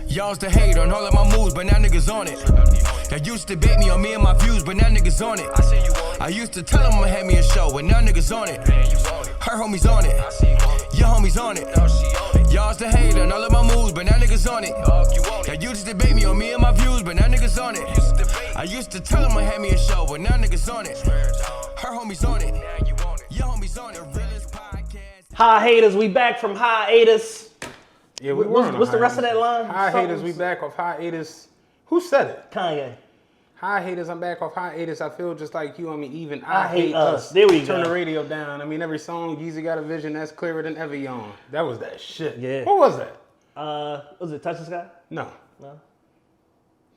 Y'all's the hate on all of my moves, but now niggas on it. Y'all used to bait me on me and my views, but now niggas on it. I used to tell them I'ma have me a show, but now niggas on it. Her homies on it. Your homies on it. Y'all's the hate on all of my moves, but now niggas on it. Y'all used to debate me on me and my views, but now niggas on it. I used to tell them I had me a show, but now niggas on it. Her homies on it. Your homies on it. Realest podcast. Hi haters, we back from hiatus. Yeah, we were. What's the rest of that line? Hi haters, we back off hiatus. Who said it? Kanye. Hi haters, I'm back off hiatus. I feel just like you. I mean, even I hate us. There we go. Turn the radio down. I mean, every song, Yeezy got a vision that's clearer than ever yawn. That was that shit. Yeah. What was that? Was it Touch the Sky? No.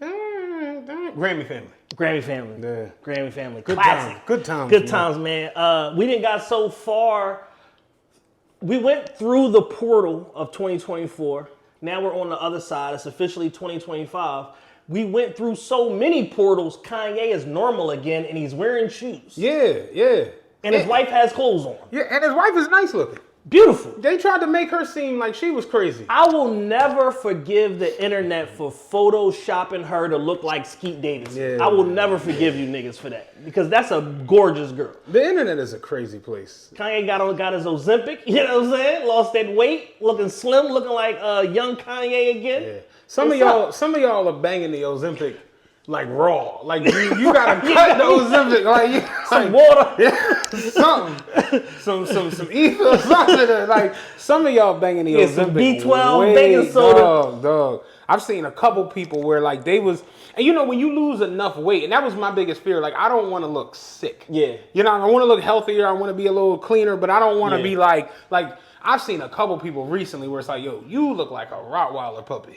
Grammy Family. Grammy Family. Yeah. Grammy Family. Good Classic. times. Good times. Good times, man. We didn't got so far. We went through the portal of 2024. Now we're on the other side. It's officially 2025. We went through so many portals. Kanye is normal again, and he's wearing shoes. Yeah. And his wife has clothes on. Yeah, and his wife is nice looking. Beautiful. They tried to make her seem like she was crazy. I will never forgive the internet for photoshopping her to look like Skeet Davis. Yeah. I will never forgive you niggas for that, because that's a gorgeous girl. The internet is a crazy place. Kanye got his Ozempic, you know what I'm saying? Lost that weight, looking slim, looking like young Kanye again. Yeah. Some of y'all are banging the Ozempic like raw. Like you gotta cut the Ozempic. Like Some water. Yeah, some ether or something. Like some of y'all banging the Ozempic. Some B12 baking soda. Dog. I've seen a couple people where like they was, and you know when you lose enough weight, and that was my biggest fear. Like I don't want to look sick. Yeah. You know, I want to look healthier. I want to be a little cleaner, but I don't want to be like. I've seen a couple people recently where it's like, yo, you look like a Rottweiler puppy.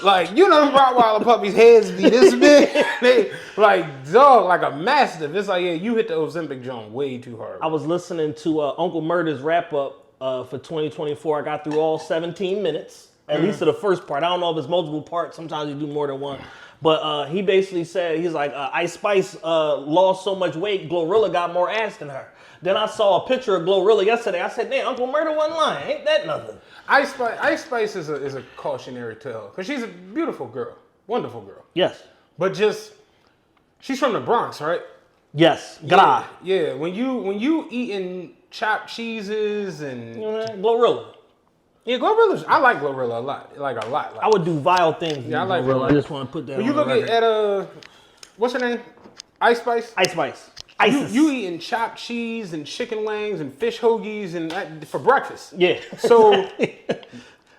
Like, you know, Rottweiler puppies' heads be this big. They, like, dog, like a mastiff. It's like, yeah, you hit the Ozempic joint way too hard. I was listening to Uncle Murder's wrap up for 2024. I got through all 17 minutes, at least to the first part. I don't know if it's multiple parts. Sometimes you do more than one. But he basically said, he's like, Ice Spice lost so much weight, Glorilla got more ass than her. Then I saw a picture of Glorilla yesterday. I said, damn, Uncle Murder wasn't lying. Ain't that nothing? Ice Spice is a cautionary tale. Because she's a beautiful girl. Wonderful girl. Yes. But she's from the Bronx, right? Yes. Gra. Yeah. When you eating chopped cheeses and... You know what I mean? Glorilla. Yeah, Glorilla's... I like Glorilla a lot. Like a lot. I would do vile things. Yeah, I like Glorilla. Glorilla. I just want to put that When you look at what's her name? Ice Spice? Ice Spice. You eating chopped cheese and chicken wings and fish hoagies and for breakfast. Yeah. So let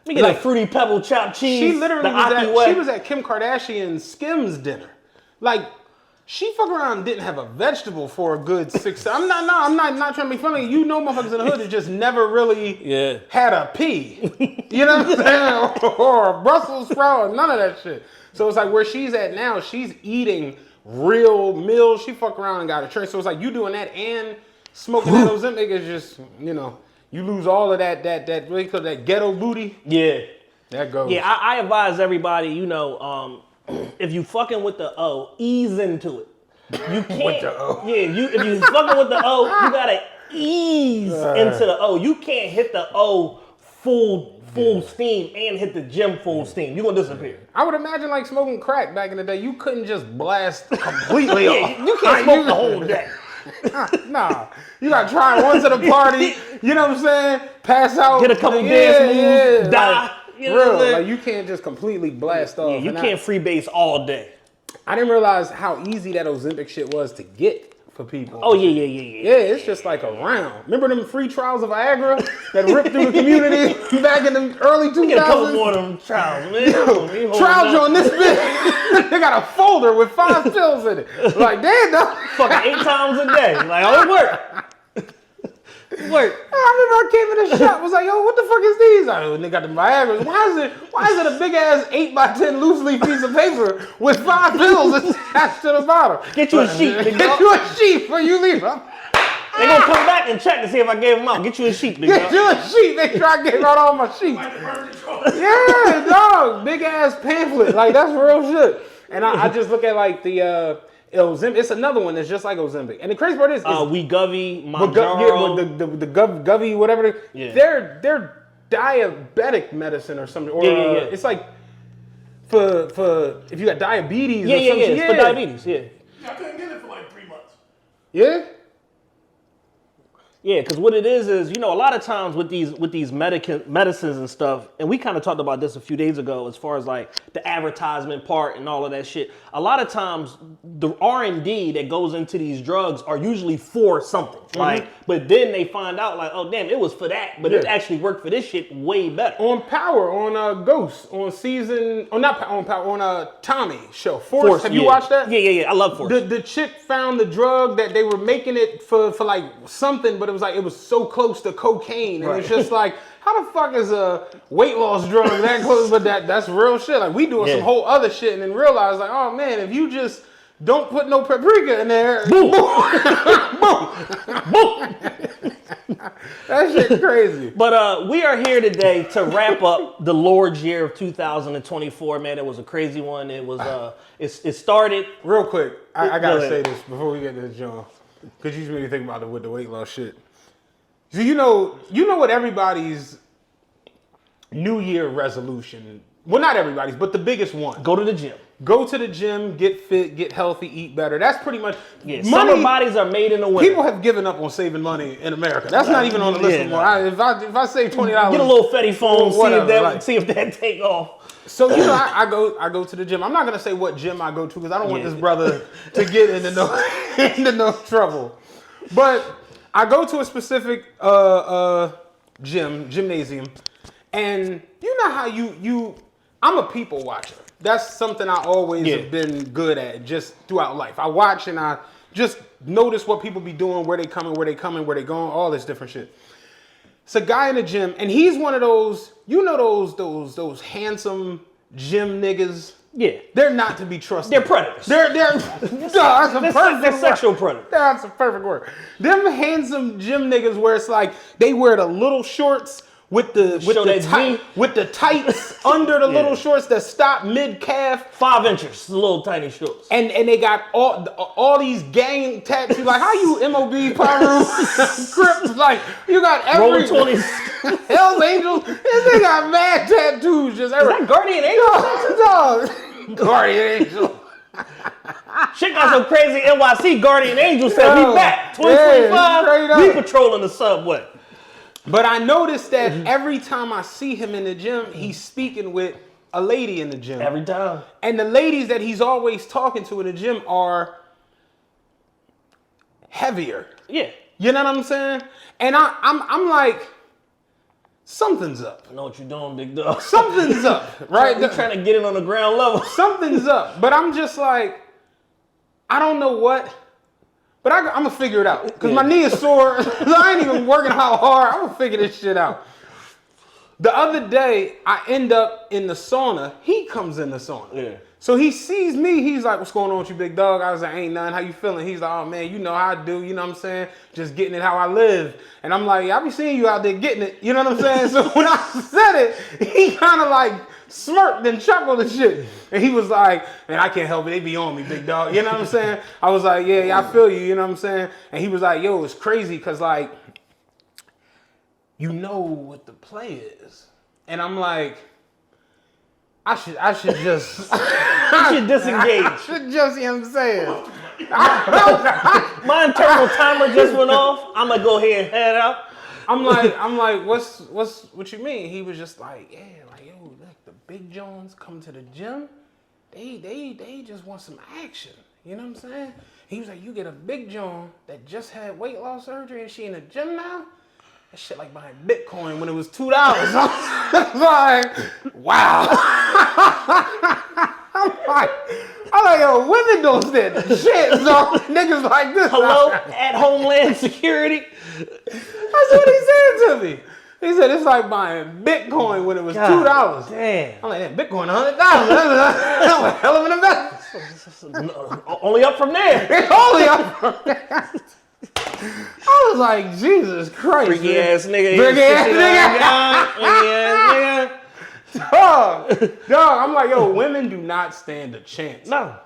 me get a fruity pebble chopped cheese. She literally was at Kim Kardashian's Skims dinner. Like she fuck around and didn't have a vegetable for a good 6. I'm not trying to be funny. You know, motherfuckers in the hood that just never really had a pea. You know what I'm saying? Or a Brussels sprout or none of that shit. So it's like where she's at now, she's eating real meals. She fuck around and got a tray. So it's like you doing that and smoking that Ozempic is just, you know, you lose all of that really called that ghetto booty. Yeah. That goes. Yeah, I advise everybody, you know, if you fucking with the O, ease into it. You can't. With the O. Yeah, if you fucking with the O, you gotta ease into the O. You can't hit the O full steam and hit the gym full steam. You're gonna disappear. I would imagine like smoking crack back in the day. You couldn't just blast completely off. You can't smoke the whole day. Nah. You gotta try once at a party. You know what I'm saying? Pass out. Get a couple dance moves. Die. Like, you know what I'm saying? Like you can't just completely blast off. Yeah, you can't freebase all day. I didn't realize how easy that Ozempic shit was to get for people. Oh, yeah. Yeah, it's just like a round. Remember them free trials of Viagra that ripped through the community back in the early 2000s? Get a couple more of them trials, man. Trials on this bit. They got a folder with 5 pills in it. Like, damn, dog. Fucking 8 times a day. Like, oh, it worked. It worked. I remember I came in the shop, was like, yo, what the fuck is these? I they got the Viagra. Why is it a big ass 8x10 loose leaf piece of paper with 5 pills attached to the bottom? Get you a sheet. Get you a sheet before you leave, huh? They gonna come back and check to see if I gave them out. Get you a sheet, big Get you a sheet. They try to get out all my sheets. Yeah, dog. Big ass pamphlet. Like, that's real shit. And I just look at like the Ozempic. It's another one that's just like Ozempic. And the crazy part is Wegovy, Mounjaro. The Govy, whatever. They're diabetic medicine or something. Or yeah. it's like for if you got diabetes. Yeah, or some shit. it's for diabetes. Yeah. I couldn't get it for like 3 months. Yeah. Yeah, because what it is a lot of times with these medicines and stuff, and we kind of talked about this a few days ago as far as like the advertisement part and all of that shit. A lot of times the R&D that goes into these drugs are usually for something. Like, but then they find out like, oh damn, it was for that, but it actually worked for this shit way better. On Power, on Ghost, on season, not on Power, on Tommy show, Force. Have you watched that? Yeah. I love Force. The chick found the drug that they were making it for like something, but it was like it was so close to cocaine, and it's just like, how the fuck is a weight loss drug that close? But that's real shit. Like we doing some whole other shit, and then realize like, oh man, if you just don't put no paprika in there, boom, boom, boom. That shit crazy. But we are here today to wrap up the Lord's year of 2024. Man, it was a crazy one. It was it started real quick. I gotta say this before we get to this, John, because you really think about it with the weight loss shit. So you know what everybody's New Year resolution. Well, not everybody's, but the biggest one. Go to the gym. Go to the gym, get fit, get healthy, eat better. That's pretty much money. Summer bodies are made in the winter. People have given up on saving money in America. That's not even on the list anymore. If I save $20, get a little Fetty phone, see if that take off. So I go to the gym. I'm not gonna say what gym I go to because I don't want this brother to get into no trouble. But I go to a specific gymnasium, and you know how I'm a people watcher. That's something I always have been good at just throughout life. I watch and I just notice what people be doing, where they coming, where they going, all this different shit. It's a guy in the gym, and he's one of those, those handsome gym niggas. Yeah. They're not to be trusted. They're predators. They're sexual predators. That's a perfect word. Them handsome gym niggas where it's like they wear the little shorts with the tights under the little shorts that stop mid calf, 5 inches, the little tiny shorts, and they got all these gang tattoos. Like how you MOB Pyro Crips? Like you got every Rolling 20s, Hell's Angels. They got mad tattoos. Just every. Is that Guardian Angel? Guardian Angel. Shit got so crazy. NYC Guardian Angel said we back 2025. We patrolling the subway. But I noticed that every time I see him in the gym, he's speaking with a lady in the gym. Every time. And the ladies that he's always talking to in the gym are heavier. Yeah. You know what I'm saying? And I'm like, something's up. I know what you're doing, big dog. Something's up, right? You're trying to get it on the ground level. Something's up. But I'm just like, I don't know what. But I'm going to figure it out. Because my knee is sore. I ain't even working how hard. I'm going to figure this shit out. The other day, I end up in the sauna. He comes in the sauna. Yeah. So he sees me. He's like, what's going on with you, big dog? I was like, ain't nothing. How you feeling? He's like, oh, man, you know how I do. You know what I'm saying? Just getting it how I live. And I'm like, I be seeing you out there getting it. You know what I'm saying? So when I said it, he kind of like smirked and chuckled and shit. And he was like, man, I can't help it. They be on me, big dog. You know what I'm saying? I was like, yeah, I feel you. You know what I'm saying? And he was like, yo, it's crazy because, like, you know what the play is. And I'm like, I should just... You should disengage. I should just, you know what I'm saying? My internal timer just went off. I'm going to go ahead and head out. I'm like, what you mean? He was just like, yeah, like, yo, look, the big Jones come to the gym. They just want some action. You know what I'm saying? He was like, you get a big John that just had weight loss surgery and she in the gym now? That shit like buying Bitcoin when it was $2. I'm like, wow. I'm like, yo, women don't stand the shit. So niggas like this. Hello, at Homeland Security. That's what he said to me. He said it's like buying Bitcoin when it was $2. Damn. I'm like, damn, Bitcoin $100. That's a hell of an investment. Only up from there. It's only up from there. I was like, Jesus Christ. Freaky ass nigga. Freaky ass nigga. Dog, I'm like, yo, women do not stand a chance. No.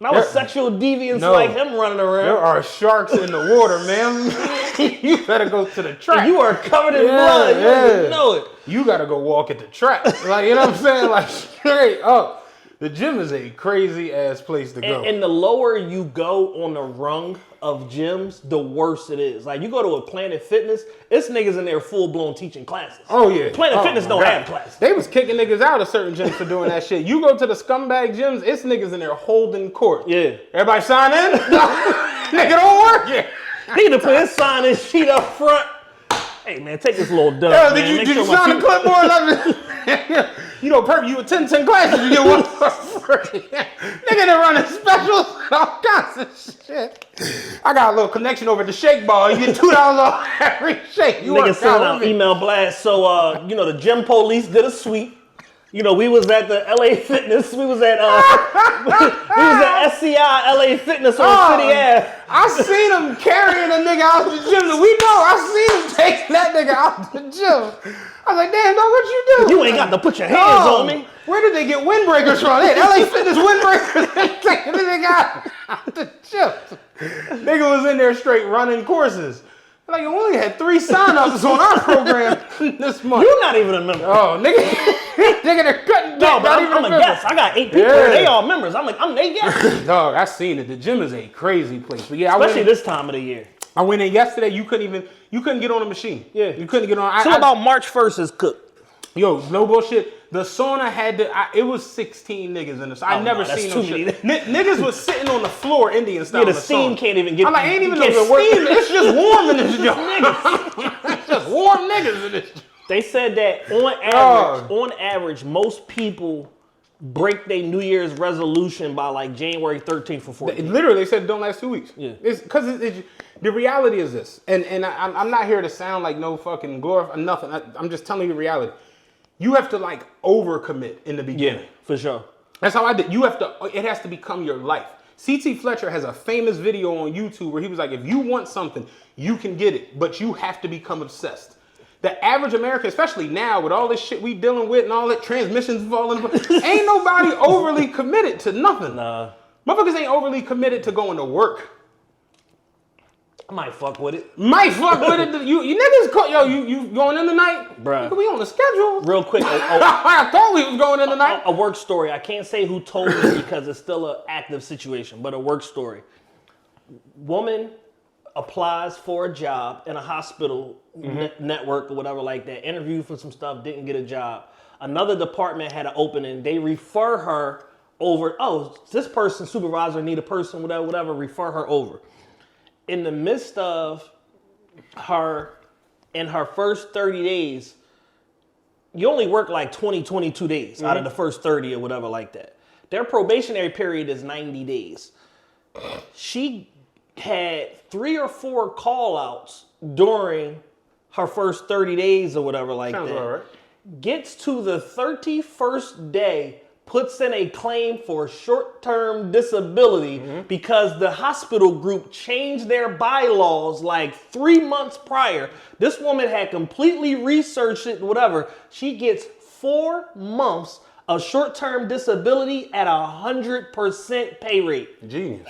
Not with sexual deviants like him running around. There are sharks in the water, man. You better go to the track. You are covered in blood. You don't even know it. You gotta go walk at the track. Like, you know what I'm saying? Like, straight up. The gym is a crazy ass place to go. And the lower you go on the rung of gyms, the worse it is. Like, you go to a Planet Fitness, it's niggas in there full blown teaching classes. Oh yeah. Planet Fitness don't have classes. They was kicking niggas out of certain gyms for doing that shit. You go to the scumbag gyms, it's niggas in there holding court. Yeah. Everybody sign in? Nigga don't work. Yeah. He need to put his sign and sheet up front. Hey man, take this little dub. Yo, man. did you sign the clipboard? You know, perfect. You attend 10 classes, you get one for free. Nigga, they're running specials and all kinds of shit. I got a little connection over at the shake bar. You get $2 off every shake. You niggas sending out email blasts. So, the gym police did a sweep. You know, we was at the LA Fitness. We was at SCI LA Fitness on City Ave. I seen him carrying a nigga out the gym. We know. I seen him taking that nigga out the gym. I was like, damn, dog, what you do? You ain't got to put your hands on me. Where did they get windbreakers from? They had LA Fitness windbreakers. Taking the nigga out the gym. Nigga was in there straight running courses. Like, you only had 3 sign-ups on our program this month. You're not even a member. Oh, nigga, they're cutting. No, but I'm a guest. I got 8 people. Yeah. They all members. I'm they guests. Dog, I seen it. The gym is a crazy place. But yeah, especially this time of the year. I went in yesterday. You couldn't get on a machine. Yeah, you couldn't get on. So about March 1st is cooked. Yo, no bullshit. The sauna had it was 16 niggas in the sauna. I never seen no shit. Niggas was sitting on the floor, Indian style. Yeah, the steam can't even get. I'm like, ain't even no steam. It's just warm in this joint. It's just warm niggas in this joint. They said that on average, most people break their New Year's resolution by like January 13th or 14th. Literally, they said it don't last 2 weeks. Yeah. It's because the reality is this, and I'm not here to sound like no fucking glorify nothing. I'm just telling you the reality. You have to like overcommit in the beginning. Yeah, for sure. That's how I did. It has to become your life. C.T. Fletcher has a famous video on YouTube where he was like, if you want something, you can get it, but you have to become obsessed. The average American, especially now with all this shit we dealing with and all that transmissions falling, ain't nobody overly committed to nothing. Nah. Motherfuckers ain't overly committed to going to work. I might fuck with it. Might fuck with it. You niggas, you going in tonight? Bruh. We on the schedule. Real quick. I thought we was going in tonight. A work story. I can't say who told me because it's still an active situation, but a work story. Woman applies for a job in a hospital network or whatever like that. Interviewed for some stuff, didn't get a job. Another department had an opening. They refer her over. Oh, this person, supervisor, need a person, whatever, refer her over. In the midst of her, in her first 30 days, you only work like 22 days out of the first 30 or whatever like that. Their probationary period is 90 days. She had 3 or 4 call outs during her first 30 days or whatever like Sounds that. all right. Gets to the 31st day, puts in a claim for short-term disability because the hospital group changed their bylaws like 3 months prior. This woman had completely researched it, whatever. She gets 4 months of short-term disability at 100% pay rate. Genius.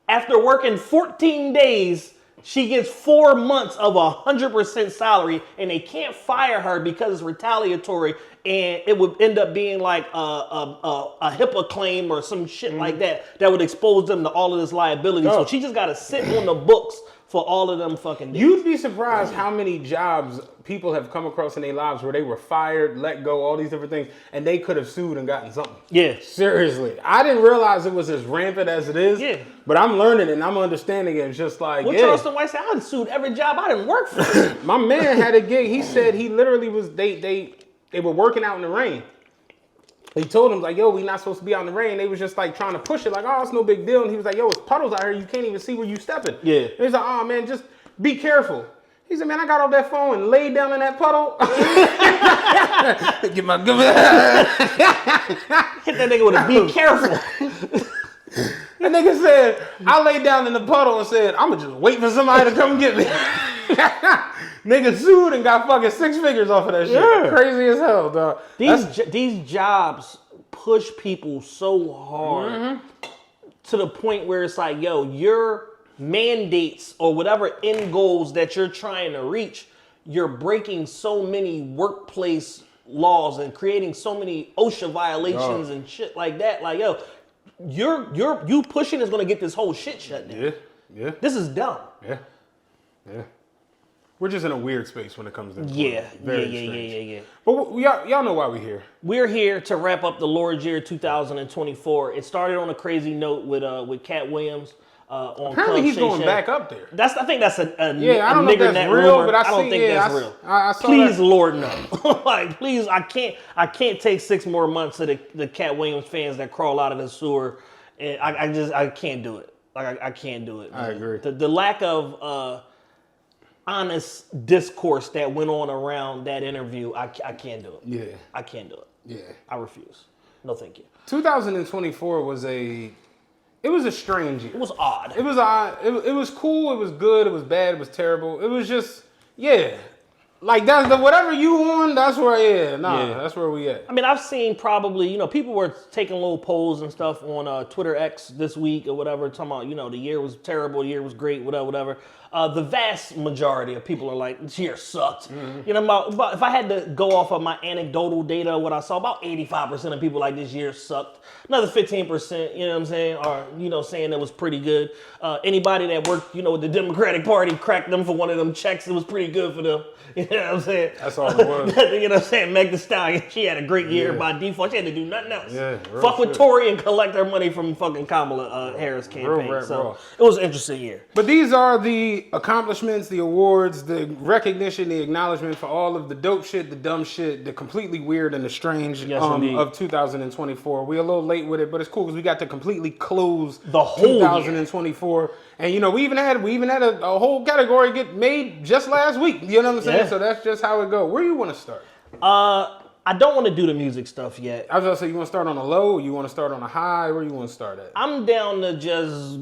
After working 14 days, she gets 4 months of 100% salary, and they can't fire her because it's retaliatory, and it would end up being like a HIPAA claim or some shit like that would expose them to all of this liability. So she just got to sit on the books for all of them fucking days. You'd be surprised how many jobs people have come across in their lives where they were fired, let go, all these different things, and they could have sued and gotten something. Yeah. Seriously. I didn't realize it was as rampant as it is. Yeah. But I'm learning it and I'm understanding it. It's just like, Charleston White said, I done sued every job I didn't work for. My man had a gig. He said he literally was, they were working out in the rain. He told him, like, yo, we not supposed to be out in the rain. They was just, like, trying to push it, like, oh, it's no big deal. And he was like, yo, it's puddles out here. You can't even see where you stepping. Yeah. And he's like, oh, man, just be careful. He said, man, I got off that phone and laid down in that puddle. Get my good. Hit that nigga with a be careful. The nigga said, I laid down in the puddle and said, I'm going to just wait for somebody to come get me. Nigga sued and got fucking 6 figures off of that shit. Yeah. Crazy as hell, dog. These jobs push people so hard to the point where it's like, yo, you're mandates or whatever end goals that you're trying to reach, you're breaking so many workplace laws and creating so many OSHA violations and shit like that. Like, yo, you pushing is gonna get this whole shit shut down. Yeah. This is dumb. Yeah. We're just in a weird space when it comes to Yeah. But y'all know why we're here. We're here to wrap up the Lord's Year 2024. It started on a crazy note with Cat Williams on Apparently Club he's Shay going Shay. back up there. I think that's a I don't know if nigger that's net real, rumor. but I don't see- think yeah, that's real. I saw Please, that. Lord, no. Like, please, I can't take 6 more months of the Cat Williams fans that crawl out of the sewer. And I can't do it. Like, I can't do it. Man. I agree. The lack of honest discourse that went on around that interview, I can't do it. Yeah. I can't do it. Yeah. I refuse. No, thank you. 2024 was a strange year. It was odd. It was odd. It was cool. It was good. It was bad. It was terrible. It was just, yeah. Like, that's whatever you on, that's where, that's where we at. I mean, I've seen probably, people were taking little polls and stuff on Twitter X this week or whatever, talking about, the year was terrible, the year was great, whatever. The vast majority of people are like, this year sucked. Mm-hmm. About if I had to go off of my anecdotal data, what I saw, about 85% of people like this year sucked. Another 15%, you know what I'm saying, are, saying it was pretty good. Anybody that worked, with the Democratic Party cracked them for one of them checks, it was pretty good for them. You know what I'm saying? That's all it was. You know what I'm saying? Meg Thee Stallion, she had a great year by default. She had to do nothing else. Yeah, fuck with shit. Tory and collect her money from fucking Kamala Harris campaign. rap So raw. it was an interesting year. But these are the accomplishments, the awards, the recognition, the acknowledgement for all of the dope shit, the dumb shit, the completely weird and the strange Yes, indeed. of 2024. We're a little late with it, but it's cool because we got to completely close The whole 2024. And we even had a whole category get made just last week. You know what I'm saying? Yeah. So that's just how it go. Where you want to start? I don't want to do the music stuff yet. I was gonna say, you want to start on a low, or you want to start on a high? Where you want to start at? I'm down to just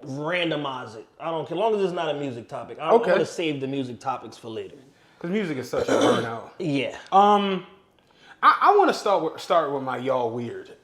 randomize it. I don't care, as long as it's not a music topic. I Okay. want to save the music topics for later. Because music is such a burnout. Yeah. I want to start with my y'all weird.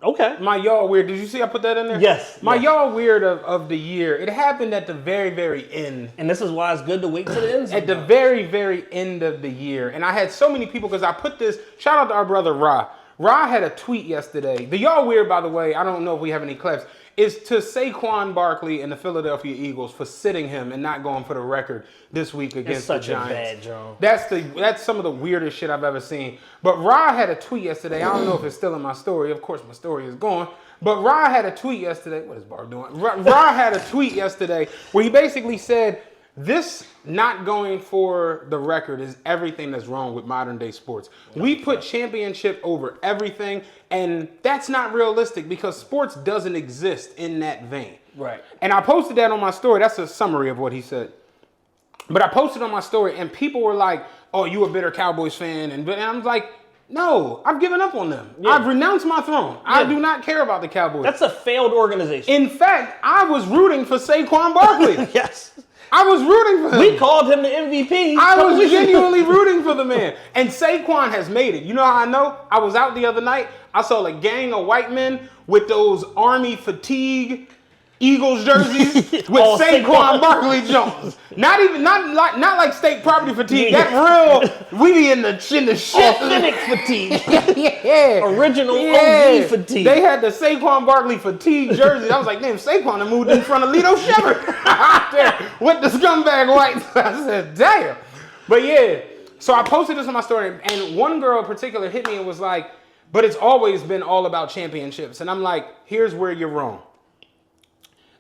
Okay. My y'all weird. Did you see I put that in there? Yes. My yes. y'all weird of the year. It happened at the very, very end. And this is why it's good to wait till the end. At the very, very end of the year. And I had so many people, because I put this, shout out to our brother Ra. Ra had a tweet yesterday. The y'all weird, by the way, I don't know if we have any clips, is to Saquon Barkley and the Philadelphia Eagles for sitting him and not going for the record this week against the such a Giants. bad joke. That's some of the weirdest shit I've ever seen. But Ra had a tweet yesterday. I don't know if it's still in my story. Of course, my story is gone. But Ra had a tweet yesterday. What is Barb doing? Ra had a tweet yesterday where he basically said, this not going for the record is everything that's wrong with modern day sports. We put championship over everything, and that's not realistic because sports doesn't exist in that vein. Right. And I posted that on my story. That's a summary of what he said. But I posted on my story, and people were like, oh, you a bitter Cowboys fan. And I was like, no, I've given up on them. Yeah. I've renounced my throne. I do not care about the Cowboys. That's a failed organization. In fact, I was rooting for Saquon Barkley. Yes. I was rooting for him. We called him the MVP. I was genuinely rooting for the man. And Saquon has made it. You know how I know? I was out the other night. I saw a gang of white men with those army fatigue Eagles jerseys with Oh, Saquon Barkley Jones. Not like state property fatigue. That real, we be in the shit. Authentic fatigue. Yeah. Original OG fatigue. They had the Saquon Barkley fatigue jerseys. I was like, damn, Saquon had moved in front of Lito Shepard out there with the scumbag whites. I said, damn. But yeah, so I posted this on my story, and one girl in particular hit me and was like, but it's always been all about championships. And I'm like, here's where you're wrong.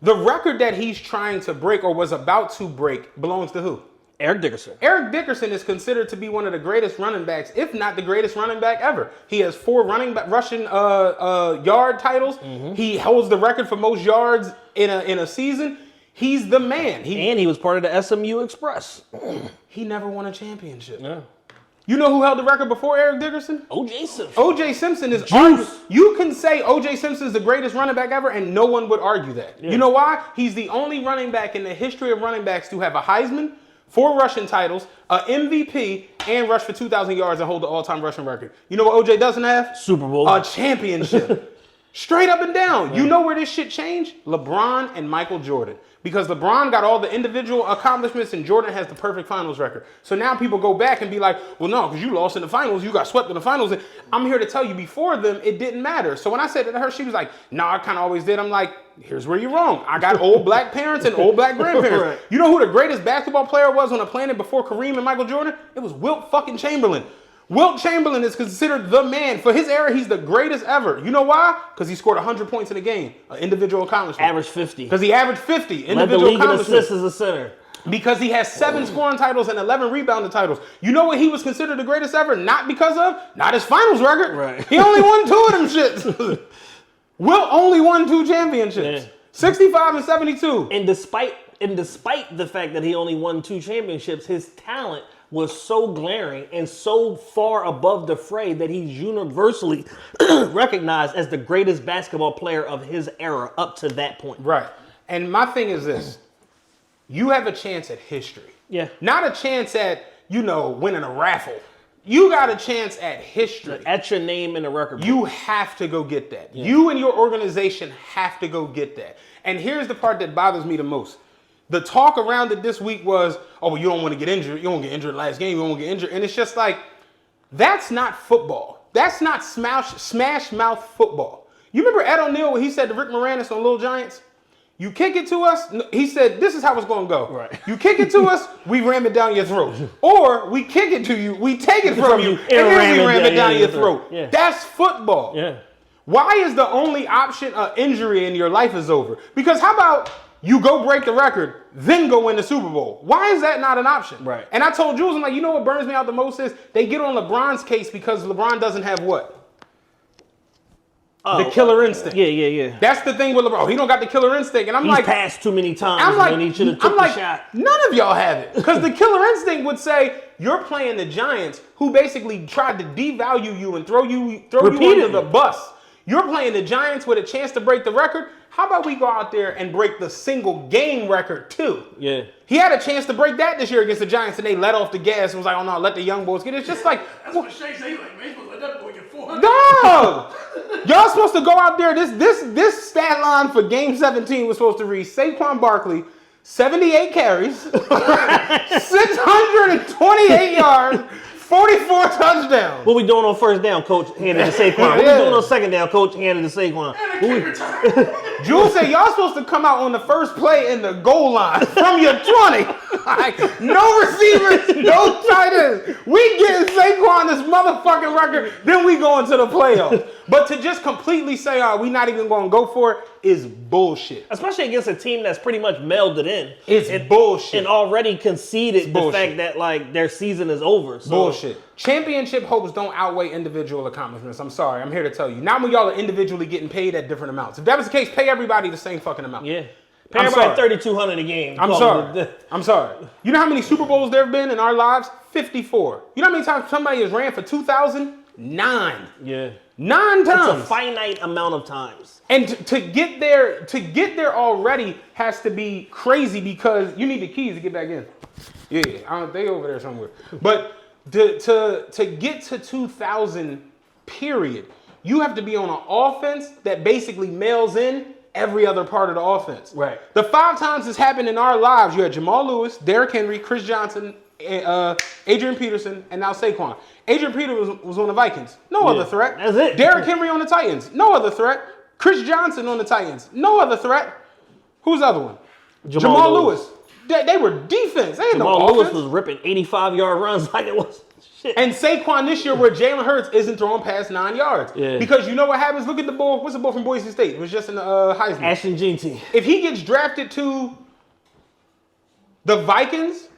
The record that he's trying to break or was about to break belongs to who? Eric Dickerson. Eric Dickerson is considered to be one of the greatest running backs, if not the greatest running back ever. He has 4 rushing yard titles. Mm-hmm. He holds the record for most yards in a season. He's the man. And he was part of the SMU Express. He never won a championship. Yeah. You know who held the record before Eric Dickerson? O.J. Simpson. O.J. Simpson is you can say O.J. Simpson is the greatest running back ever, and no one would argue that. Yeah. You know why? He's the only running back in the history of running backs to have a Heisman, 4 rushing titles, a MVP, and rush for 2,000 yards and hold the all-time rushing record. You know what O.J. doesn't have? Super Bowl. A championship. Straight up and down. You know where this shit changed? LeBron and Michael Jordan. Because LeBron got all the individual accomplishments and Jordan has the perfect finals record. So now people go back and be like, well, no, because you lost in the finals. You got swept in the finals. And I'm here to tell you, before them, it didn't matter. So when I said that to her, she was like, no, I kind of always did. I'm like, here's where you're wrong. I got old black parents and old black grandparents. Right. You know who the greatest basketball player was on the planet before Kareem and Michael Jordan? It was Wilt fucking Chamberlain. Wilt Chamberlain is considered the man. For his era, he's the greatest ever. You know why? Because he scored 100 points in a game. An individual accomplishment. Average 50. Because he averaged 50. Led the Individual league in accomplishment. assists as a center. Because he has 7 scoring titles and 11 rebounding titles. You know what he was considered the greatest ever? Not because of? Not his finals record. Right. He only won 2 of them shits. Wilt only won 2 championships. Yeah. 65 and 72. And despite the fact that he only won 2 championships, his talent was so glaring and so far above the fray that he's universally recognized as the greatest basketball player of his era up to that point. Right. And my thing is this. You have a chance at history. Yeah. Not a chance at, winning a raffle. You got a chance at history. At your name in the record book. You have to go get that. Yeah. You and your organization have to go get that. And here's the part that bothers me the most. The talk around it this week was, oh, well, you don't want to get injured. You won't get injured last game. You won't get injured. And it's just like, that's not football. That's not smash mouth football. You remember Ed O'Neill when he said to Rick Moranis on Little Giants, you kick it to us, he said, this is how it's going to go. Right. You kick it to us, we ram it down your throat. Or we kick it to you, we take it from you, and then we ram it down your throat. Yeah. That's football. Yeah. Why is the only option injury and your life is over? Because how about you go break the record, then go win the Super Bowl? Why is that not an option? Right. And I told Jules, I'm like, you know what burns me out the most is they get on LeBron's case because LeBron doesn't have what? The killer instinct. Yeah. That's the thing with LeBron. He don't got the killer instinct. And I'm He's like, passed too many times I'm like, when he should have took the shot. none of y'all have it. Because the killer instinct would say, you're playing the Giants, who basically tried to devalue you and throw you under the bus. You're playing the Giants with a chance to break the record. How about we go out there and break the single game record too? Yeah. He had a chance to break that this year against the Giants, and they let off the gas and was like, oh no, let the young boys get it. It's just like, That's what Shay say, like, man, you supposed to let that boy get 400. dog! Y'all supposed to go out there. This stat line for Game 17 was supposed to read Saquon Barkley, 78 carries, 628 yards, 44 touchdowns. What we doing on first down, coach? Hand it to Saquon. What we doing on second down, coach? Hand it to Saquon. Jules said y'all supposed to come out on the first play in the goal line from your 20. Like, no receivers, no tight ends. We getting Saquon this motherfucking record, then we go into the playoffs. But to just completely say, we not even going to go for it is bullshit. Especially against a team that's pretty much melded in. It's bullshit. And already conceded the bullshit. fact that, like, their season is over. So. Bullshit. Championship hopes don't outweigh individual accomplishments. I'm sorry. I'm here to tell you. Not when y'all are individually getting paid at different amounts. If that was the case, pay everybody the same fucking amount. Yeah. Pay everybody $3,200 a game. I'm sorry. I'm sorry. You know how many Super Bowls there have been in our lives? 54. You know how many times somebody has ran for 2,000? 9. Yeah. 9 times. It's a finite amount of times. And to get there already has to be crazy because you need the keys to get back in. Yeah, they over there somewhere. But to get to 2,000, period, you have to be on an offense that basically mails in every other part of the offense. Right. The 5 times this happened in our lives, you had Jamal Lewis, Derrick Henry, Chris Johnson, Adrian Peterson, and now Saquon. Adrian Peterson was on the Vikings. No other threat. That's it. Derrick Henry on the Titans. No other threat. Chris Johnson on the Titans. No other threat. Who's the other one? Jamal Lewis. They were defense. They had no offense. Jamal Lewis was ripping 85-yard runs like it was shit. And Saquon this year where Jalen Hurts isn't throwing past 9 yards. Yeah. Because you know what happens? Look at the bull. What's the bull from Boise State? It was just in the Heisman. Ashton GT. If he gets drafted to the Vikings,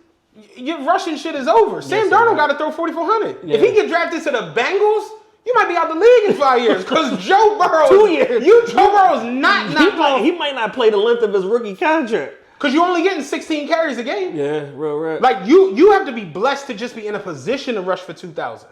your rushing shit is over. Sam Darnold got to throw 4,400. Yeah. If he gets drafted to the Bengals, you might be out the league in 5 years because Joe Burrow. 2 years. Joe Burrow is not He might not play the length of his rookie contract. because you're only getting 16 carries a game. Yeah, real right. Like you have to be blessed to just be in a position to rush for 2,000.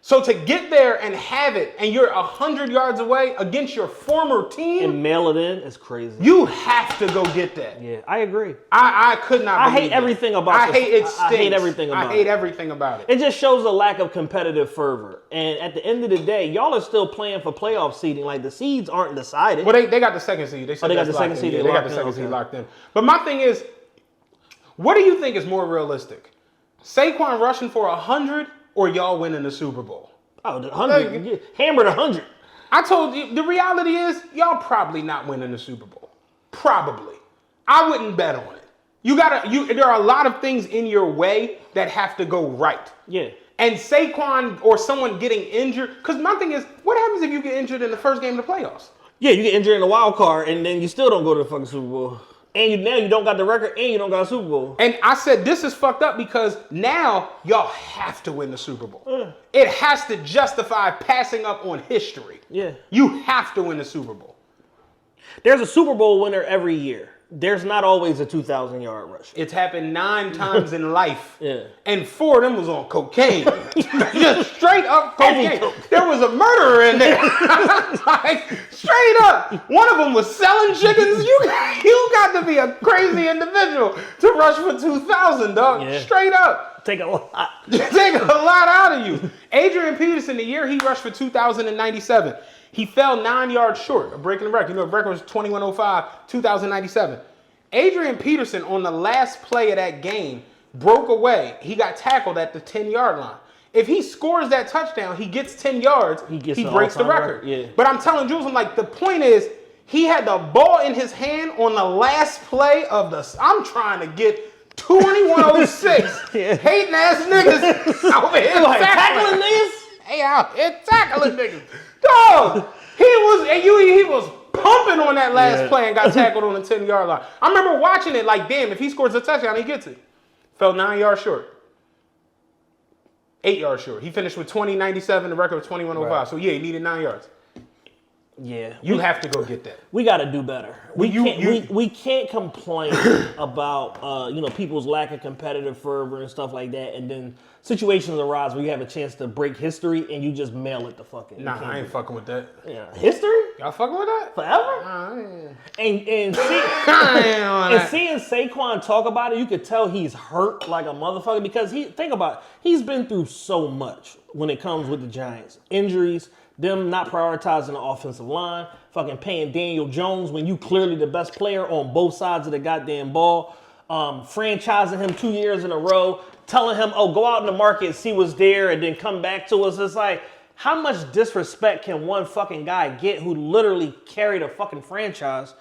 So to get there and have it, and you're 100 yards away against your former team, and mail it in is crazy. you have to go get that. Yeah, I agree. I could not. I hate everything about I this. hate it. I hate everything about it. I hate everything about it. It just shows a lack of competitive fervor. And at the end of the day, y'all are still playing for playoff seeding. Like the seeds aren't decided. Well, they got the second seed. They said they got that's the second locked in. seed. Yeah, they got the second seed locked in. But my thing is, what do you think is more realistic? Saquon rushing for 100 or y'all winning the Super Bowl? Oh, the 100. Hammered 100. I told you, the reality is, y'all probably not winning the Super Bowl. Probably. I wouldn't bet on it. There are a lot of things in your way that have to go right. Yeah. And Saquon or someone getting injured, because my thing is, what happens if you get injured in the first game of the playoffs? Yeah, you get injured in the wild card, and then you still don't go to the fucking Super Bowl. And now you don't got the record, and you don't got a Super Bowl. And I said, this is fucked up because now y'all have to win the Super Bowl. It has to justify passing up on history. Yeah. You have to win the Super Bowl. There's a Super Bowl winner every year. There's not always a 2,000-yard rush. It's happened 9 times in life. Yeah. And 4 of them was on cocaine. Just straight up Heavy cocaine. coke. There was a murderer in there. Like, straight up. One of them was selling chickens. You got to be a crazy individual to rush for 2,000, dog. Yeah. Straight up. Take a lot. Take a lot out of you. Adrian Peterson, the year he rushed for 2,097. He fell 9 yards short of breaking the record. You know, the record was 21:05, 2,097. Adrian Peterson, on the last play of that game, broke away. He got tackled at the 10-yard line. If he scores that touchdown, he gets 10 yards, he breaks the record. Yeah. But I'm telling Jules, I'm like, the point is, he had the ball in his hand on the last play of the... I'm trying to get 2106 Yeah. hating ass niggas over here Like, tackling niggas? Hey, out here tackling niggas. Dog, he was pumping on that last play and got tackled on the 10-yard line. I remember watching it like, damn, if he scores a touchdown, he gets it. Fell 9 yards short. 8 yards short. He finished with 20.97, the record was 21:05. Right. So, yeah, he needed 9 yards. Yeah. You have to go get that. We got to do better. We can't complain about people's lack of competitive fervor and stuff like that, and then situations arise where you have a chance to break history and you just mail it to fucking. Nah, I ain't fucking with that. Yeah. History? Y'all fucking with that? Forever? And seeing Saquon talk about it, you could tell he's hurt like a motherfucker because think about it, he's been through so much when it comes with the Giants. Injuries, them not prioritizing the offensive line, fucking paying Daniel Jones when you clearly the best player on both sides of the goddamn ball, franchising him 2 years in a row, telling him, oh, go out in the market and see what's there and then come back to us. It's like, how much disrespect can one fucking guy get who literally carried a fucking franchise?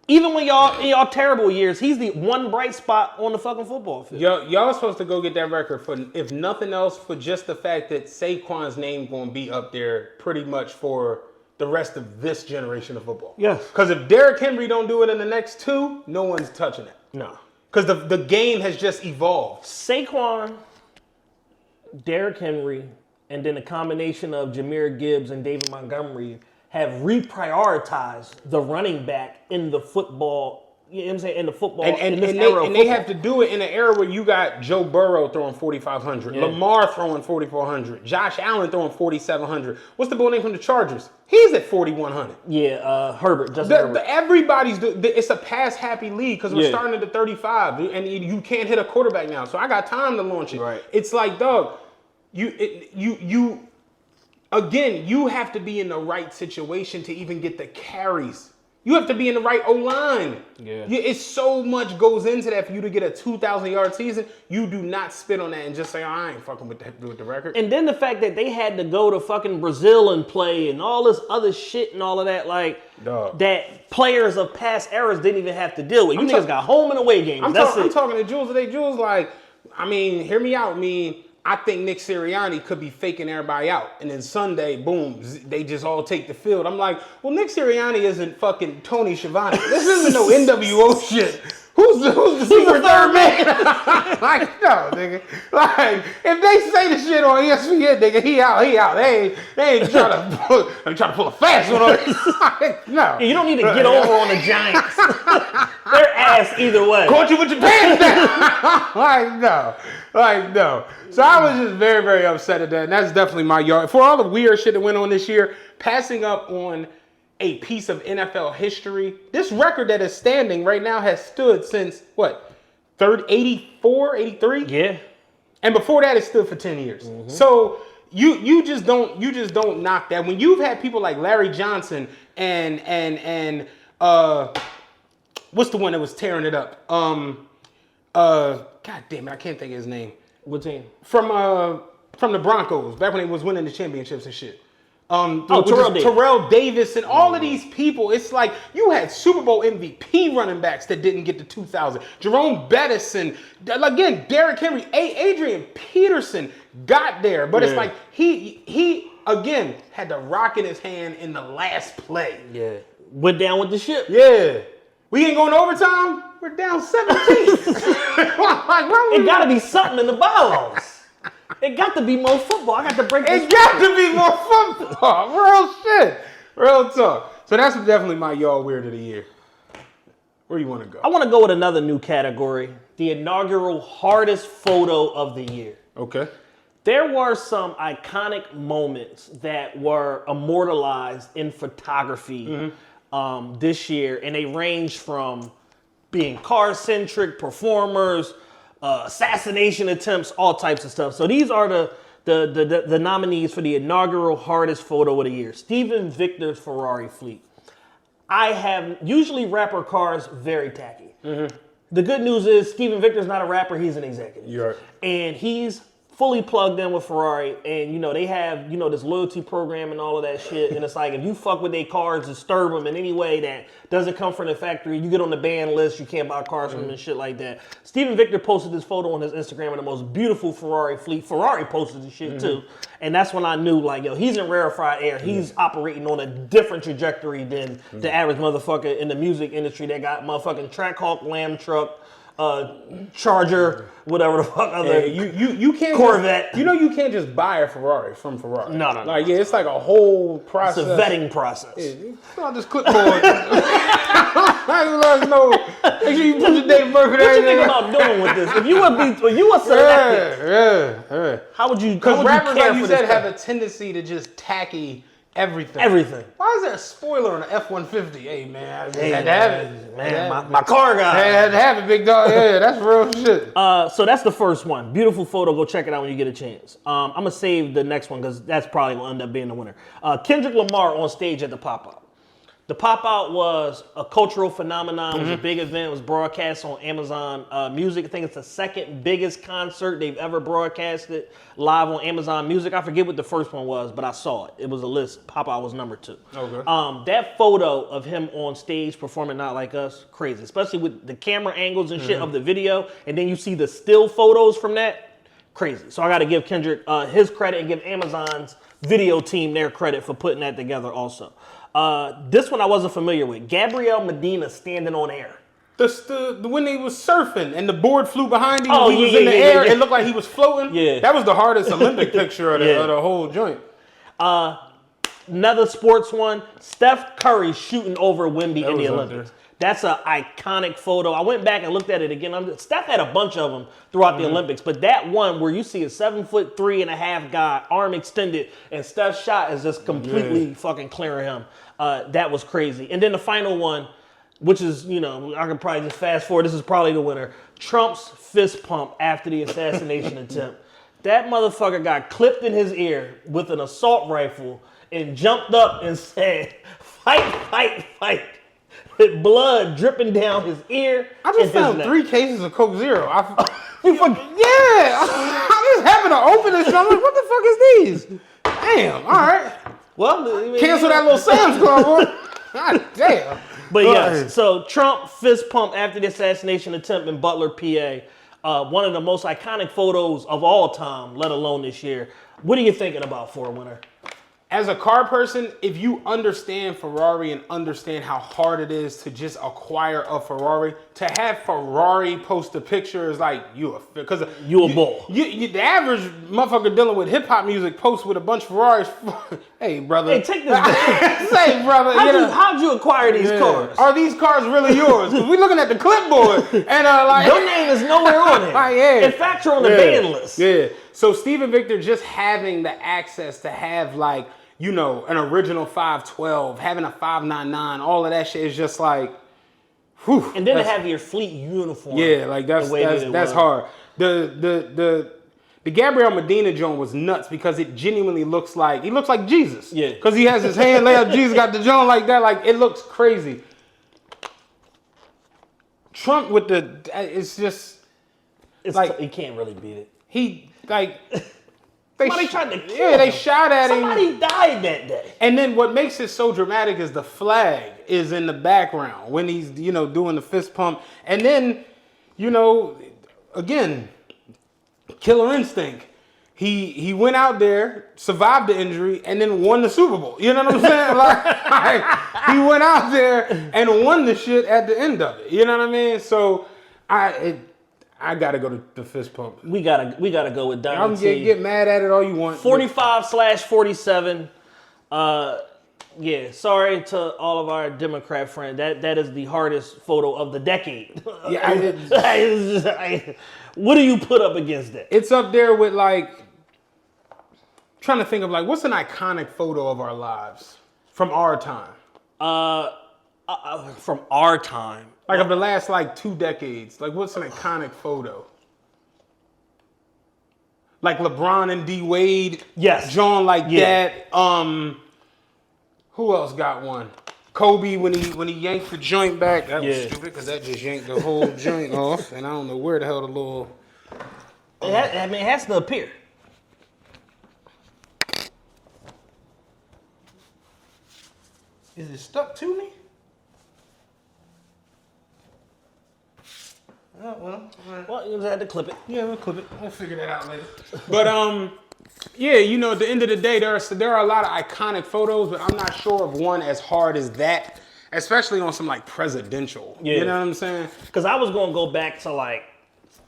Even when y'all in y'all terrible years, he's the one bright spot on the fucking football field. Y'all supposed to go get that record for, if nothing else, for just the fact that Saquon's name going to be up there pretty much for the rest of this generation of football. Yes. Because if Derrick Henry don't do it in the next 2, no one's touching it. No. Because the game has just evolved. Saquon, Derrick Henry, and then a combination of Jahmyr Gibbs and David Montgomery have reprioritized the running back in the football, you know what I'm saying, in the football, And and they have to do it in an era where you got Joe Burrow throwing 4,500, Lamar throwing 4,400, Josh Allen throwing 4,700. What's the boy name from the Chargers? He's at 4,100. Yeah, Herbert, Justin Herbert. Everybody's it's a pass-happy league because we're starting at the 35, and you can't hit a quarterback now. So I got time to launch it. Right. It's like, dog, Again, you have to be in the right situation to even get the carries. You have to be in the right O-line. Yeah. It's so much goes into that for you to get a 2,000-yard season. You do not spit on that and just say, oh, I ain't fucking with the record. And then the fact that they had to go to fucking Brazil and play and all this other shit and all of that, like, that players of past eras didn't even have to deal with. You niggas got home and away games. I'm talking to Jules today. Jules, like, I mean, hear me out. I think Nick Sirianni could be faking everybody out. And then Sunday, boom, they just all take the field. I'm like, well, Nick Sirianni isn't fucking Tony Schiavone. This isn't no NWO shit Who's the secret third man? Like, no, nigga. Like, if they say the shit on ESPN, nigga, he out. They ain't trying to pull a fast one on it. No. You don't need to get over on the Giants. They're ass either way. Caught you with your pants down. Like, no. So I was just very, very upset at that. And that's definitely my yard. For all the weird shit that went on this year, passing up on a piece of NFL history. This record that is standing right now has stood since, 84, 83? Yeah. And before that, it stood for 10 years. Mm-hmm. So you just don't knock that. When you've had people like Larry Johnson and what's the one that was tearing it up? God damn it, I can't think of his name. What team? From the Broncos, back when they was winning the championships and shit. Terrell Davis and all of these people. It's like you had Super Bowl MVP running backs that didn't get to 2000. Jerome Bettis and again Derrick Henry, Adrian Peterson got there, but it's like he again had the rock in his hand in the last play. Yeah, went down with the ship. Yeah, we ain't going to overtime. We're down 17. It got to be something in the bylaws. It got to be more football. I got to break this. It got to be more football. Real shit. Real talk. So that's definitely my y'all weird of the year. Where you want to go? I want to go with another new category. The inaugural hardest photo of the year. Okay. There were some iconic moments that were immortalized in photography this year. And they ranged from being car-centric performers, assassination attempts, all types of stuff. So these are the nominees for the inaugural hardest photo of the year. Steven Victor's Ferrari fleet. Usually rapper cars, very tacky. Mm-hmm. The good news is Steven Victor's not a rapper, he's an executive. You're right. And he's fully plugged in with Ferrari, and they have this loyalty program and all of that shit. And it's like if you fuck with their cars, disturb them in any way that doesn't come from the factory, you get on the ban list, you can't buy cars from them and shit like that. Steven Victor posted this photo on his Instagram of the most beautiful Ferrari fleet. Ferrari posted this shit too, and that's when I knew he's in rarefied air. He's operating on a different trajectory than the average motherfucker in the music industry that got motherfucking Trackhawk, Lamb truck, Charger, whatever the fuck other you can't Corvette. You can't just buy a Ferrari from Ferrari. No. Like it's like a whole process. It's a vetting process. It's not just clipboard. Make sure you put your date of birth. What you think about doing with this? If you were selected, how would you? Because rappers, like you said, have a tendency to just tacky everything. Why is there a spoiler on an F-150? Hey, man. I had to have it. Man, my car guy. I had to have it, big dog. Yeah, that's real shit. So that's the first one. Beautiful photo. Go check it out when you get a chance. I'm going to save the next one because that's probably going to end up being the winner. Kendrick Lamar on stage at the Pop-Out. The Pop-Out was a cultural phenomenon. It was a big event. It was broadcast on Amazon Music. I think it's the second biggest concert they've ever broadcasted live on Amazon Music. I forget what the first one was, but I saw it. It was a list. Pop-Out was number 2. Okay. That photo of him on stage performing Not Like Us, crazy. Especially with the camera angles and shit of the video. And then you see the still photos from that. Crazy. So I got to give Kendrick his credit and give Amazon's video team their credit for putting that together also. This one I wasn't familiar with. Gabrielle Medina standing on air. When he was surfing and the board flew behind him, he was in the air. It looked like he was floating. Yeah. That was the hardest Olympic picture of the whole joint. Another sports one. Steph Curry shooting over Wemby in the Olympics. That's an iconic photo. I went back and looked at it again. Steph had a bunch of them throughout the Olympics, but that one where you see a 7'3.5" guy, arm extended, and Steph's shot is just completely fucking clearing him. That was crazy. And then the final one, which is, I could probably just fast forward. This is probably the winner. Trump's fist pump after the assassination attempt. That motherfucker got clipped in his ear with an assault rifle and jumped up and said, "Fight, fight, fight." With blood dripping down his ear. I just found 3 cases of Coke Zero. You fucking I just happened to open this. I'm like, what the fuck is these? Damn. All right. Well, cancel that little Sam's Club. God damn. But yes, so Trump fist pump after the assassination attempt in Butler, PA. One of the most iconic photos of all time, let alone this year. What are you thinking about for a winner? as a car person, if you understand Ferrari and understand how hard it is to just acquire a Ferrari, to have Ferrari post a picture is like because you a bull. The average motherfucker dealing with hip hop music posts with a bunch of Ferraris. Hey, brother. Hey, take this back. Say, brother. How'd you acquire these cars? Are these cars really yours? Because we looking at the clipboard and like your name is nowhere on it. Yeah. In fact, you're on the ban list. Yeah. So Steven Victor just having the access to have like, you know, an original 512, having a 599, all of that shit is just like, whew. And then to have your fleet uniform. Yeah, like that's hard. The Gabriel Medina joint was nuts because it genuinely looks like Jesus. Yeah. Because he has his hand laid up, Jesus got the joint like that, like it looks crazy. Trump with it's like you can't really beat it. He like. Somebody tried to kill him. Yeah, they shot at him. Somebody died that day. And then what makes it so dramatic is the flag is in the background when he's, you know, doing the fist pump. And then, you know, again, Killer Instinct. He went out there, survived the injury, and then won the Super Bowl. You know what I'm saying? like he went out there and won the shit at the end of it. You know what I mean? So I gotta go to the fist pump. We gotta go with Donnie I'm T. Get mad at it all you want. 45/47. Yeah, sorry to all of our Democrat friends. That is the hardest photo of the decade. Yeah, what do you put up against that? It's up there with like trying to think of like what's an iconic photo of our lives from our time. From our time. Like of the last like 2 decades. Like what's an iconic photo? Like LeBron and D Wade. Yes. John like that. Who else got one? Kobe when he yanked the joint back. That was stupid because that just yanked the whole joint off. And I don't know where the hell the little it has to appear. Is it stuck to me? Oh, well, Well, you just had to clip it. Yeah, we'll clip it. We'll figure that out later. But yeah, you know, at the end of the day, there are a lot of iconic photos, but I'm not sure of one as hard as that, especially on some like presidential. Yeah. You know what I'm saying? Because I was gonna go back to like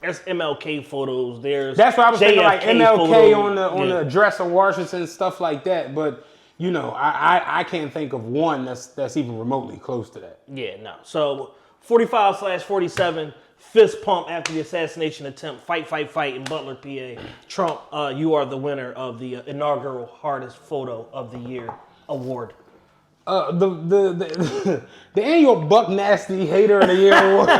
there's MLK photos. That's what I was thinking, like MLK photos. on the address of Washington, stuff like that. But you know, I can't think of one that's even remotely close to that. Yeah, no. So 45/47. Fist pump after the assassination attempt. Fight in Butler, PA. Trump, you are the winner of the inaugural hardest photo of the year award. The annual Buck Nasty Hater of the Year award.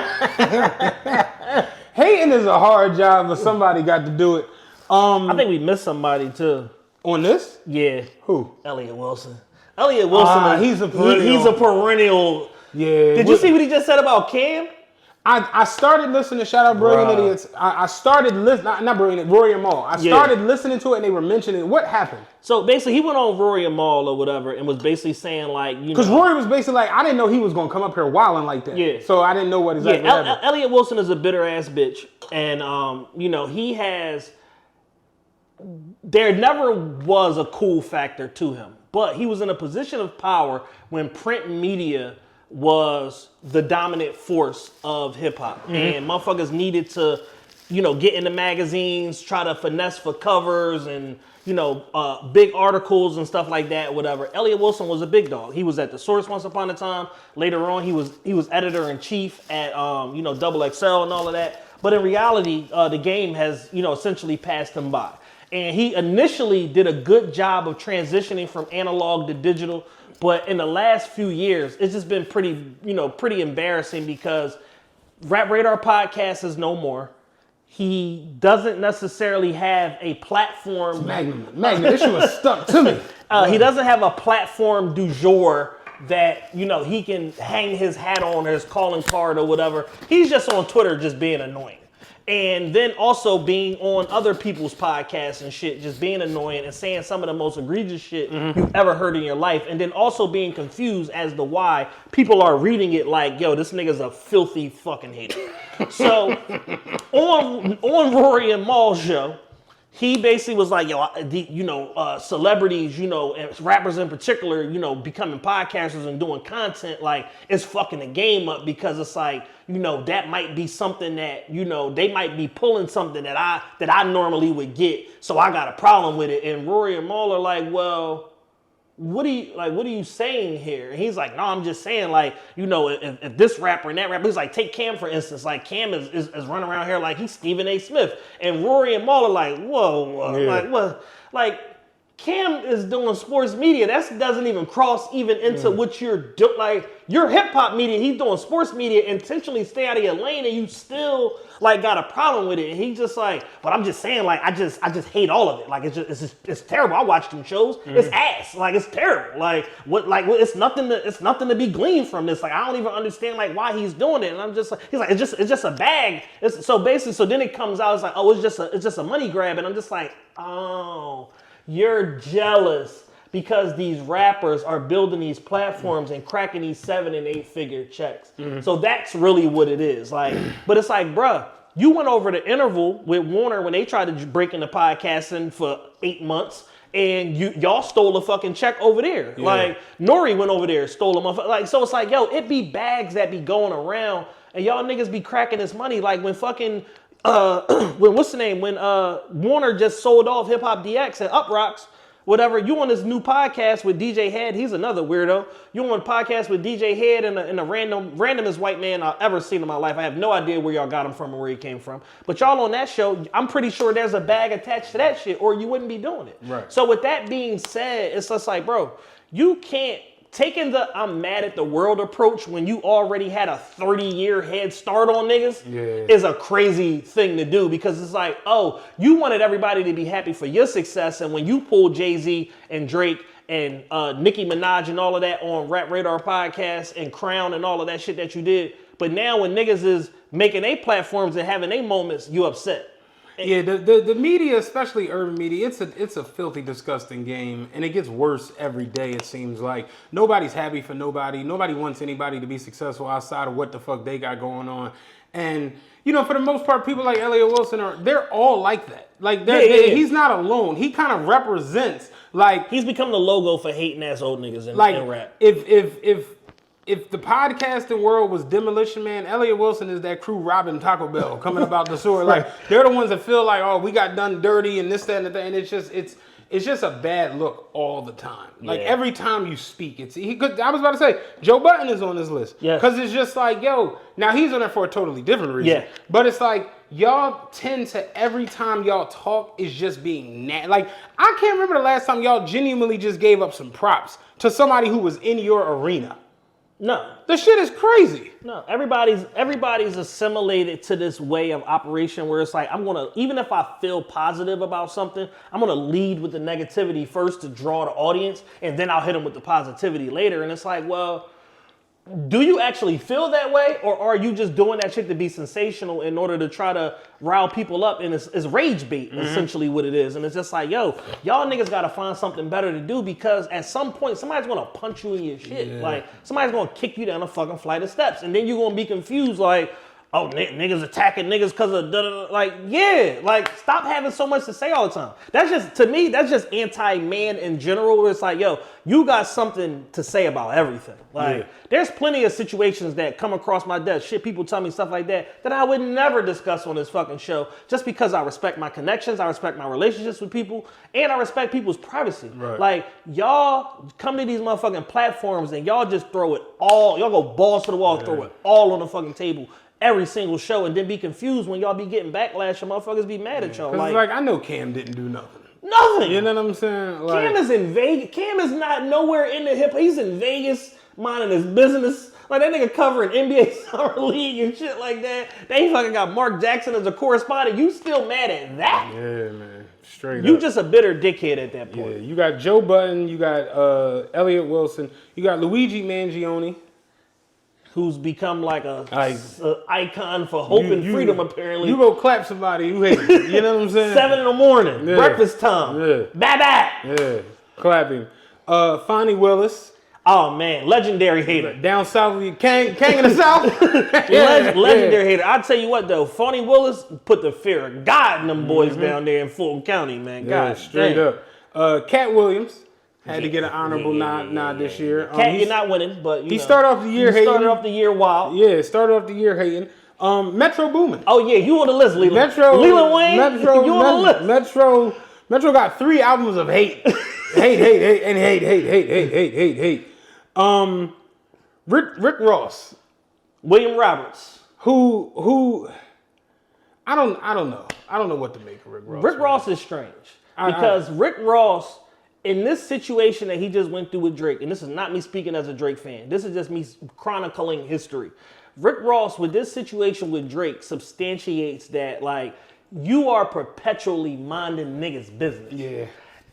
Hating is a hard job, but somebody got to do it. I think we missed somebody too. On this? Yeah. Who? Elliott Wilson. Elliott Wilson. He's a perennial. He's a perennial. Yeah. Did you see what he just said about Cam? I started listening to Shout Out Brilliant Idiots. I started listening, not Brilliant, Rory and Maul. I started listening to it and they were mentioning it. What happened? So basically he went on Rory and Maul or whatever and was basically saying like, you know. Because Rory was basically like, I didn't know he was going to come up here wilding like that. Yeah. So I didn't know what exactly happened. Elliott Wilson is a bitter ass bitch. And, you know, there never was a cool factor to him. But he was in a position of power when print media was the dominant force of hip-hop. Mm-hmm. And motherfuckers needed to, you know, get in the magazines, try to finesse for covers and, you know, big articles and stuff like that, whatever. Elliott Wilson was a big dog. He was at The Source once upon a time. Later on, he was editor-in-chief at, you know, Double XL and all of that. But in reality, the game has, you know, essentially passed him by. And he initially did a good job of transitioning from analog to digital. But in the last few years, it's just been pretty embarrassing because Rap Radar Podcast is no more. He doesn't necessarily have a platform. Magnum, this shit was stuck to me. He doesn't have a platform du jour that, you know, he can hang his hat on or his calling card or whatever. He's just on Twitter just being annoying. And then also being on other people's podcasts and shit, just being annoying and saying some of the most egregious shit you've ever heard in your life. And then also being confused as to why people are reading it like, yo, this nigga's a filthy fucking hater. So on Rory and Maul's show, he basically was like, yo, celebrities, and rappers in particular, becoming podcasters and doing content, like, it's fucking the game up because it's like, that might be something that, they might be pulling something that I normally would get. So I got a problem with it. And Rory and Maul are like, well, what are you saying here? And he's like, no, I'm just saying, like, if this rapper and that rapper, he's like, take Cam for instance, like Cam is running around here like he's Stephen A. Smith, and Rory and Maul are like, whoa, like what, like Cam is doing sports media. That doesn't even cross even into what you're doing. Like, you're hip hop media. He's doing sports media. Intentionally stay out of your lane, and you still like got a problem with it. And he's just like, but I'm just saying, like, I just hate all of it. Like, it's terrible. I watch them shows. It's ass. Like, it's terrible. Like, it's nothing to be gleaned from this. Like, I don't even understand like why he's doing it. And I'm just like, he's like, it's just a bag. So then it comes out. It's like, oh, it's just a money grab. And I'm just like, oh. You're jealous because these rappers are building these platforms and cracking these 7 and 8 figure checks. So that's really what it is. Like, but it's like, bruh, you went over the interval with Warner when they tried to break into podcasting for 8 months, and y'all stole a fucking check over there. Yeah. Like, Nori went over there, stole a motherfucker. Like, so it's like, yo, it be bags that be going around, and y'all niggas be cracking this money. Like, when fucking when Warner just sold off Hip Hop DX and Up Rocks, whatever, you on this new podcast with DJ Head, he's another weirdo. You on a podcast with DJ Head and the randomest white man I've ever seen in my life. I have no idea where y'all got him from or where he came from. But y'all on that show, I'm pretty sure there's a bag attached to that shit or you wouldn't be doing it. Right. So with that being said, it's just like, bro, you can't taking the I'm mad at the world approach when you already had a 30-year head start on niggas is a crazy thing to do, because it's like, oh, you wanted everybody to be happy for your success, and when you pulled Jay-Z and Drake and Nicki Minaj and all of that on Rap Radar podcast and Crown and all of that shit that you did, but now when niggas is making their platforms and having their moments, you upset. Yeah, the media, especially urban media, it's a filthy, disgusting game, and it gets worse every day, it seems like. Nobody's happy for nobody. Nobody wants anybody to be successful outside of what the fuck they got going on. And, for the most part, people like Elliot Wilson, they're all like that. Like, he's not alone. He kind of represents, like... He's become the logo for hating-ass old niggas in rap. If the podcasting world was Demolition Man, Elliot Wilson is that crew robbing Taco Bell, coming about the sewer. Like, they're the ones that feel like, oh, we got done dirty and this, that, and the thing. And it's just a bad look all the time. Like, every time you speak, I was about to say, Joe Budden is on this list. Yeah. Because it's just like, yo, now he's on there for a totally different reason. Yeah. But it's like, y'all tend to, every time y'all talk, is just being like, I can't remember the last time y'all genuinely just gave up some props to somebody who was in your arena. No. The shit is crazy. No, everybody's assimilated to this way of operation where it's like, even if I feel positive about something, I'm gonna lead with the negativity first to draw the audience, and then I'll hit them with the positivity later. And it's like, well, do you actually feel that way, or are you just doing that shit to be sensational in order to try to rile people up? And it's rage bait, essentially what it is. And it's just like, yo, y'all niggas gotta find something better to do, because at some point somebody's gonna punch you in your shit. Yeah. Like, somebody's gonna kick you down a fucking flight of steps, and then you're gonna be confused like, oh, niggas attacking niggas because of da-da-da. Like, yeah, like, stop having so much to say all the time. That's just, to me, that's just anti-man in general, where it's like, yo, you got something to say about everything. Like, there's plenty of situations that come across my desk, shit, people tell me stuff like that I would never discuss on this fucking show, just because I respect my connections, I respect my relationships with people, and I respect people's privacy. Right. Like, y'all come to these motherfucking platforms and y'all just throw it all, y'all go balls to the wall, throw it all on the fucking table every single show, and then be confused when y'all be getting backlash and motherfuckers be mad at y'all. Like, I know Cam didn't do nothing. Nothing. You know what I'm saying? Like, Cam is in Vegas. Cam is not nowhere in the hip. He's in Vegas minding his business. Like, that nigga covering NBA Summer League and shit like that. They fucking got Mark Jackson as a correspondent. You still mad at that? Yeah, man. Straight You up. just a bitter dickhead at that point. Yeah, you got Joe Budden. You got Elliot Wilson. You got Luigi Mangione, who's become like a icon for hope and freedom, apparently. You go clap somebody who hates you. You know what I'm saying? 7 a.m, breakfast time. Yeah. Bye-bye. Yeah, clapping. Fonnie Willis. Oh man, legendary hater. Down south, Kang in the south. Legendary hater. I'll tell you what though, Phony Willis put the fear of God in them boys down there in Fulton County, man. God, straight up. Cat Williams had to get an honorable nod this year. Cat, you're not winning, but he started off the year hating. Started off the year wild. Yeah, started off the year hating. Metro Boomin. Oh yeah, you on the list, Leland. Leland Wayne. You on the list. Metro got 3 albums of hate. hate. Rick Ross, William Roberts, who I don't know. I don't know what to make of Rick Ross. Rick Ross is strange because Rick Ross, in this situation that he just went through with Drake, and this is not me speaking as a Drake fan. This is just me chronicling history. Rick Ross, with this situation with Drake, substantiates that like you are perpetually minding niggas' business. Yeah.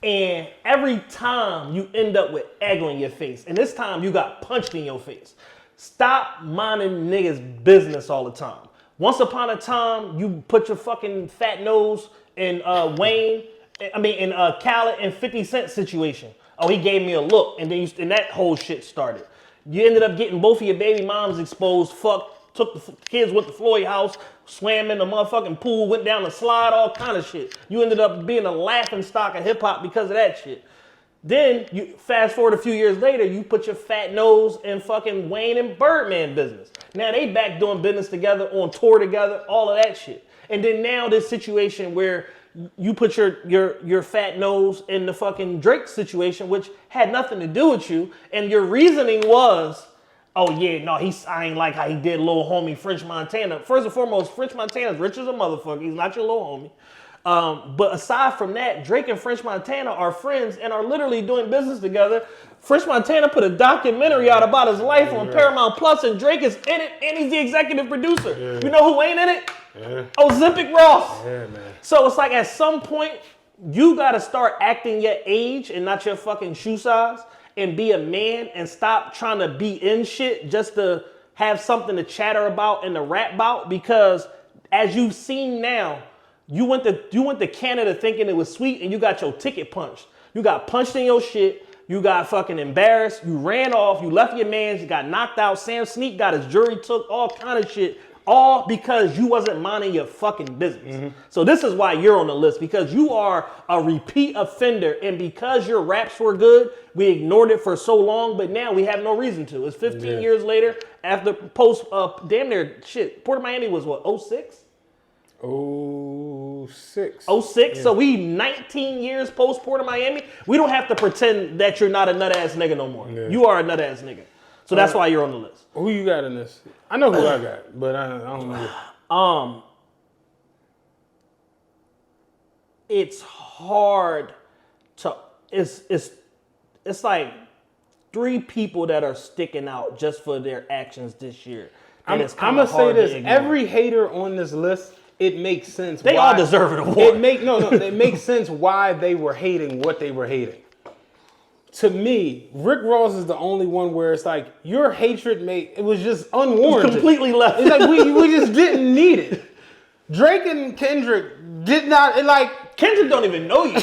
And every time you end up with egg on your face, and this time you got punched in your face. Stop minding niggas' business all the time. Once upon a time, you put your fucking fat nose in Khaled and 50 Cent situation. Oh, he gave me a look, and then that whole shit started. You ended up getting both of your baby moms exposed, fucked, took the kids, went to Floyd house, swam in the motherfucking pool, went down the slide, all kind of shit. You ended up being a laughing stock of hip hop because of that shit. Then you fast forward a few years later, you put your fat nose in fucking Wayne and Birdman business. Now they back doing business together, on tour together, all of that shit. And then now this situation where you put your fat nose in the fucking Drake situation, which had nothing to do with you, and your reasoning was, oh yeah, no, I ain't like how he did little homie French Montana. First and foremost, French Montana's rich as a motherfucker. He's not your little homie. But aside from that, Drake and French Montana are friends and are literally doing business together. French Montana put a documentary out about his life on Paramount Plus, and Drake is in it, and he's the executive producer. Yeah. You know who ain't in it? Ozempic Ross. Yeah, man. So it's like at some point, you gotta start acting your age and not your fucking shoe size, and be a man and stop trying to be in shit just to have something to chatter about and to rap about. Because as you've seen now, you went to Canada thinking it was sweet, and you got your ticket punched. You got punched in your shit. You got fucking embarrassed. You ran off. You left your mans. You got knocked out. Sam Sneak got his jury took. All kind of shit. All because you wasn't minding your fucking business. Mm-hmm. So this is why you're on the list, because you are a repeat offender, and because your raps were good, we ignored it for so long, but now we have no reason to. It's 15 years later after post, damn near shit. Port of Miami was what, 06? 06. 06. Yeah. So we 19 years post Port of Miami. We don't have to pretend that you're not a nut ass nigga no more. Yeah. You are a nut ass nigga. So that's why you're on the list. Who you got in this? I know who I got, but I don't know. It's hard to. It's like 3 people that are sticking out just for their actions this year. And I'm gonna say this: every hater on this list, it makes sense. They all deserve an award. It makes sense why they were hating what they were hating. To me, Rick Ross is the only one where it's like your hatred it was just unwarranted. Completely left. It's like we just didn't need it. Drake and Kendrick did not Kendrick don't even know you.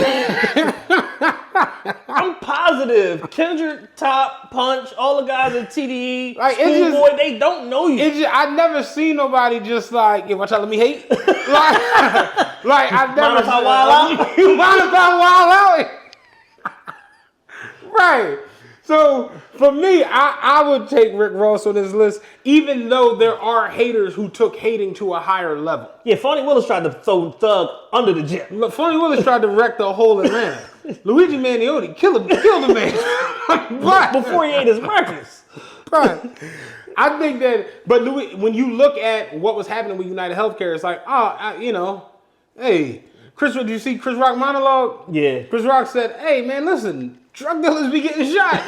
I'm positive. Kendrick, Top, Punch, all the guys at TDE, Schoolboy, they don't know you. I never seen nobody just like, if I tell me hate. I've never mind if I wild out? Mind if I wild out? Right. So for me, I would take Rick Ross on this list, even though there are haters who took hating to a higher level. Yeah, Phony Willis tried to throw Thug under the jet. Look, Phony Willis tried to wreck the whole Atlanta. Luigi Maniotti killed the man. But, before he ate his breakfast. Right. I think that, but when you look at what was happening with United Healthcare, it's like, hey, did you see Chris Rock monologue? Yeah. Chris Rock said, hey, man, listen, drug dealers be getting shot.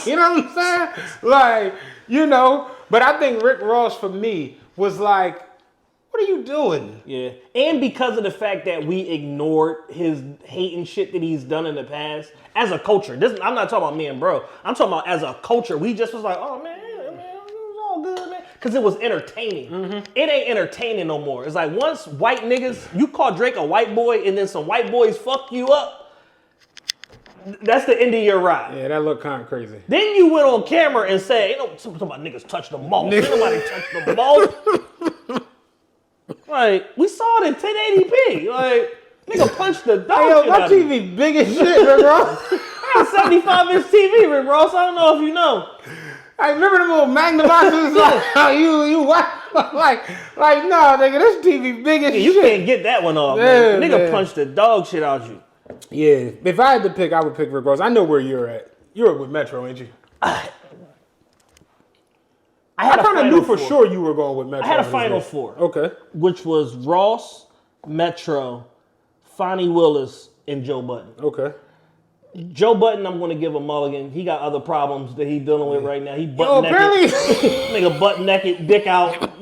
You know what I'm saying? But I think Rick Ross, for me, was like, what are you doing? Yeah. And because of the fact that we ignored his hating shit that he's done in the past, as a culture, I'm not talking about me and bro, I'm talking about as a culture, we just was like, oh, man, it was all good, man. Because it was entertaining. Mm-hmm. It ain't entertaining no more. It's like once white niggas, you call Drake a white boy and then some white boys fuck you up, That's the end of your ride. Yeah, that looked kind of crazy. Then you went on camera and said, ain't no something about niggas touch the mouth. Ain't nobody touch the mouth. Like, we saw it in 1080p. Like, nigga punched the dog Hey, yo, shit my out of you. TV big as shit, bro. I got a 75-inch TV, Rick Ross. I don't know if you know. I remember the little magnifying like, you what? like, no, nigga, this TV big as You shit. can't get that one off, Yeah, man. Nigga man. punched the dog shit out you. Yeah, if I had to pick, I would pick Rick Ross. I know where you're at. You're with Metro, ain't you? I kind of knew for sure you were going with Metro. I had a final four. Okay. Which was Ross, Metro, Fonnie Willis, and Joe Budden. Okay. Joe Budden, I'm going to give a mulligan. He got other problems that he's dealing with right now. He butt naked. Apparently. Nigga butt naked, dick out,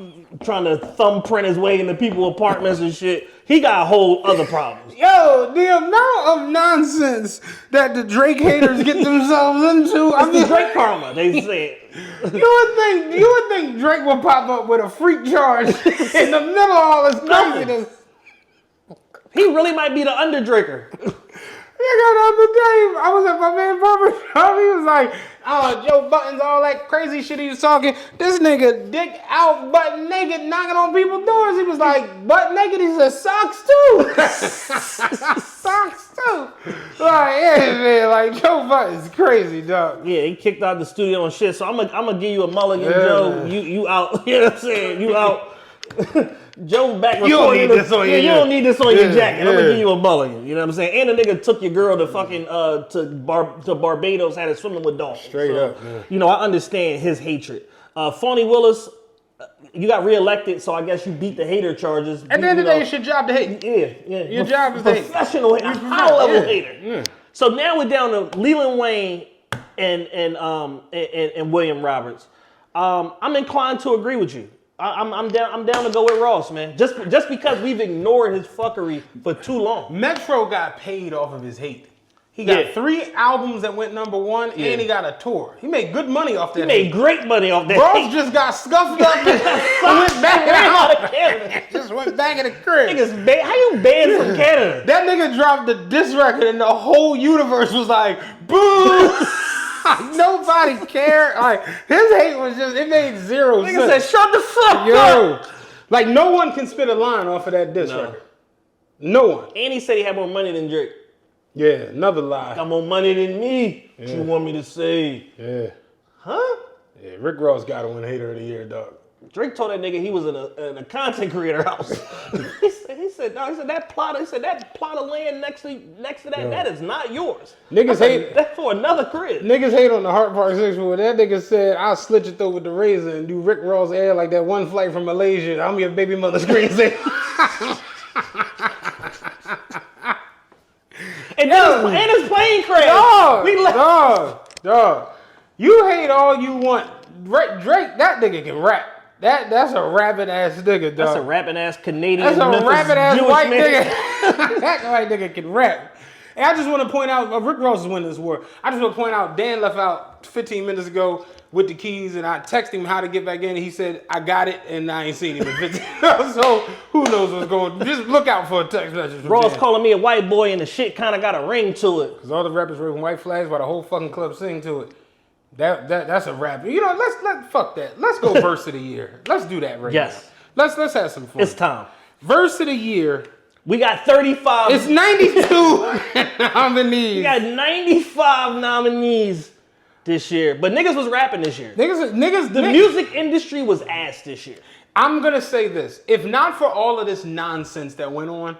trying to thumbprint his way into people's apartments and shit. He got a whole other problems. Yo, the amount of nonsense that the Drake haters get themselves into. I mean, Drake karma, they said. You would think Drake would pop up with a freak charge in the middle of all this craziness. He really might be the underdrinker. Nigga, the other day, I was at my man barber shop. He was like, oh, Joe Budden's all that crazy shit he was talking. This nigga dick out, butt naked, knocking on people's doors. He was like, butt naked? He said, socks too. Socks too. Like, yeah, man, like, Joe Budden's crazy, dog. Yeah, he kicked out the studio and shit. So I'm gonna give you a mulligan, Yeah, Joe. man. You out. You know what I'm saying? You out. Joe back You don't need this on your- you don't need this on your jacket. I'm gonna yeah. give you a mulligan. You know what I'm saying? And the nigga took your girl to fucking to Barbados, had her swimming with dolphins. Straight up, man. You know, I understand his hatred. Fonnie Willis, you got reelected, so I guess you beat the hater charges. At the end of the day, it's your job to hate. Yeah. Your job is to hate. Professional hater, high level hater. So now we're down to Leland Wayne and William Roberts. I'm inclined to agree with you. I'm down to go with Ross, man. Just because we've ignored his fuckery for too long. Metro got paid off of his hate. He got 3 albums that went #1, and he got a tour. He made good money off that. He made great money off that. Ross just got scuffed up and went back out out. of Canada. Just went back in the crib. Niggas, how you banned from Canada? That nigga dropped the diss record, and the whole universe was like, boo. Nobody cared. Like, his hate was just, it made zero sense. Nigga said, shut the fuck up. Yo, like, no one can spit a line off of that diss record. No one. And he said he had more money than Drake. Yeah, another lie. Got more money than me. What you want me to say? Yeah. Huh? Yeah, Rick Ross got to win Hater of the Year, dog. Drake told that nigga he was in a content creator house. he said, that plot of land next to that, that is not yours. Niggas hate. That's for another crib. Niggas hate on the Heart Park 6 where that nigga said, I'll slit your throat with the razor and do Rick Ross air like that one flight from Malaysia. I'm your baby mother screensaver. And his plane crash. Dog. You hate all you want. Drake, that nigga can rap. That's a rapping ass nigga, dog. That's a rapping ass Canadian. That's a Memphis rapping ass Jewish white man. nigga. That white nigga can rap. And I just want to point out, Rick Ross is winning this war. I just want to point out, Dan left out 15 minutes ago with the keys, and I texted him how to get back in, and he said, I got it, and I ain't seen him in 15 minutes. So who knows what's going on. Just look out for a text message from Ross Dan. calling me a white boy, and the shit kind of got a ring to it. Because all the rappers waving white flags while the whole fucking club sing to it. That's a rap. You know, let's fuck that. Let's go verse of the year. Let's do that right Yes. now. Let's have some fun. It's time. Verse of the year. We got 35. It's 92 nominees. We got 95 nominees this year. But niggas was rapping this year. The music industry was ass this year. I'm going to say this. If not for all of this nonsense that went on,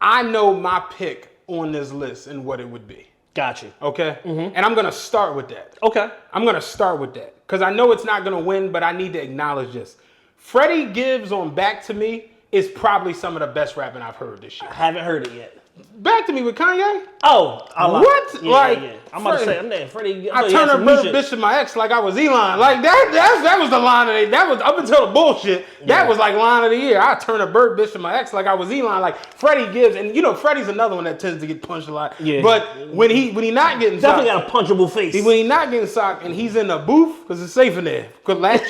I know my pick on this list and what it would be. Got you. Okay? Mm-hmm. And I'm going to start with that. Okay. I'm going to start with that. Because I know it's not going to win, but I need to acknowledge this. Freddie Gibbs on Back to Me is probably some of the best rapping I've heard this year. I haven't heard it yet. Back to Me with Kanye? Oh, I lied. What? Yeah, Like, yeah. I'm about to say, I'm there. Freddie. I turned a bird bitch to my ex like I was Elon. Like that was the line of the year. That was up until the bullshit. That was like line of the year. I turned a bird bitch to my ex like I was Elon. Like Freddie Gibbs, and you know Freddie's another one that tends to get punched a lot. Yeah. But when he not getting Definitely socked, got a punchable face. when he not getting socked and he's in the booth because it's safe in there. Good latch.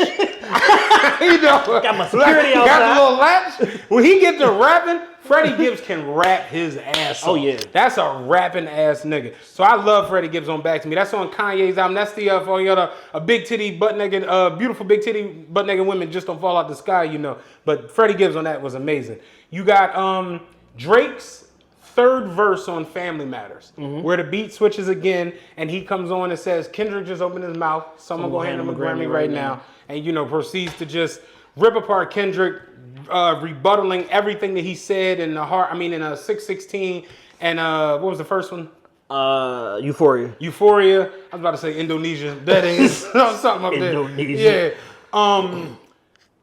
You know, Got my security got outside. the little latch. When he get to rapping, Freddie Gibbs can rap his ass off. Oh, yeah. That's a rapping ass nigga. So I love Freddie Gibbs on Back to Me. That's on Kanye's album. That's the for the other a big titty butt naked, beautiful big titty butt naked women just don't fall out the sky, you know. But Freddie Gibbs on that was amazing. You got Drake's third verse on Family Matters, where the beat switches again, and he comes on and says, Kendrick just opened his mouth, someone go hand him a Grammy right now, and proceeds to just rip apart Kendrick, rebuttaling everything that he said in in 616, and what was the first one? Euphoria. Euphoria. I was about to say Indonesia. That is something up there. Indonesia. Yeah.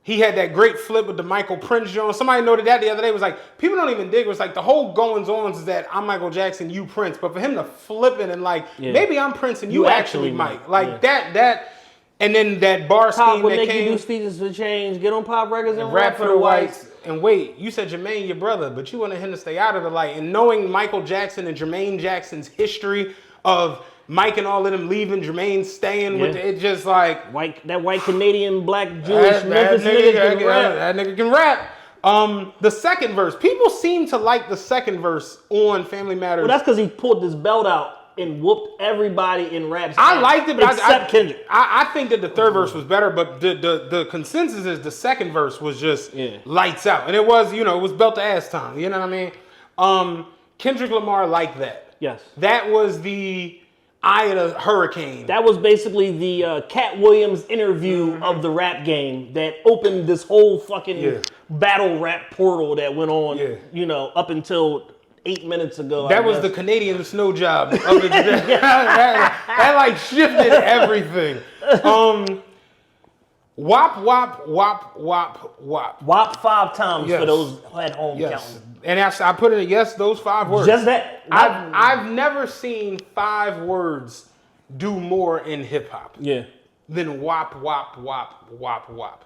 He had that great flip with the Michael Prince joint. Somebody noted that the other day. It was like, people don't even dig. It was like the whole goings-ons is that I'm Michael Jackson, you Prince. But for him to flip it and maybe I'm Prince and you actually Mike. Like that, and then that bar scheme Pop that make came. You do speeches for change. Get on Pop Records and rap for the whites. And wait, you said Jermaine your brother, but you wanted him to stay out of the light. And knowing Michael Jackson and Jermaine Jackson's history of Mike and all of them leaving, Jermaine staying with it, just like that white Canadian black Jewish Memphis nigga can rap. That nigga can rap. The second verse, people seem to like the second verse on Family Matters. Well, that's because he pulled this belt out and whooped everybody in raps. I liked it, but except Kendrick. I think that the third verse was better, but the consensus is the second verse was just lights out, and it was it was belt to ass time. You know what I mean? Kendrick Lamar liked that. Yes, that was the eye of the hurricane. That was basically the Cat Williams interview of the rap game that opened this whole fucking battle rap portal that went on, up until 8 minutes ago. That was the Canadian snow job. that like shifted everything. Wop, wop, wop, wop, wop. Wop 5 times for those at home counting. And I put it in those 5 words. Just that. I've never seen 5 words do more in hip hop than wop, wop, wop, wop, wop.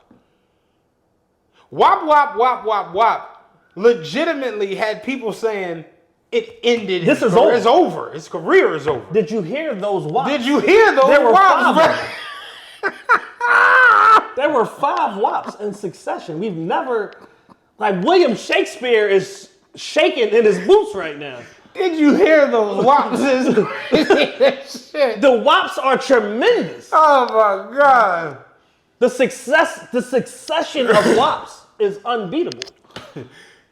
Wop, wop, wop, wop, wop legitimately had people saying it ended. This is over. It's over. His career is over. Did you hear those wops? Did you hear those there were wops? 5 There were 5 wops in succession. We've never, William Shakespeare is shaking in his boots right now. Did you hear those wops? Shit. The wops are tremendous. Oh my God. The succession of wops is unbeatable.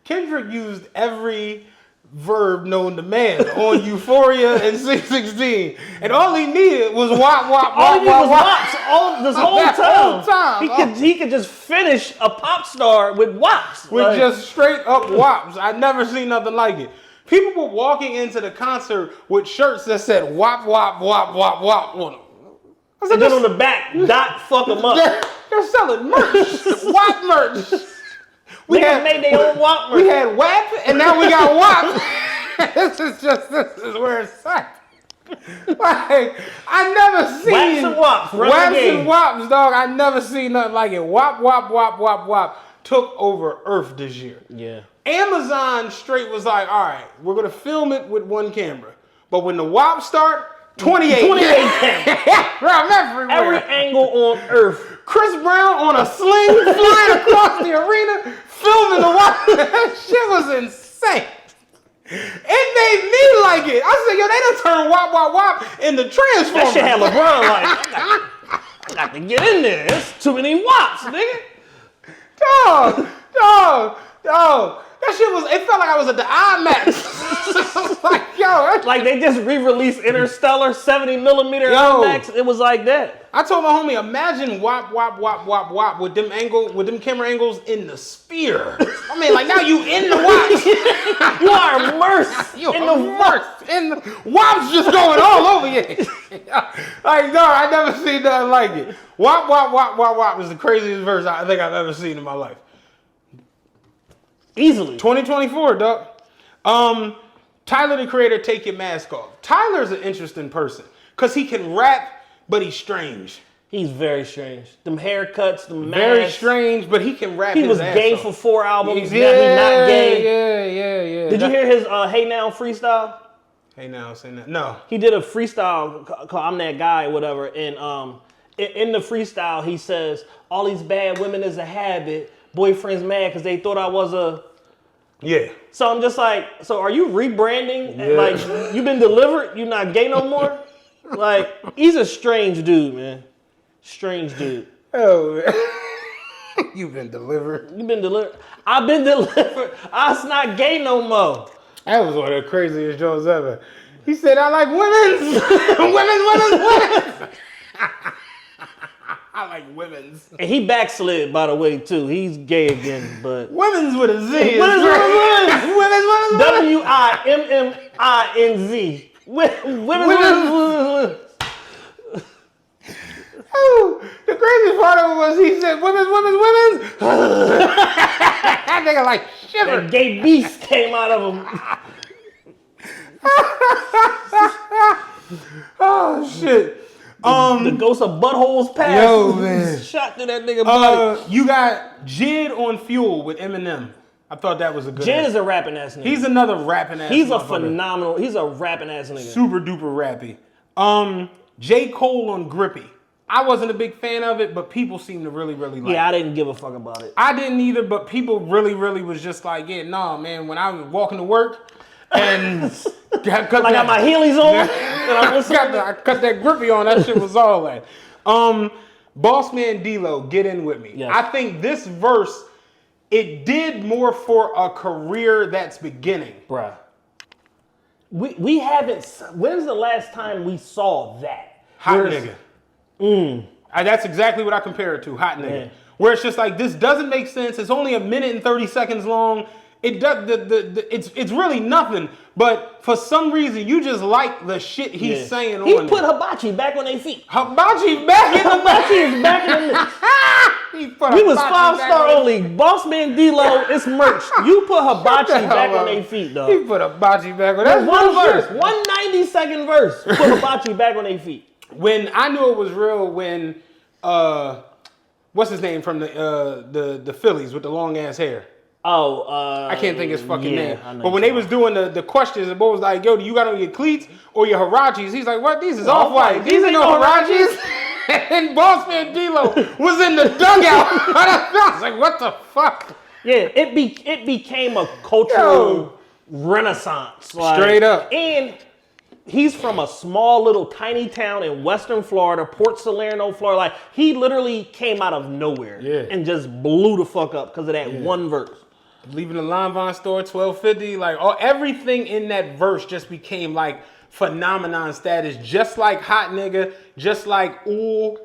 Kendrick used every verb known to man on Euphoria and 616, and all he needed was wop, wop, all wop, he wop, was wop. wops all this whole That time. whole time. He could just finish a pop star with wops. With just straight up wops. I never seen nothing like it. People were walking into the concert with shirts that said wop, wop, wop, wop, wop on them. And then on the back, dot fuck them up. They're selling merch. Wop merch. We had made their own WAP merch. We had WAP, and now we got WAP. This is where it's at. I never seen WAPs and WAPs. WAPs and WAPs, dog. I never seen nothing like it. WAP, WAP, WAP, WAP, WAP took over Earth this year. Yeah. Amazon straight was like, all right, we're gonna film it with 1 camera, but when the WAP start, 28 cameras from everywhere. Every angle on Earth. Chris Brown on a sling flying across the arena, filming the WAP. That shit was insane. It made me like it. I said, yo, they done turned WAP, WAP, WAP into Transformers. That shit had LeBron like, I got to get in there. There's too many WAPs, nigga. Dog. That shit was, it felt like I was at the IMAX. Like, yo. Like they just re-released Interstellar 70mm IMAX. It was like that. I told my homie, imagine WAP, WAP, WAP, WAP, WAP with them camera angles in the sphere. I mean, like now you in the WAP. You are immersed in the WAP. In the WAP's just going all over you. Like, no, I never seen nothing like it. WAP, WAP, WAP, WAP, WAP is the craziest verse I think I've ever seen in my life. Easily. 2024, dog. Tyler, the Creator, take your mask off. Tyler's an interesting person because he can rap, but he's strange. He's very strange. Them haircuts, them masks. Very strange, but he can rap. He was gay for 4 albums. Now he's not gay. Yeah. Did you hear his Hey Now freestyle? Hey Now, say that. No. He did a freestyle called I'm That Guy or whatever. And in the freestyle, he says, all these bad women is a habit. Boyfriend's mad because they thought I was a Yeah. So I'm just like, so are you rebranding? Yeah. Like, you've been delivered? You're not gay no more? Like, he's a strange dude, man. Strange dude. Oh, man. You've been delivered. You've been delivered. I've been delivered. I's not gay no more. That was one of the craziest shows ever. He said, I like women's. women's. I like women's. And he backslid, by the way, too. He's gay again, but... Women's with a Z. Women's. Women's. W-I-M-M-I-N-Z. Women's. Oh, the crazy part of it was he said, women's. That nigga like shiver. That gay beast came out of him. Oh, shit. The ghost of buttholes passed. Yo, man. Shot through that nigga body. You got Jid on Fuel with Eminem. I thought that was a good Jid one. is a rapping ass nigga. He's another rapping ass He's a motherfucker. phenomenal, he's a rapping ass nigga. Super duper rappy. J. Cole on Grippy. I wasn't a big fan of it, but people seem to really like it. Yeah, I didn't give a fuck about it. I didn't either, but people really was just like, yeah, nah, man, when I was walking to work and I got my Heelys on. And I cut that Grippy on, that shit was all that. Boss Man D-Lo, Get In With Me. Yes. I think this verse, it did more for a career that's beginning. Bruh. We haven't, when's the last time we saw that? Hot nigga. That's exactly what I compare it to, hot nigga. Man. Where it's just like, this doesn't make sense. It's only 1 minute and 30 seconds long. It does. It's really nothing. But for some reason, you just like the shit he's saying. He on put there. Hibachi back on their feet. Hibachi back in the Hibachi is back in the He was 5-star only. Boss Man D-Lo, it's merch. You put Hibachi back on their feet, dog. He put Hibachi back on. That's One verse. verse, 190-second verse. Put Hibachi back on their feet. When I knew it was real, when what's his name from the Phillies with the long ass hair. Oh, I can't think his fucking name. I know But when they was doing the questions, the boy was like, yo, do you got on your cleats or your Hirachis? He's like, what? These is off-white. These ain't no Hirachis. And Boss Man D-Lo was in the dugout. I was like, what the fuck? Yeah, it became a cultural renaissance. Like, Straight up. And he's from a small little tiny town in Western Florida, Port Salerno, Florida. Like, he literally came out of nowhere and just blew the fuck up because of that one verse. Leaving the Lime Vine store, 1250, like everything in that verse just became like phenomenon status, just like Hot Nigga, just like Ooh,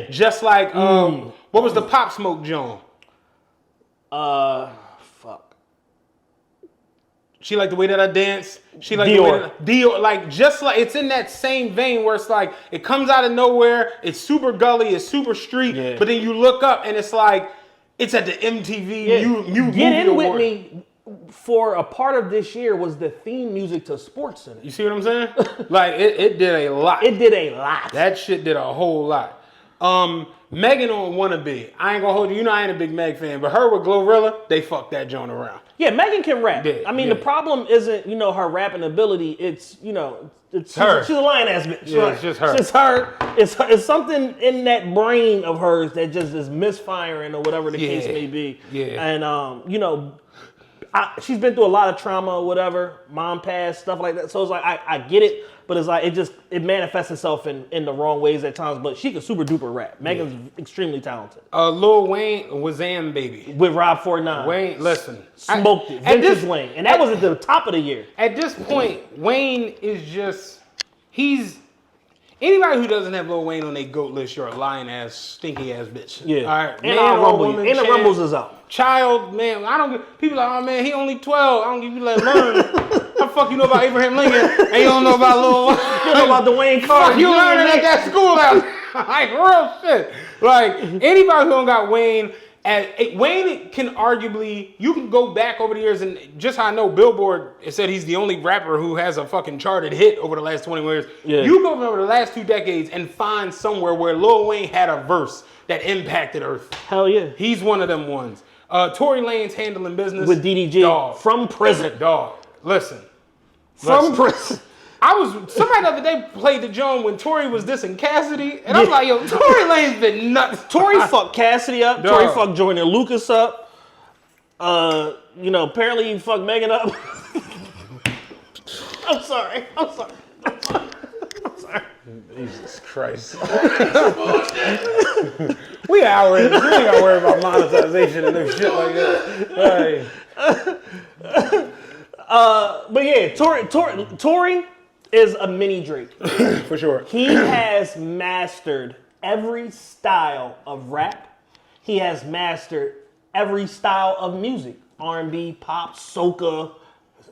just like what was the Pop Smoke Joan? Fuck. She like the way that I dance. She like Dior. the way that Dior, like just like it's in that same vein where it's like it comes out of nowhere. It's super gully. It's super street. But then you look up and it's like it's at the MTV New Get In Movie With Award. Me for a part of this year was the theme music to Sports Center. You see what I'm saying? Like it did a lot. It did a lot. That shit did a whole lot. Megan on Wannabe. I ain't gonna hold you. You know I ain't a big Meg fan, but her with Glorilla, they fucked that joint around. Yeah, Megan can rap. Yeah, I mean, the problem isn't, her rapping ability. It's, her. She's a lion ass bitch. Yeah, it's just her. It's her. It's something in that brain of hers that just is misfiring or whatever the case may be. Yeah. And, she's been through a lot of trauma or whatever, mom passed, stuff like that. So it's like, I get it, but it's like, it manifests itself in the wrong ways at times, but she can super duper rap. Megan's extremely talented. Lil Wayne, Wazam Baby. With Rob 49. Wayne, listen. Smoked it. Vintage Wayne. And that was at the top of the year. At this point, Wayne is just, anybody who doesn't have Lil Wayne on their GOAT list, you're a lying ass, stinky ass bitch. Yeah. All right. And I'll rumble you. And the Rumbles is out. Child, man, I don't get, people like, oh man, he only 12. I don't give you like learn. How the fuck you know about Abraham Lincoln and you don't know about Lil Wayne? You know about Dwayne Carter. Fuck you learning at that school out. Like real shit. Like anybody who don't got Wayne, Wayne can arguably, you can go back over the years and just how I know Billboard said he's the only rapper who has a fucking charted hit over the last 20 years. Yeah. You go over the last 2 decades and find somewhere where Lil Wayne had a verse that impacted Earth. Hell yeah. He's one of them ones. Tory Lanez Handling Business. With DDG. Dog. From prison. Dog. Listen. From prison. Somebody the other day played the Joan when Tory was dissing Cassidy, and I'm like, yo, Tory Lanez been nuts. Tory fucked Cassidy up. Dog. Tory fucked Joyner Lucas up. Apparently you fucked Megan up. I'm sorry. Jesus Christ. We out here. We ain't gotta worry about monetization and no shit like that. But yeah, Tory is a mini Drake. For sure. He has mastered every style of rap. He has mastered every style of music. R&B, pop, soca,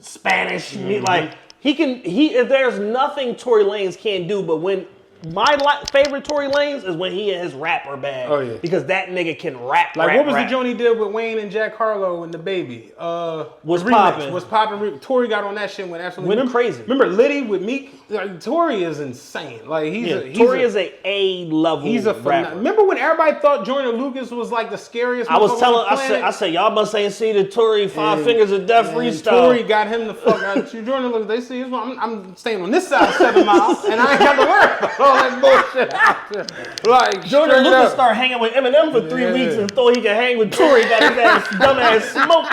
Spanish. Like, there's nothing Tory Lanez can't do, but when my favorite Tory Lanez is when he and his rap are bad. Oh, yeah. Because that nigga can rap. Like, rap, what was rap. the joint he did with Wayne and Jack Harlow and the Baby? What's poppin'? What's poppin'? Tory got on that shit and went absolutely crazy. Remember Liddy with Meek? Like, Tory is insane. Like, Tory is a A-level He's a rapper. Remember when everybody thought Joyner Lucas was like the scariest? I was telling, on the planet? I said, y'all must ain't see the Tory Five Fingers of Death freestyle. Tory got him the fuck out. Joyner Lucas, they see this one. I'm staying on this side of 7 Mile, and I ain't got to worry about all that bullshit out there. Like, Jordan Lucas started hanging with Eminem for 3 weeks and thought he could hang with Tory. Got his ass dumbass smoke.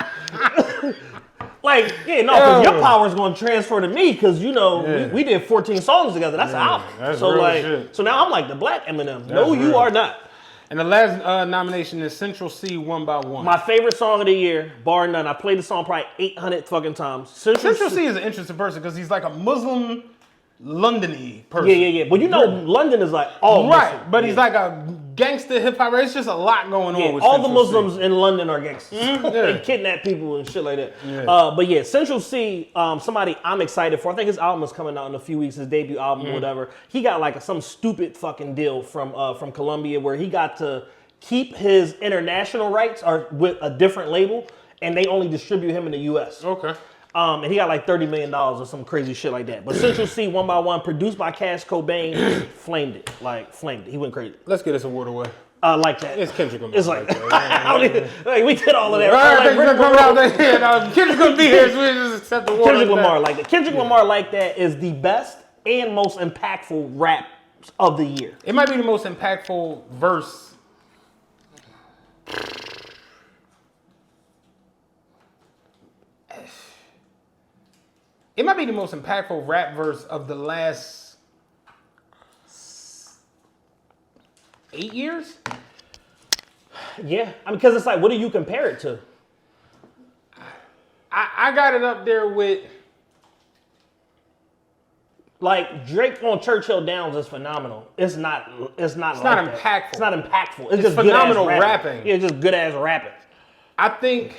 Because your power's going to transfer to me because, we did 14 songs together. That's an album. That's so, real like, shit. so now I'm like the black Eminem. No, real. you are not. And the last nomination is Central C, One by One. My favorite song of the year, bar none. I played the song probably 800 fucking times. Central C is an interesting person because he's like a Muslim London-y person. Yeah. Well, London is like all right, Muslim. but he's like a gangster hip hop. It's just a lot going on with all the Central Muslims C. in London are gangsters. They kidnap people and shit like that. But yeah, Central C, somebody I'm excited for. I think his album is coming out in a few weeks, his debut album or whatever. He got like some stupid fucking deal from Columbia where he got to keep his international rights or with a different label, and they only distribute him in the U.S. Okay. And he got like $30 million or some crazy shit like that. But Central C, One by One, produced by Cash Cobain, flamed it. He went crazy. Let's get this award away. Like that. It's Kendrick Lamar. It's like we did all of that. Kendrick's gonna be here, so we just accept the award. Kendrick Lamar like that. Kendrick Lamar like that is the best and most impactful rap of the year. It might be the most impactful verse. It might be the most impactful rap verse of the last 8 years. Yeah, because it's like, what do you compare it to? I got it up there with like Drake on Churchill Downs is phenomenal. It's not impactful. It's not impactful. It's just phenomenal good ass rapping. Yeah, just good ass rapping. I think.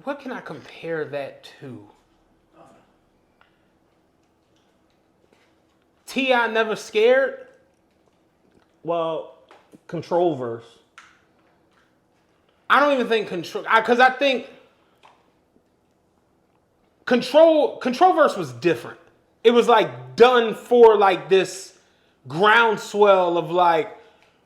What can I compare that to? T.I. Never Scared? Well, Control verse. I don't even think Control, because I think Control verse was different. It was like done for like this groundswell of like,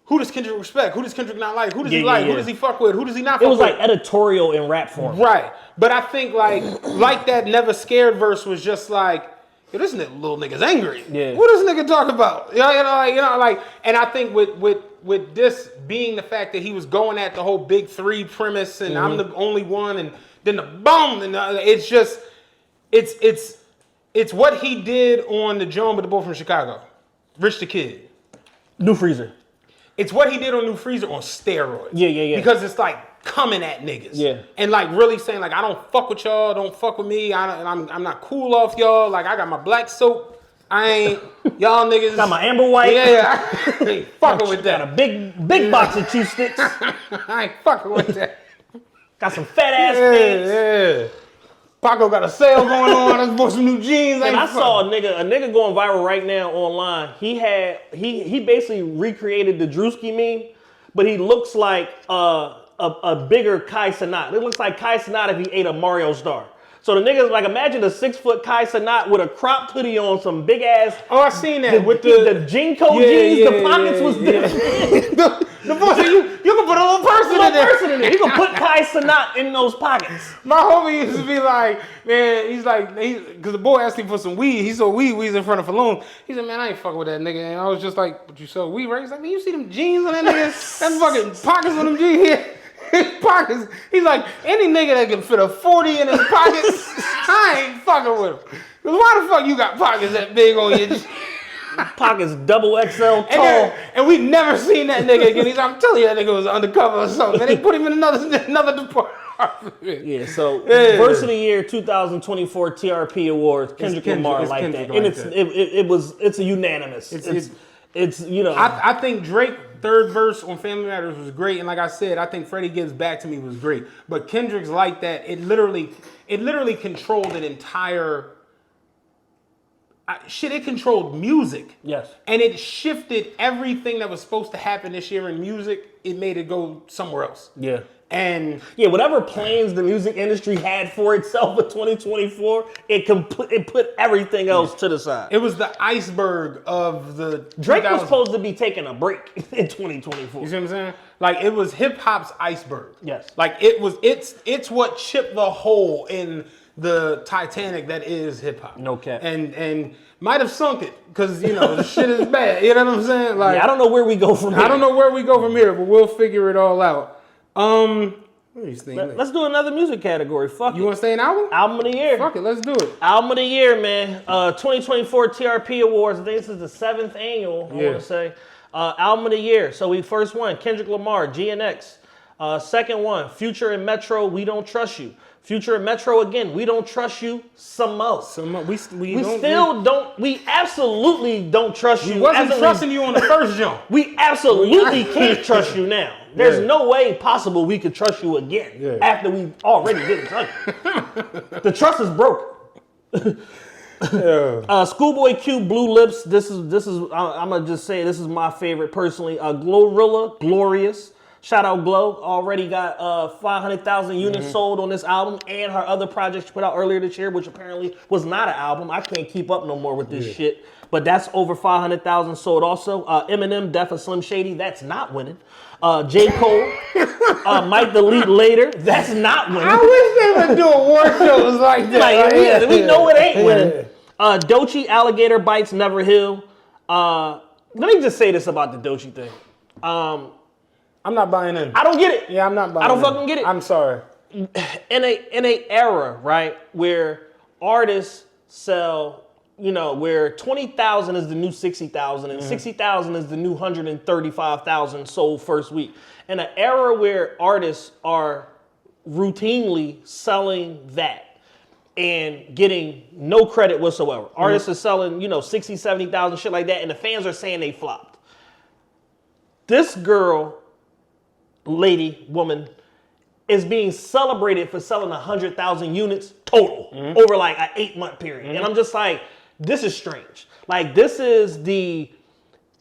who does Kendrick respect? Who does Kendrick not like? Who does he like? Who does he fuck with? Who does he not fuck with? It was like editorial in rap form. Right. But I think like that Never Scared verse was just like, yo, this little nigga's angry. Yeah. What does nigga talk about? And I think with this being the fact that he was going at the whole big three premise and I'm the only one and then the boom and it's just it's what he did on the Joan with the boy from Chicago, Rich the Kid. New Freezer. It's what he did on New Freezer on steroids. Yeah. Because it's like coming at niggas. Yeah. And like really saying like, I don't fuck with y'all, don't fuck with me, I'm not cool off y'all. Like I got my black soap, I ain't, y'all niggas. Got my Amber White. Yeah, I ain't fucking with that. Got a big box of chew sticks. I ain't fucking with that. Got some fat ass pants. Yeah. Paco got a sale going on. Let's bought some new jeans. And I saw a nigga going viral right now online. He basically recreated the Drewski meme, but he looks like a bigger Kai Cenat. It looks like Kai Cenat if he ate a Mario star. So the niggas like imagine a 6-foot Kai Cenat with a cropped hoodie on, some big ass. Oh, I seen that with the Jinko jeans. The pockets was different. The boy said you can put a little person in there. He gonna put Kai Cenat in those pockets. My homie used to be like, man, because the boy asked him for some weed. He saw weeds in front of Falloon. He said, man, I ain't fucking with that nigga. And I was just like, but you sell weed, right? He's like, man, you see them jeans on that nigga? That's fucking pockets on them jeans here. His pockets. He's like, any nigga that can fit a 40 in his pockets, I ain't fucking with him. Cause why the fuck you got pockets that big on your Pockets double XL tall. and we never seen that nigga again. He's like, I'm telling you, that nigga was undercover or something. And they put him in another department. Yeah, so Verse of the Year 2024 TRP Awards, Kendrick Lamar it's like Kendrick that. like And that. it's a unanimous. It's you know. I think Drake third verse on Family Matters was great, and like I said, I think Freddie Gibbs Back to Me was great. But Kendrick's like that. It literally controlled an entire. It controlled music. Yes. And it shifted everything that was supposed to happen this year in music. It made it go somewhere else. Yeah. And yeah, whatever plans the music industry had for itself in 2024, it put everything else to the side. it was the iceberg of the Drake was 2000s. supposed to be taking a break in 2024. You see what I'm saying? Like it was hip hop's iceberg. Yes. Like it's what chipped the hole in the Titanic that is hip hop. No cap. And might have sunk it because the shit is bad. You know what I'm saying? Like Yeah, I don't know where we go from here. I don't know where we go from here, but we'll figure it all out. Let's do another music category. Fuck You it. want to stay an album? Album of the year. Fuck it, let's do it. Album of the year, man. 2024 TRP Awards. I think this is the 7th annual, I Yeah. want to say. Album of the year. So we first one, Kendrick Lamar, GNX. Second one, Future and Metro, We Don't Trust You. Future and Metro again, We Don't Trust You some more. We absolutely don't trust you. We wasn't trusting you on the first jump. We absolutely can't trust you now. There's no way possible we could trust you again after we already didn't trust you. The trust is broken. Schoolboy Q, Blue Lips. This is. I'm gonna just say this is my favorite personally. Glorilla, Glorious. Shout out Glow. Already got 500,000 units sold on this album and her other project she put out earlier this year, which apparently was not an album. I can't keep up no more with this shit. But that's over 500,000 sold also. Eminem, Death of Slim Shady. That's not winning. J. Cole, Might Delete Later. That's not winning. I wish they would do award shows like that. We know it ain't winning. Doechii, Alligator Bites, Never Heal. Let me just say this about the Doechii thing. I'm not buying in. I don't get it. Yeah, I'm not buying I don't in. fucking get it. I'm sorry. In a era, right, where artists sell, where 20,000 is the new 60,000 and 60,000 is the new 135,000 sold first week. In an era where artists are routinely selling that and getting no credit whatsoever. Artists are selling, 60, 70,000, shit like that, and the fans are saying they flopped. This girl, lady, woman, is being celebrated for selling 100,000 units total over like an 8-month period. And I'm just like, this is strange. Like, this is the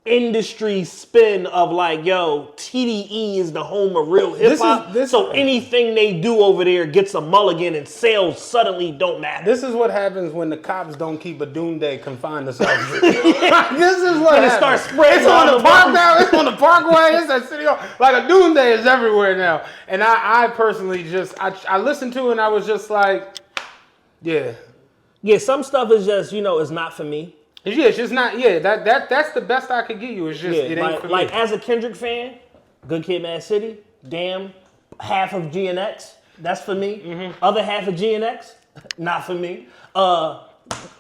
industry spin of like, yo, TDE is the home of real hip hop. So anything they do over there gets a mulligan and sales suddenly don't matter. This is what happens when the cops don't keep a Doom Day confined to South Street. This is what happens. It starts spreading. It's on the park now. It's on the Parkway. It's at City Hall. Like a Doom Day is everywhere now. And I personally I listened to it and I was just like, yeah. Yeah, some stuff is just, it's not for me. Yeah, it's just not. Yeah, that's the best I could give you. It's just it ain't for me. Like as a Kendrick fan, Good Kid, Mad City, damn, half of GNX, that's for me. Other half of GNX, not for me.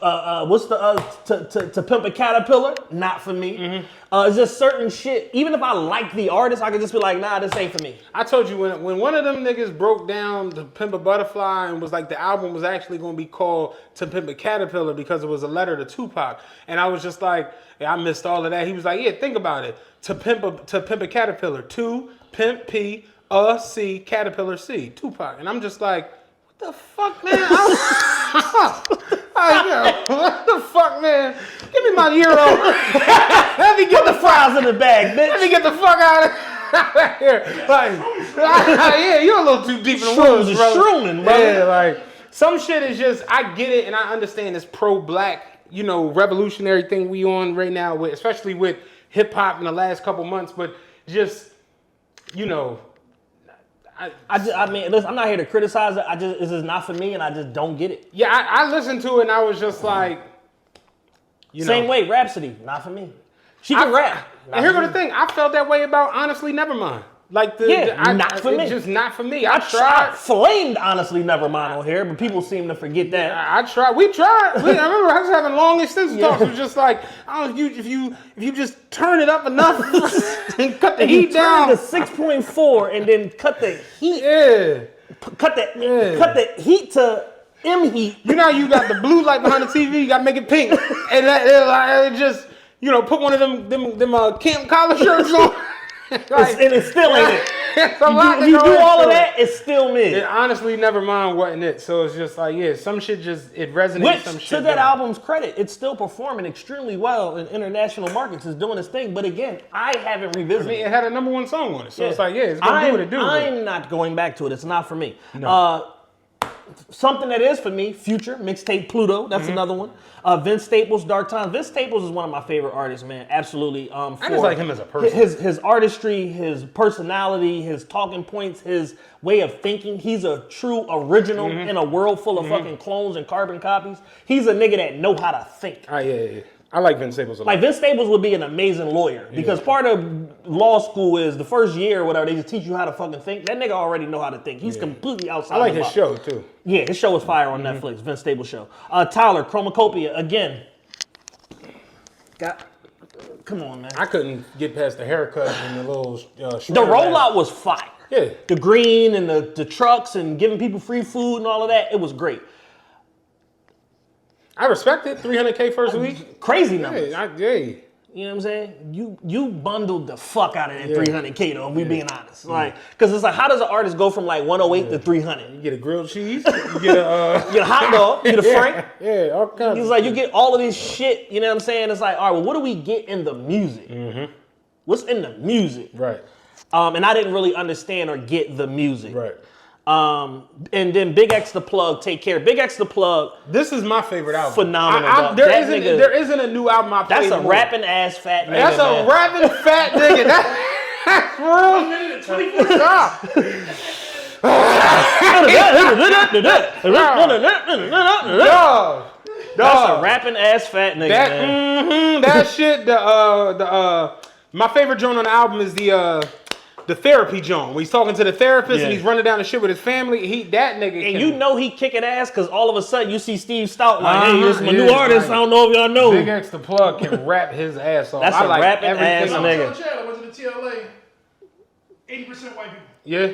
What's the To Pimp a Caterpillar? Not for me. It's just certain shit. Even if I like the artist, I could just be like, nah, this ain't for me. I told you when one of them niggas broke down To Pimp a Butterfly and was like the album was actually going to be called To Pimp a Caterpillar because it was a letter to Tupac, and I was just like, yeah, I missed all of that. He was like, yeah, think about it. To Pimp a Caterpillar, to Pimp P, C, Caterpillar C, Tupac, and I'm just like, what the fuck, man? What the fuck, man? Give me my euro. Let me get the fries in the bag, bitch. Let me get the fuck out of here. Like, yeah, you're a little too deep in the woods, bro. Shrooming, bro. Yeah, like, some shit is just, I get it, and I understand this pro-black, revolutionary thing we on right now, with, especially with hip-hop in the last couple months, but just, I mean, listen, I'm not here to criticize it. This is not for me, and I just don't get it. Yeah, I listened to it, and I was just like, Same way, Rhapsody, not for me. She can rap. And here's the thing, I felt that way about Honestly Nevermind. Like not for me. It's just not for me. I I tried. flamed honestly Nevermind on here, but people seem to forget that. I tried. We tried. I remember I was having long extensive talks. It was just like, I don't know, if you just turn it up enough and cut the heat down. To 6.4 and then cut the heat. Yeah. Cut the heat to M heat. You know, you got the blue light behind the TV. You got to make it pink, and it just put one of them camp collar shirts on. And it still ain't it. You do all of that, it's still mid. It honestly Nevermind wasn't it. So it's just like, some shit just, it resonates. Which, some shit to that down. album's credit, it's still performing extremely well in international markets. It's doing its thing. But again, I haven't revisited it had a #1 song on it. So it's like, it's going to do what it do. I'm not going back to it. It's not for me. No. Something that is for me, Future, mixtape Pluto. That's another one. Vince Staples, Dark Times. Vince Staples is one of my favorite artists, man. Absolutely. I just like him as a person. His artistry, his personality, his talking points, his way of thinking. He's a true original in a world full of fucking clones and carbon copies. He's a nigga that know how to think. Yeah. I like Vince Staples a lot. Like, Vince Staples would be an amazing lawyer because part of law school is the first year or whatever, they just teach you how to fucking think. That nigga already know how to think. He's completely outside I like the his box. show, too. Yeah, his show is fire on Netflix, Vince Staples show. Tyler, Chromacopia, again. Come on, man. I couldn't get past the haircut and the little The rollout was fire. Yeah. The green and the trucks and giving people free food and all of that, it was great. I respect it. $300K first week. Crazy numbers. Hey. You know what I'm saying? You bundled the fuck out of that $300K though, if we being honest. Like, cause it's like, how does an artist go from like 108 to 300? You get a grilled cheese, you get a You get a hot dog, you get a frank. Yeah, all kinds. He's like, you get all of this shit, you know what I'm saying? It's like, all right, well, what do we get in the music? What's in the music? Right. And I didn't really understand or get the music. Right. And then Big X the Plug, Take Care. Big X the Plug. This is my favorite album. Phenomenal. Dog. There isn't a new album I played. That's a rapping ass fat nigga. That's a rapping fat nigga. That's real. 1 minute and 24 seconds. That's a rapping ass fat nigga, man. That shit. My favorite joint on the album is the therapy joint. When he's talking to the therapist and he's running down the shit with his family. That nigga. And you know he kicking ass because all of a sudden you see Steve Stout like, hey, this is my new artist. I don't know if y'all know. Big X the Plug can rap his ass off. That's I a like rapping ass nigga. I went to the TLA. 80% white people. Yeah.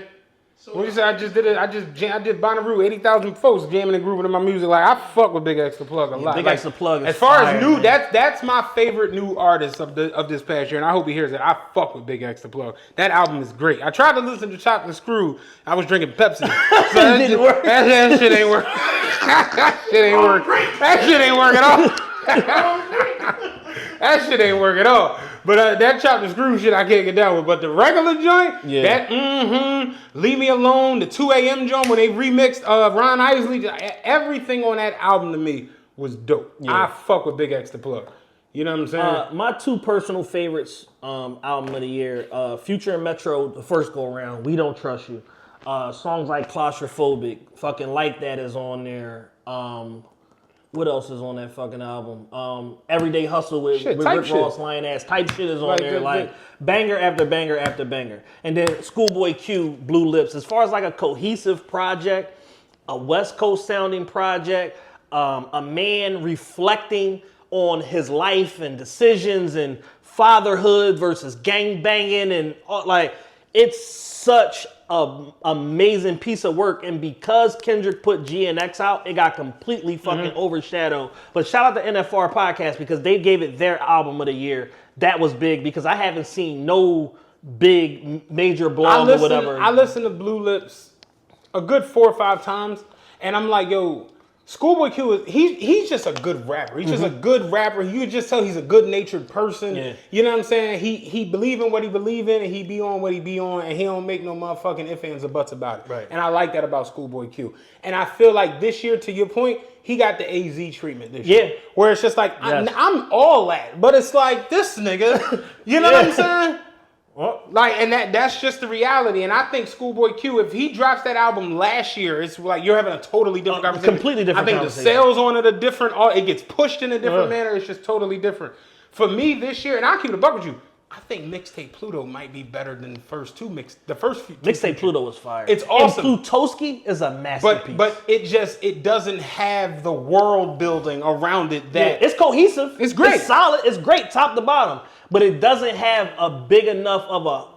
So What you say? I did Bonnaroo, 80,000 folks jamming and grooving to my music. Like, I fuck with Big X the Plug a lot. Big like, X the Plug is as far fire, as new, man. that's my favorite new artist of this past year, and I hope he hears it. I fuck with Big X the Plug. That album is great. I tried to listen to Chop and Screw. I was drinking Pepsi. So that didn't work. That shit ain't work. That shit ain't work. That shit ain't work at all. That shit ain't work at all. But that Chop and Screw shit I can't get down with. But the regular joint, that Leave Me Alone, the 2 a.m. joint when they remixed Ron Isley, everything on that album to me was dope. I fuck with Big X the Plug. You know what I'm saying? My two personal favorites album of the year, Future and Metro, the first go around, We Don't Trust You. Songs like Claustrophobic, fucking Like That is on there. What else is on that fucking album? Everyday Hustle with Rick Ross, Lion Ass type shit is on there. Like banger after banger after banger. And then Schoolboy Q, Blue Lips. As far as like a cohesive project, a West Coast sounding project, a man reflecting on his life and decisions and fatherhood versus gang banging and like it's such an amazing piece of work, and because Kendrick put G and X out, it got completely fucking overshadowed. But shout out to NFR Podcast because they gave it their album of the year. That was big because I haven't seen no big major blog or whatever. I listened to Blue Lips a good 4 or 5 times, and I'm like, yo, Schoolboy Q, he's just a good rapper. He's just a good rapper. You could just tell he's a good-natured person. Yeah. You know what I'm saying? He believe in what he believe in, and he be on what he be on, and he don't make no motherfucking ifs, ands, or buts about it. Right. And I like that about Schoolboy Q. And I feel like this year, to your point, he got the AZ treatment this year. Where it's just like, I'm all that, but it's like, this nigga, you know what I'm saying? Well, like, and that's just the reality. And I think Schoolboy Q, if he drops that album last year, it's like you're having a totally different conversation. Completely different I think the sales on it are different. It gets pushed in a different manner. It's just totally different. For me this year, and I'll keep it a buck with you, I think Mixtape Pluto might be better than the first two the first few. Mixtape Pluto was fire. It's awesome. And Plutoski is a masterpiece. But it doesn't have the world building around it that it's cohesive. It's great. It's solid. It's great top to bottom. But it doesn't have a big enough of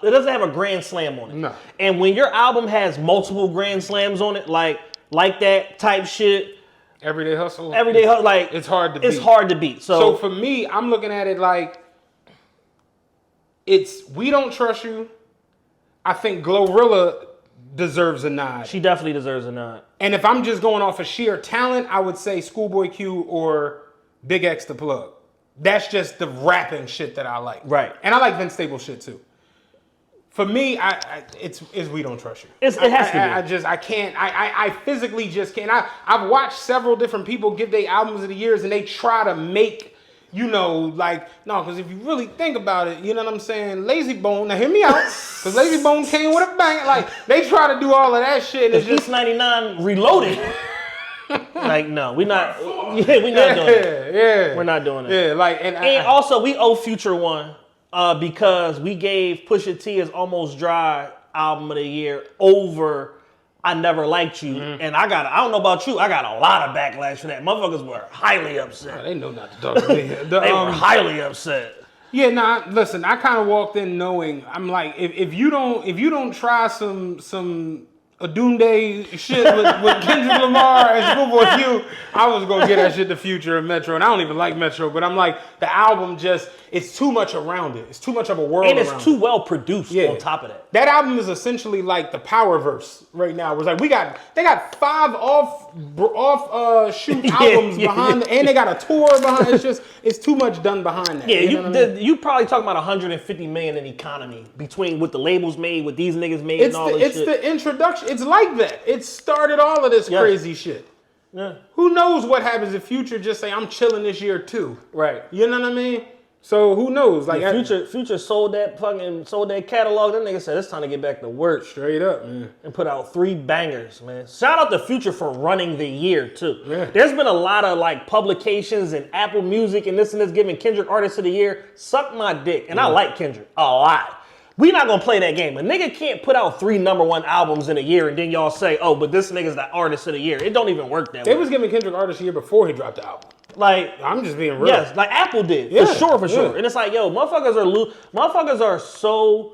it doesn't have a grand slam on it. No. And when your album has multiple grand slams on it, like that type shit. Everyday Hustle, like it's hard to beat. It's hard to beat. So for me, I'm looking at it like it's We Don't Trust You. I think Glorilla deserves a nod. She definitely deserves a nod. And if I'm just going off of sheer talent, I would say Schoolboy Q or Big X the Plug. That's just the rapping shit that I like. Right. And I like Vince Staples shit too. For me, it's We Don't Trust You. It has to be. I can't. I physically just can't. I've watched several different people give their albums of the years, and they try to make, because if you really think about it, you know what I'm saying? Lazy Bone. Now hear me out, because Lazy Bone came with a bang. Like they try to do all of that shit. And it's just East 99 Reloaded. Like no, we're not. Yeah, we're not doing it. Yeah, we're not doing it. Yeah, and also we owe Future one. Because we gave Pusha T his Almost Dry album of the year over I Never Liked You. Mm-hmm. And I don't know about you, I got a lot of backlash for that. Motherfuckers were highly upset. They know not to talk to me. They were highly upset. Yeah, listen, I kind of walked in knowing, I'm like, if you don't try some Adunde shit with Kendrick Lamar and Schoolboy Q, I was gonna get that shit to Future and Metro, and I don't even like Metro, but I'm like, the album it's too much around it. It's too much of a world and it's around too well produced on top of that. That album is essentially like the Powerverse right now. It was like they got 5 off shoot albums behind, and they got a tour behind. It's too much done behind that. Yeah, you probably talking about 150 million in economy between what the labels made, what these niggas made, and all this shit. It's the introduction. It's like that. It started all of this crazy shit. Yeah. Who knows what happens if Future just say I'm chilling this year too? Right. You know what I mean? So who knows? Like Future sold that catalog. That nigga said it's time to get back to work. Straight up, man. And put out 3 bangers, man. Shout out to Future for running the year too. Yeah. There's been a lot of publications and Apple Music and this giving Kendrick Artist of the Year. Suck my dick. And I like Kendrick a lot. We not gonna play that game. A nigga can't put out 3 #1 albums in a year and then y'all say, oh, but this nigga's the Artist of the Year. It don't even work that way. They was giving Kendrick Artist of the Year before he dropped the album. Like, I'm just being real. Yes, like Apple did. For sure. And it's like, yo, motherfuckers are so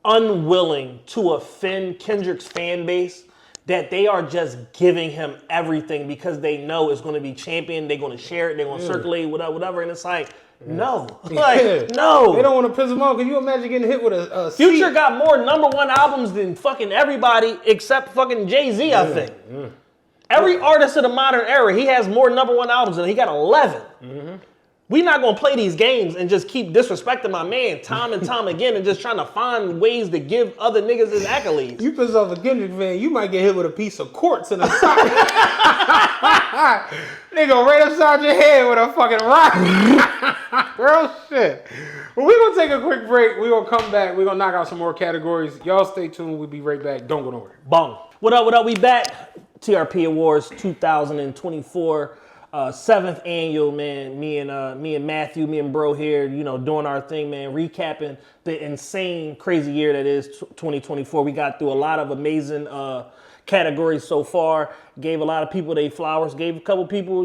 unwilling to offend Kendrick's fan base that they are just giving him everything because they know it's going to be championed, they're going to share it, they're going to circulate, whatever. And it's like, no. No. They don't want to piss him off. Can you imagine getting hit with a Future got more #1 albums than fucking everybody except fucking Jay-Z, I think. Yeah. Every artist of the modern era, he has more #1 albums than he got 11. Mm-hmm. We not gonna play these games and just keep disrespecting my man time and time again and just trying to find ways to give other niggas his accolades. You piss off a Kendrick fan, you might get hit with a piece of quartz in a sock. They go right upside your head with a fucking rock. Real shit. Well, we're gonna take a quick break. We're gonna come back. We're gonna knock out some more categories. Y'all stay tuned. We'll be right back. Don't go nowhere. Bong. What up? We back. TRPE Awards 2024, 7th annual, man. Me and Matthew, me and Bro here, doing our thing, man. Recapping the insane, crazy year that is 2024. We got through a lot of amazing categories so far. Gave a lot of people their flowers. Gave a couple people,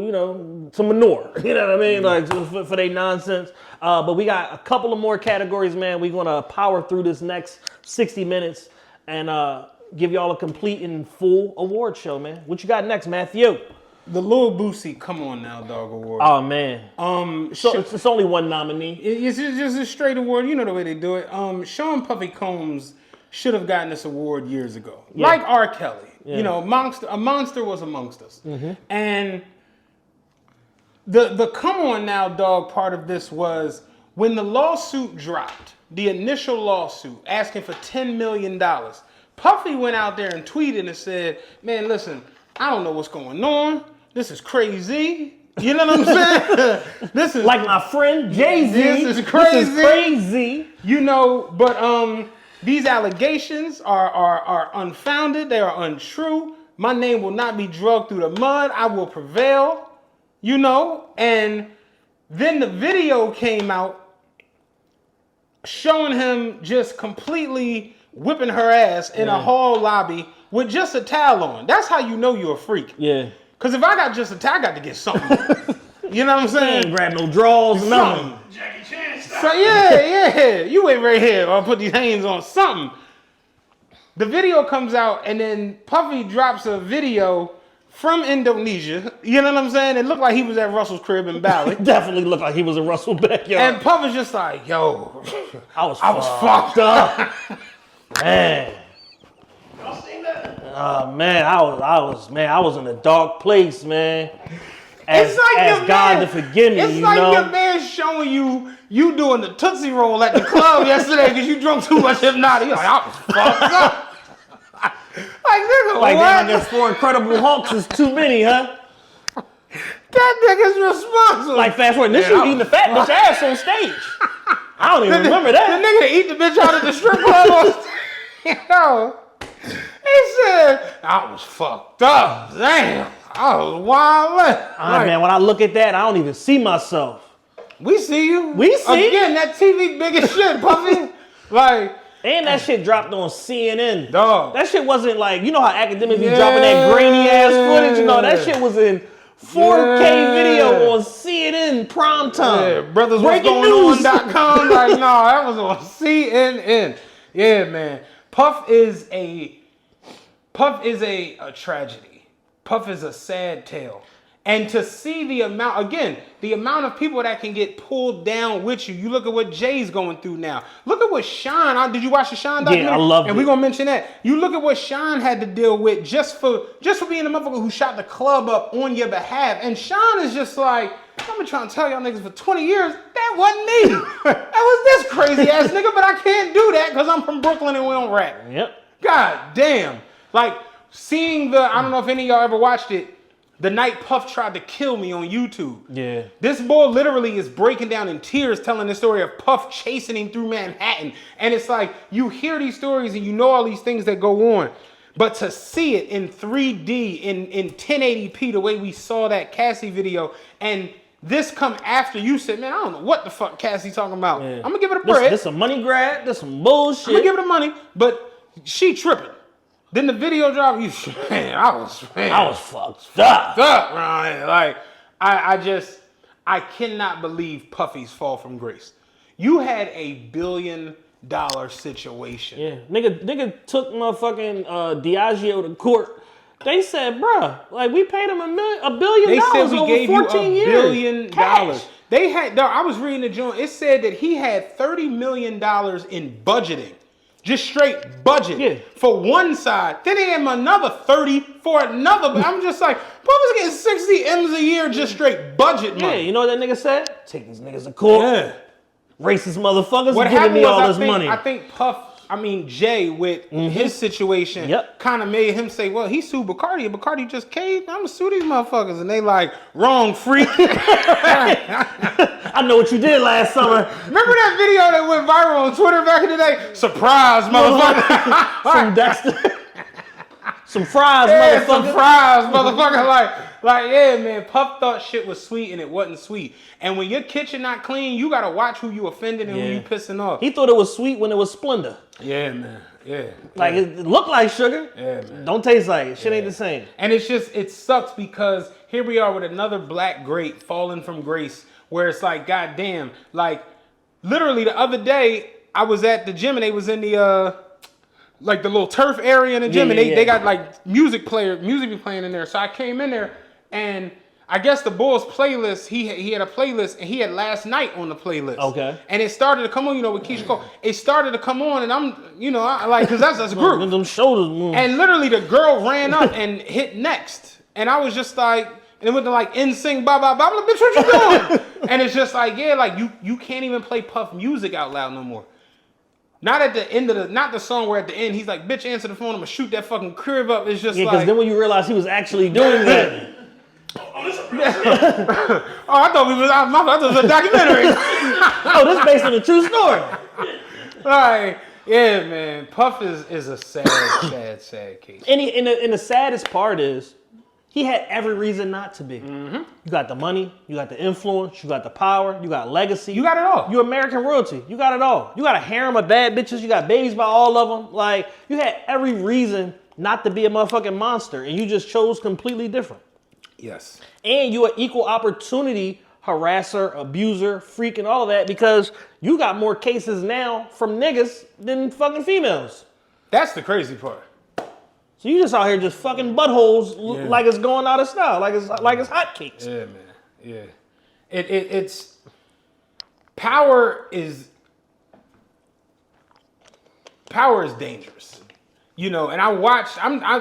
some manure. You know what I mean? Like for their nonsense. But we got a couple of more categories, man. We're gonna power through this next 60 minutes and give y'all a complete and full award show, man. What you got next, Matthew? The Lil Boosie Come On Now Dog Award. Oh, man. So it's only one nominee. It's just a straight award. You know the way they do it. Sean Puffy Combs should have gotten this award years ago. Yeah. Like R. Kelly. Yeah. A monster was amongst us. Mm-hmm. And the Come On Now Dog part of this was when the lawsuit dropped, the initial lawsuit asking for $10 million, Puffy went out there and tweeted and said, man, listen, I don't know what's going on. This is crazy. You know what I'm saying? This is like my friend Jay-Z. This is crazy. This is crazy. But these allegations are unfounded. They are untrue. My name will not be dragged through the mud. I will prevail. And then the video came out showing him just completely whipping her ass in a hall lobby with just a towel on. That's how you know you're a freak. Yeah. Because if I got just a towel, I got to get something. You know what I'm saying? Ain't grab no drawers, nothing. Jackie Chan style. So yeah. You wait right here. I'll put these hands on something. The video comes out, and then Puffy drops a video from Indonesia. You know what I'm saying? It looked like he was at Russell's crib in Bali. Definitely looked like he was in Russell backyard. And Puff was just like, yo, I was fucked up. Man. Y'all seen that? Man, I was in a dark place, man. Ask God to forgive me. It's you like know? your man showing you doing the Tootsie Roll at the club yesterday because you drunk too much Hypnotic. You're like, I was fucked up. Like, nigga, Like, what? damn, I guess 4 Incredible Hulks is too many, huh? That nigga's responsible. Like, fast forward, this you eating the fat bitch ass on stage. I don't even remember that. The nigga that eat the bitch out of the strip club. Yo, he said, I was fucked up. Damn, I was wild. Man, when I look at that, I don't even see myself. We see you. We see again. That TV big as shit, Puffy. Like, and that shit dropped on CNN. Dog. That shit wasn't like, you know how academics be dropping that grainy ass footage? You know, that shit was in 4K video on CNN primetime. Yeah, brotherswhat'sgoingon.com. Like, no, that was on CNN. Yeah, man. Puff is a tragedy. Puff is a sad tale. And to see the amount of people that can get pulled down with you. You look at what Jay's going through now. Look at what Sean, did you watch the Sean documentary? Yeah, I loved it. And we're going to mention that. You look at what Sean had to deal with just for being the motherfucker who shot the club up on your behalf. And Sean is just like, I've been trying to tell y'all niggas for 20 years, that wasn't me. That was this crazy ass nigga, but I can't do that because I'm from Brooklyn and we don't rap. Yep. God damn. Like, seeing I don't know if any of y'all ever watched it, the night Puff tried to kill me on YouTube. Yeah. This boy literally is breaking down in tears telling the story of Puff chasing him through Manhattan. And it's like, you hear these stories and you know all these things that go on. But to see it in 3D, in 1080p, the way we saw that Cassie video, and this come after you said, man, I don't know what the fuck Cassie talking about. Yeah. I'm going to give it a bread. This some money grab. This some bullshit. I'm going to give it the money, but she tripping. Then the video drop, I was fucked up. Right? Like, I cannot believe Puffy's fall from grace. You had $1 billion situation. Yeah, nigga took motherfucking Diageo to court. They said, bruh, like we paid him $1 billion They said we over gave 14 you years. $1 billion. Cash. They had, I was reading the joint. It said that he had $30 million in budgeting. Just straight budget for one side. Then they gave him another 30 for another. But I'm just like, Puff was getting 60 M's a year just straight budget money. Yeah, you know what that nigga said? Take these niggas to court. Yeah. Racist motherfuckers What giving me all this I think, money. I think Jay with his situation kind of made him say, well, he sued Bacardi. And Bacardi just caved. I'm going to sue these motherfuckers. And they like, wrong, freak. I know what you did last summer. Remember that video that went viral on Twitter back in the day? Surprise, motherfucker. Some Dexter. Some fries, yeah, motherfucker. Some fries, motherfucker. Like, yeah, man. Puff thought shit was sweet and it wasn't sweet. And when your kitchen not clean, you got to watch who you offended and who you pissing off. He thought it was sweet when it was Splendor. Yeah, man. Yeah. Like, it looked like sugar. Yeah, man. Don't taste like it. Shit ain't the same. And it's just, it sucks because here we are with another black great falling from grace where it's like, goddamn, like, literally the other day, I was at the gym and they was in the, like the little turf area in the gym and they got like music be playing in there. So I came in there and I guess the Bulls playlist, he had a playlist and he had Last Night on the playlist. Okay. And it started to come on, with Keisha Cole. It started to come on and I'm, I like, cause that's a group. Them shoulders move. And literally the girl ran up and hit next. And I was just like, and it went to like NSYNC, blah, blah, blah. I'm like, bitch, what you doing? And it's just like, yeah, like you can't even play Puff music out loud no more. Not at the end of not the song where at the end he's like, bitch, answer the phone, I'm gonna shoot that fucking crib up. It's just like. Yeah, because then when you realize he was actually doing that. I thought it was a documentary. Oh, this is based on a true story. Like, yeah, man. Puff is a sad case. And the saddest part is, He had every reason not to be. Mm-hmm. You got the money, you got the influence, you got the power, you got legacy. You got it all. You're American royalty. You got it all. You got a harem of bad bitches. You got babies by all of them. Like, you had every reason not to be a motherfucking monster, and you just chose completely different. Yes. And you an equal opportunity harasser, abuser, freak, and all of that because you got more cases now from niggas than fucking females. That's the crazy part. So you just out here just fucking buttholes like it's going out of style, like it's hotcakes. Yeah, man. Yeah. It's power is dangerous. You know, and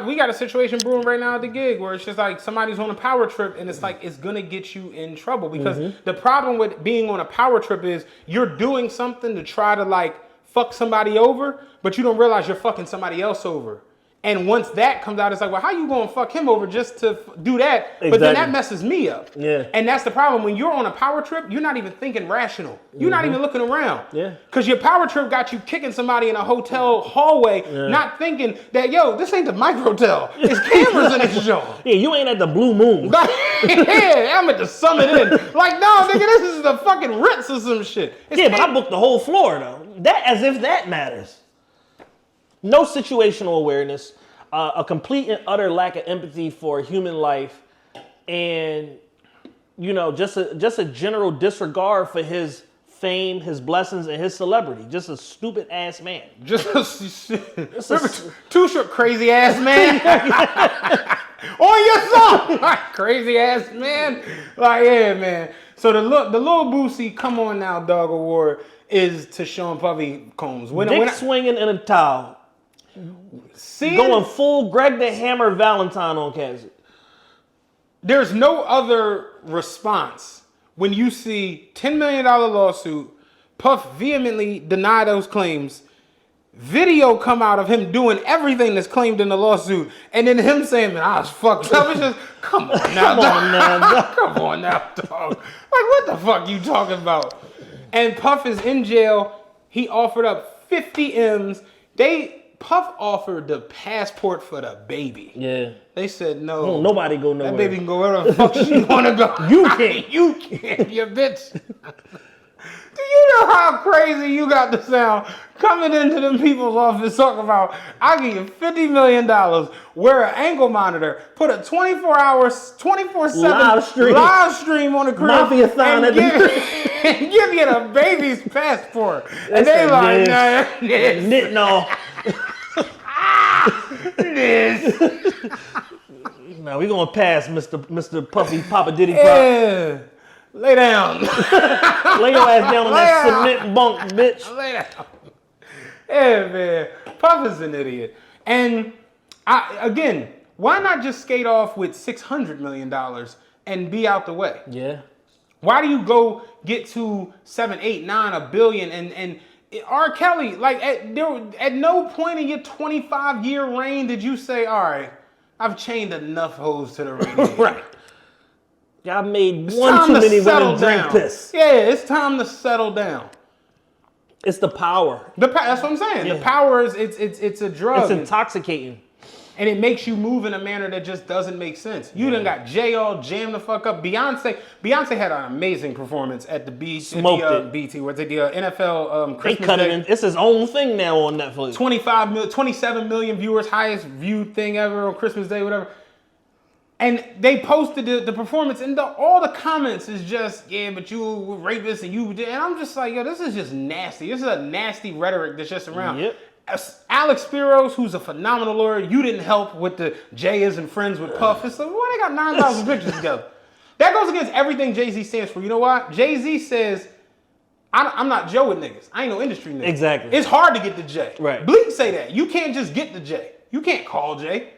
we got a situation brewing right now at the gig where it's just like somebody's on a power trip and it's like it's gonna get you in trouble because the problem with being on a power trip is you're doing something to try to like fuck somebody over, but you don't realize you're fucking somebody else over. And once that comes out, it's like, well, how you gonna fuck him over just to do that? Exactly. But then that messes me up. Yeah. And that's the problem. When you're on a power trip, you're not even thinking rational. You're not even looking around. Yeah. Because your power trip got you kicking somebody in a hotel hallway, not thinking that, yo, this ain't the microtel. It's cameras in this joint. Yeah, you ain't at the Blue Moon. Yeah, I'm at the Summit Inn. Like, no, nigga, this is the fucking Ritz or some shit. But I booked the whole floor though. That as if that matters. No situational awareness, a complete and utter lack of empathy for human life, and you know, just a general disregard for his fame, his blessings, and his celebrity. Just a stupid ass man. Too short, crazy ass man. On your song, crazy ass man. Like, yeah, man. So the Lil Boosie Come On Now Dog Award is to Sean Puffy Combs. Dick swinging in a towel. Going full Greg the Hammer Valentine on Cassie. There's no other response when you see $10 million lawsuit, Puff vehemently deny those claims, video come out of him doing everything that's claimed in the lawsuit, and then him saying, man, I was fucked up. It's just, come on now, dog. Come on now, dog. Like, what the fuck you talking about? And Puff is in jail. He offered up 50 M's. Puff offered the passport for the baby. Yeah. They said no. Don't nobody go nowhere. That baby can go wherever the fuck she wanna go. You can't. You can't, you bitch. Do you know how crazy you got to sound coming into them people's office talking about, I'll give you $50 million, wear an ankle monitor, put a 24-hour, 24/7 live stream on the crib, and give you the baby's passport. And they like, no. This. Now we gonna pass Mr. Puffy Papa Diddy Pop. Yeah. Lay down. Lay your ass down on that cement bunk, bitch. Lay down. Yeah, man. Puff is an idiot. And again, why not just skate off with $600 million and be out the way? Yeah. Why do you go get to 7, 8, 9, $1 billion and R. Kelly, like at no point in your 25-year reign did you say, all right, I've chained enough hoes to the radio. Right. Y'all made one too many women drink piss. Yeah, it's time to settle down. It's the power. That's what I'm saying. Yeah. The power is it's a drug. It's intoxicating. And it makes you move in a manner that just doesn't make sense. You done got Jay all jammed the fuck up. Beyonce had an amazing performance at the BT. What's it? The NFL Christmas They cut Day. it in. It's his own thing now on Netflix. 27 million viewers, highest viewed thing ever on Christmas Day, whatever. And they posted the performance, and all the comments is just, yeah, but you were rapist and you did. And I'm just like, yo, this is just nasty. This is a nasty rhetoric that's just around. Yep. Alex Spiros, who's a phenomenal lawyer, you didn't help with the Jay isn't friends with Puff. It's like, why they got 9,000 pictures together? That goes against everything Jay-Z stands for. You know why? Jay-Z says, I'm not Joe with niggas. I ain't no industry nigga. Exactly. It's hard to get to Jay. Right. Bleak say that. You can't just get to Jay. You can't call Jay.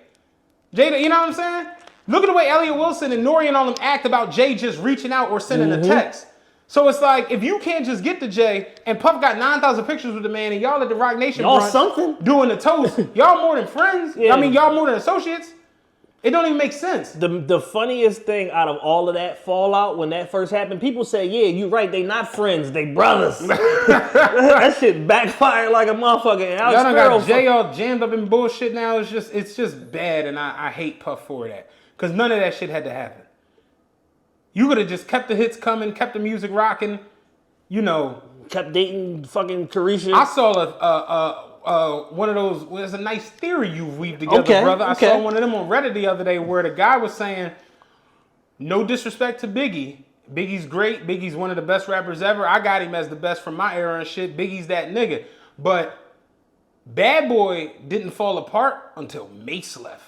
Jay, you know what I'm saying? Look at the way Elliot Wilson and Nori and all them act about Jay just reaching out or sending a text. So it's like, if you can't just get to Jay, and Puff got 9,000 pictures with the man, and y'all at the Rock Nation y'all brunch something doing the toast, y'all more than friends. Yeah. I mean, y'all more than associates. It don't even make sense. The funniest thing out of all of that fallout when that first happened, people say, yeah, you're right, they not friends, they brothers. That shit backfired like a motherfucker. And y'all done got Jay all jammed up in bullshit now. It's just bad, and I hate Puff for that. Because none of that shit had to happen. You could have just kept the hits coming, kept the music rocking, Kept dating fucking Carisha. I saw one of those, there's a nice theory you weaved together, brother. I saw one of them on Reddit the other day where the guy was saying, no disrespect to Biggie. Biggie's great. Biggie's one of the best rappers ever. I got him as the best from my era and shit. Biggie's that nigga. But Bad Boy didn't fall apart until Mace left.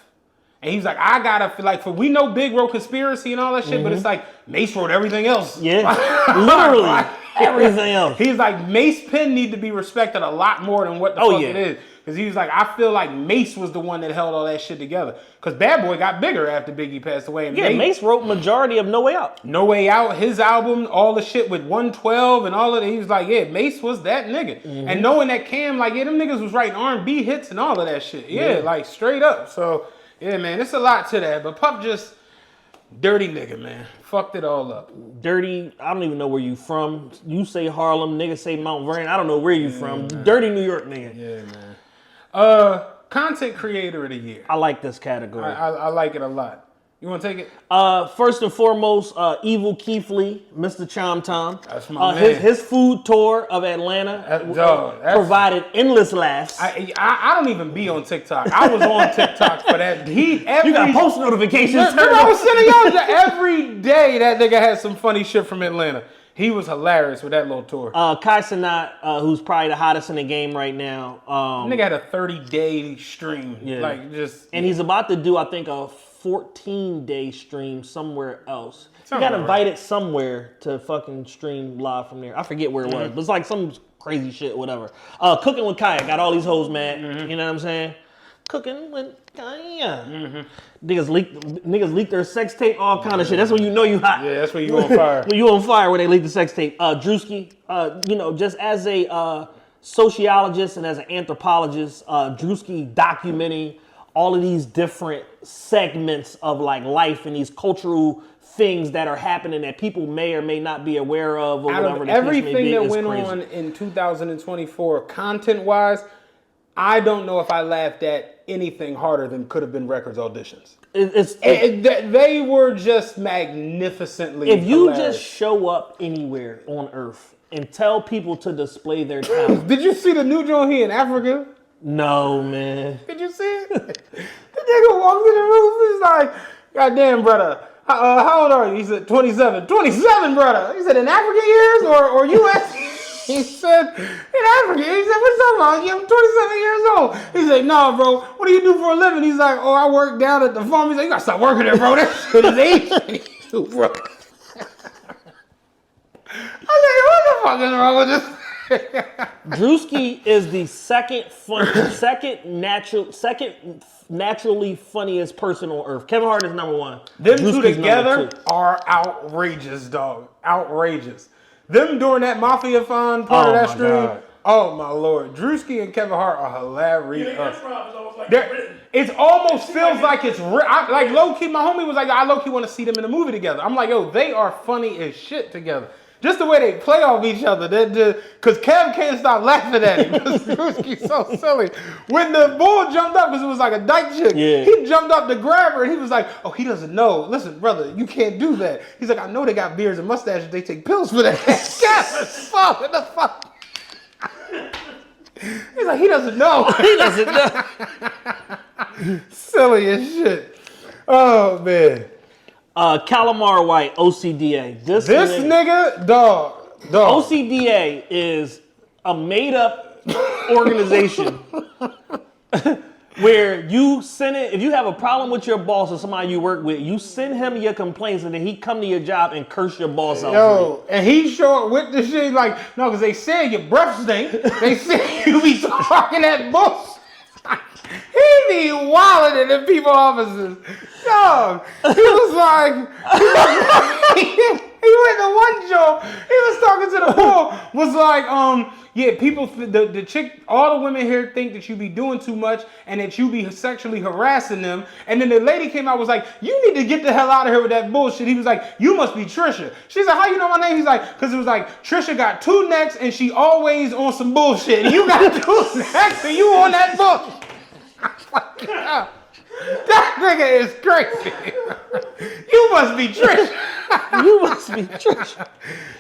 And he's like, I gotta feel like, we know Big wrote Conspiracy and all that shit, but it's like Mace wrote everything else. Yeah, literally everything else. He's like, Mace pen need to be respected a lot more than what the fuck it is. Because he was like, I feel like Mace was the one that held all that shit together. Because Bad Boy got bigger after Biggie passed away. And Mace wrote majority of No Way Out. No Way Out, his album, all the shit with 112 and all of that. He was like, yeah, Mace was that nigga. And knowing that Cam, like, yeah, them niggas was writing R&B hits and all of that shit. Yeah, like, straight up. So, yeah, man, it's a lot to that. But Pup just, dirty nigga, man. Fucked it all up. Dirty, I don't even know where you from. You say Harlem, niggas say Mount Vernon. I don't know where you from. Man. Dirty New York nigga. Yeah, man. Content creator of the year. I like this category. I like it a lot. You want to take it? First and foremost, Evil Keithley, Mr. Chom Tom. That's my man. His food tour of Atlanta provided endless laughs. I don't even be on TikTok. I was on TikTok for that. You got post notifications. I was sending y'all every day. That nigga had some funny shit from Atlanta. He was hilarious with that little tour. Kai Cenat, who's probably the hottest in the game right now. Nigga had a 30-day stream. Yeah. And he's about to do, I think, a 14-day stream somewhere else. He got invited somewhere to fucking stream live from there. I forget where it was, but it's like some crazy shit, whatever. Cooking with Kaya got all these hoes mad. You know what I'm saying? Cooking with Kaya. Niggas leaked their sex tape, all kind of shit. That's when you know you hot. Yeah, that's when you on fire. When you on fire when they leak the sex tape. Drewski, just as a sociologist and as an anthropologist, Drewski documenting all of these different segments of like life and these cultural things that are happening that people may or may not be aware of, or whatever. Everything that went on in 2024, content-wise, I don't know if I laughed at anything harder than Could Have Been Records auditions. They were just magnificently If you hilarious. just show up anywhere on Earth and tell people to display their talent. Did you see the new joint here in Africa? No, man. Did you see it? The nigga walks in the room, he's like, goddamn, brother, how old are you? He said, 27. 27, brother. He said, in African years or U.S.? He said, in Africa. He said, what's up, man? I'm 27 years old. He said, no, bro, what do you do for a living? He's like, I work down at the farm. He's like, you gotta stop working there, bro. That shit is age, bro. I was like, what the fuck is wrong with this? Drewski is the second naturally funniest person on Earth. Kevin Hart is number one. Them two together are outrageous, dog. Outrageous. Them during that Mafia Fun part of that stream. God. Oh my lord. Drewski and Kevin Hart are hilarious. It almost feels like it's real. Like low key, my homie was like, I low key want to see them in a movie together. I'm like, yo, they are funny as shit together. Just the way they play off each other. Because Kev can't stop laughing at him. Because Drewski's so silly. When the bull jumped up, because it was like a dyke chick, he jumped up to grab her and he was like, oh, he doesn't know. Listen, brother, you can't do that. He's like, I know they got beards and mustaches. They take pills for that. Fuck, what the fuck? He's like, he doesn't know. He doesn't know. Silly as shit. Oh, man. Calamar White, OCDA. This nigga, dog. OCDA is a made-up organization where you send it, if you have a problem with your boss or somebody you work with, you send him your complaints and then he come to your job and curse your boss out. Yo, and he short with the shit like, no, because they said your breath stink. They said you be talking that bullshit. He be wilding in the people offices. Dog, he was like, he went to one joke. He was talking to the bull. Was like, yeah, people, the chick, all the women here think that you be doing too much and that you be sexually harassing them. And then the lady came out was like, you need to get the hell out of here with that bullshit. He was like, you must be Trisha. She's like, how you know my name? He's like, because it was like, Trisha got 2 necks and she always on some bullshit. And you got 2 necks and you on that bullshit. That nigga is crazy. You must be Trish. You must be Trish.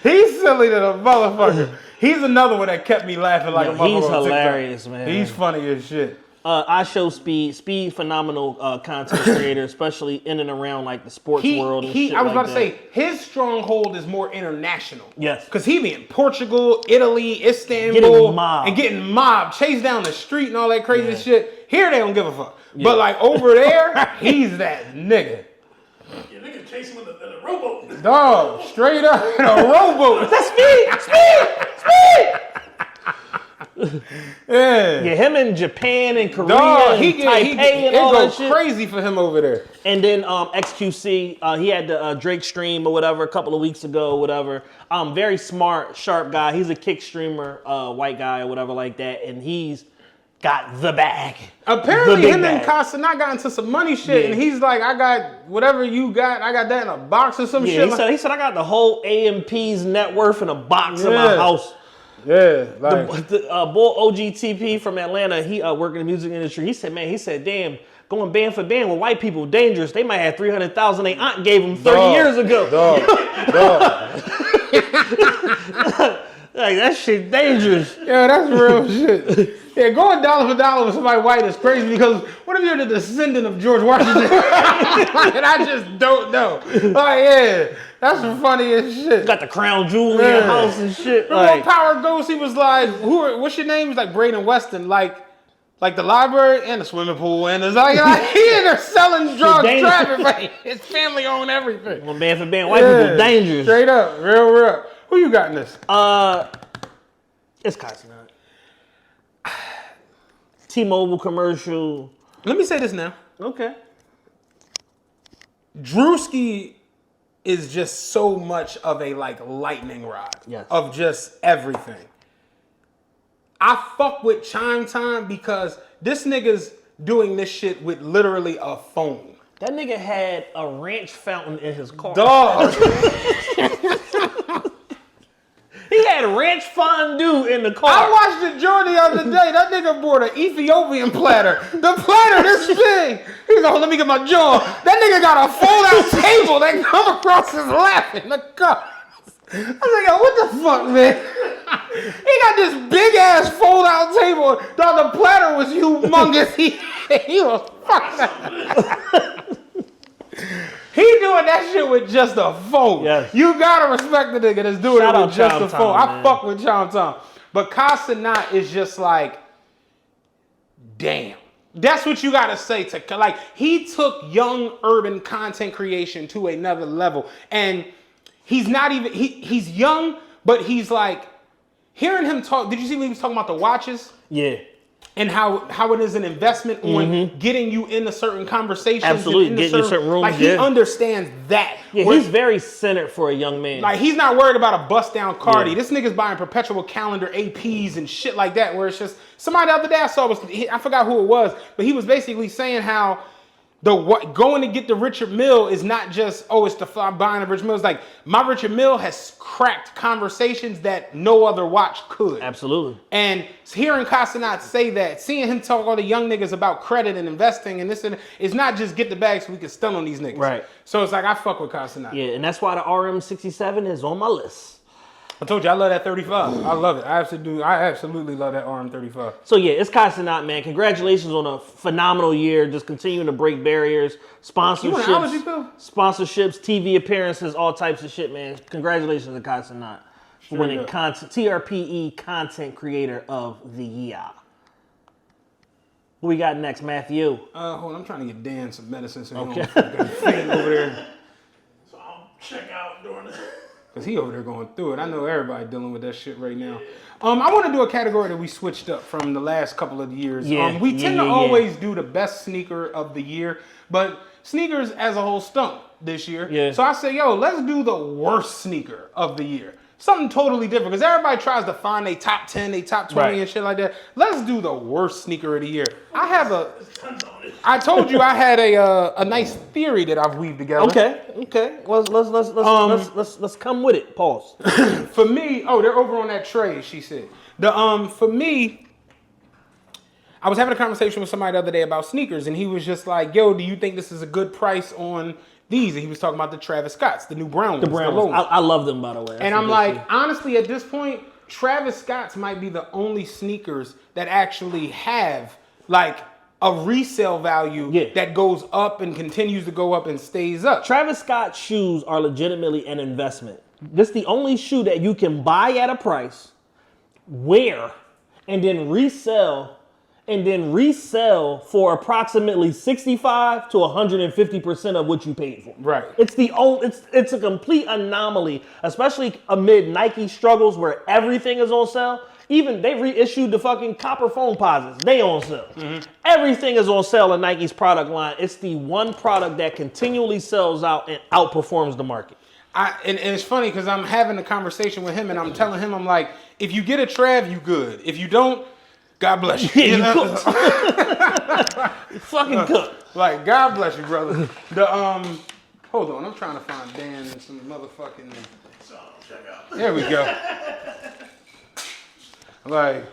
He's silly to the motherfucker. He's another one that kept me laughing like a motherfucker. He's on hilarious, TikTok. man. He's funny as shit. I show Speed, phenomenal content creator, especially in and around like the sports world. And shit I was about like to say his stronghold is more international. Yes, because he be in Portugal, Italy, Istanbul, getting mobbed, chased down the street, and all that crazy shit. Here they don't give a fuck, but like over there, he's that nigga. Yeah, nigga chase him in a rowboat. Dog, straight up in a rowboat. That's Speed. Yeah, him in Japan and Korea dog, and Taipei and all that shit. Crazy for him over there. And then XQC, he had the Drake stream or whatever a couple of weeks ago or whatever. Very smart, sharp guy. He's a kick streamer, white guy or whatever like that, and he's got the bag. Apparently him and Cenat got into some money shit, and he's like, I got whatever you got, I got that in a box or some shit. He said, I got the whole AMP's net worth in a box in my house. Yeah, like the boy OGTP from Atlanta, he worked in the music industry. He said, damn, going band for band with white people, dangerous. They might have 300,000 they aunt gave him 30 years ago. Dog. Like, that shit dangerous. Yeah, that's real shit. Yeah, going dollar for dollar with somebody white is crazy because what if you're the descendant of George Washington? And I just don't know. Like, yeah, that's the funniest shit. Got the crown jewel in your house and shit. Remember when Power Ghost, he was like, what's your name? He was like Braden Weston, like the library and the swimming pool. And it's like he in there selling drugs, traffic, his family own everything. Well, band for band, white people dangerous. Straight up, real. Who you got in this? It's Cenat. T-Mobile commercial. Let me say this now. Okay. Drewski is just so much of a like lightning rod of just everything. I fuck with Chime Time because this nigga's doing this shit with literally a phone. That nigga had a ranch fountain in his car. Dog. He had ranch fondue in the car. I watched the joint the other day. That nigga bought an Ethiopian platter. The platter this big. He's like, let me get my jaw. That nigga got a fold-out table that come across his lap in the car. I was like, yo, what the fuck, man? He got this big-ass fold-out table. Dog, the platter was humongous. He was fucked. He doing that shit with just a phone. Yes. You gotta respect the nigga that's doing it with just a phone. I fuck with Chime Time. But Cenat is just like, damn. That's what you gotta say to, like, he took young urban content creation to another level. And he's not even, he's young, but he's like, hearing him talk, did you see when he was talking about the watches? Yeah. And how it is an investment on getting you into certain conversations. Absolutely, getting you certain rooms. Like, he understands that. Yeah, he's very centered for a young man. Like, he's not worried about a bust-down Cardi. Yeah. This nigga's buying perpetual calendar APs and shit like that, where it's just... Somebody the other day I saw, I forgot who it was, but he was basically saying how going to get the Richard Mille is not just, it's the buying of Richard Mille. It's like, my Richard Mille has cracked conversations that no other watch could. Absolutely. And hearing Cenat say that, seeing him talk all the young niggas about credit and investing and this and it's not just get the bag so we can stun on these niggas. Right. So it's like, I fuck with Cenat. Yeah, and that's why the RM67 is on my list. I told you, I love that 35. I love it. I absolutely love that RM35. So yeah, it's Cenat, man. Congratulations on a phenomenal year. Just continuing to break barriers, sponsorships, TV appearances, all types of shit, man. Congratulations to Cenat for winning TRPE Content Creator of the Year. What we got next, Matthew? Hold on, I'm trying to get Dan some medicine so he don't faint over there. So I'll check out during the... Because he over there going through it. I know everybody dealing with that shit right now. I want to do a category that we switched up from the last couple of years. We tend to always do the best sneaker of the year, but sneakers as a whole stunk this year. Yeah. So I say, let's do the worst sneaker of the year. Something totally different, because everybody tries to find a top 10, a top 20 and shit like that. Let's do the worst sneaker of the year. I told you I had a nice theory that I've weaved together. Okay. Let's come with it. Pause. For me, they're over on that tray, she said. For me, I was having a conversation with somebody the other day about sneakers, and he was just like, yo, do you think this is a good price on these? And he was talking about the Travis Scotts, the new brown ones. The brown ones. I love them, by the way. And I'm like, honestly, at this point, Travis Scott's might be the only sneakers that actually have like a resale value that goes up and continues to go up and stays up. Travis Scott shoes are legitimately an investment. This is the only shoe that you can buy at a price, wear, and then resell for approximately 65 to 150% of what you paid for. Right. It's a complete anomaly, especially amid Nike struggles where everything is on sale. Even they reissued the fucking copper phone posits. They on sale. Mm-hmm. Everything is on sale in Nike's product line. It's the one product that continually sells out and outperforms the market. And it's funny because I'm having a conversation with him and I'm telling him, I'm like, if you get a Trav, you good. If you don't, God bless you. Yeah, you cooked. You fucking cooked. Like, God bless you, brother. Hold on, I'm trying to find Dan and some motherfucking. There we go. Like,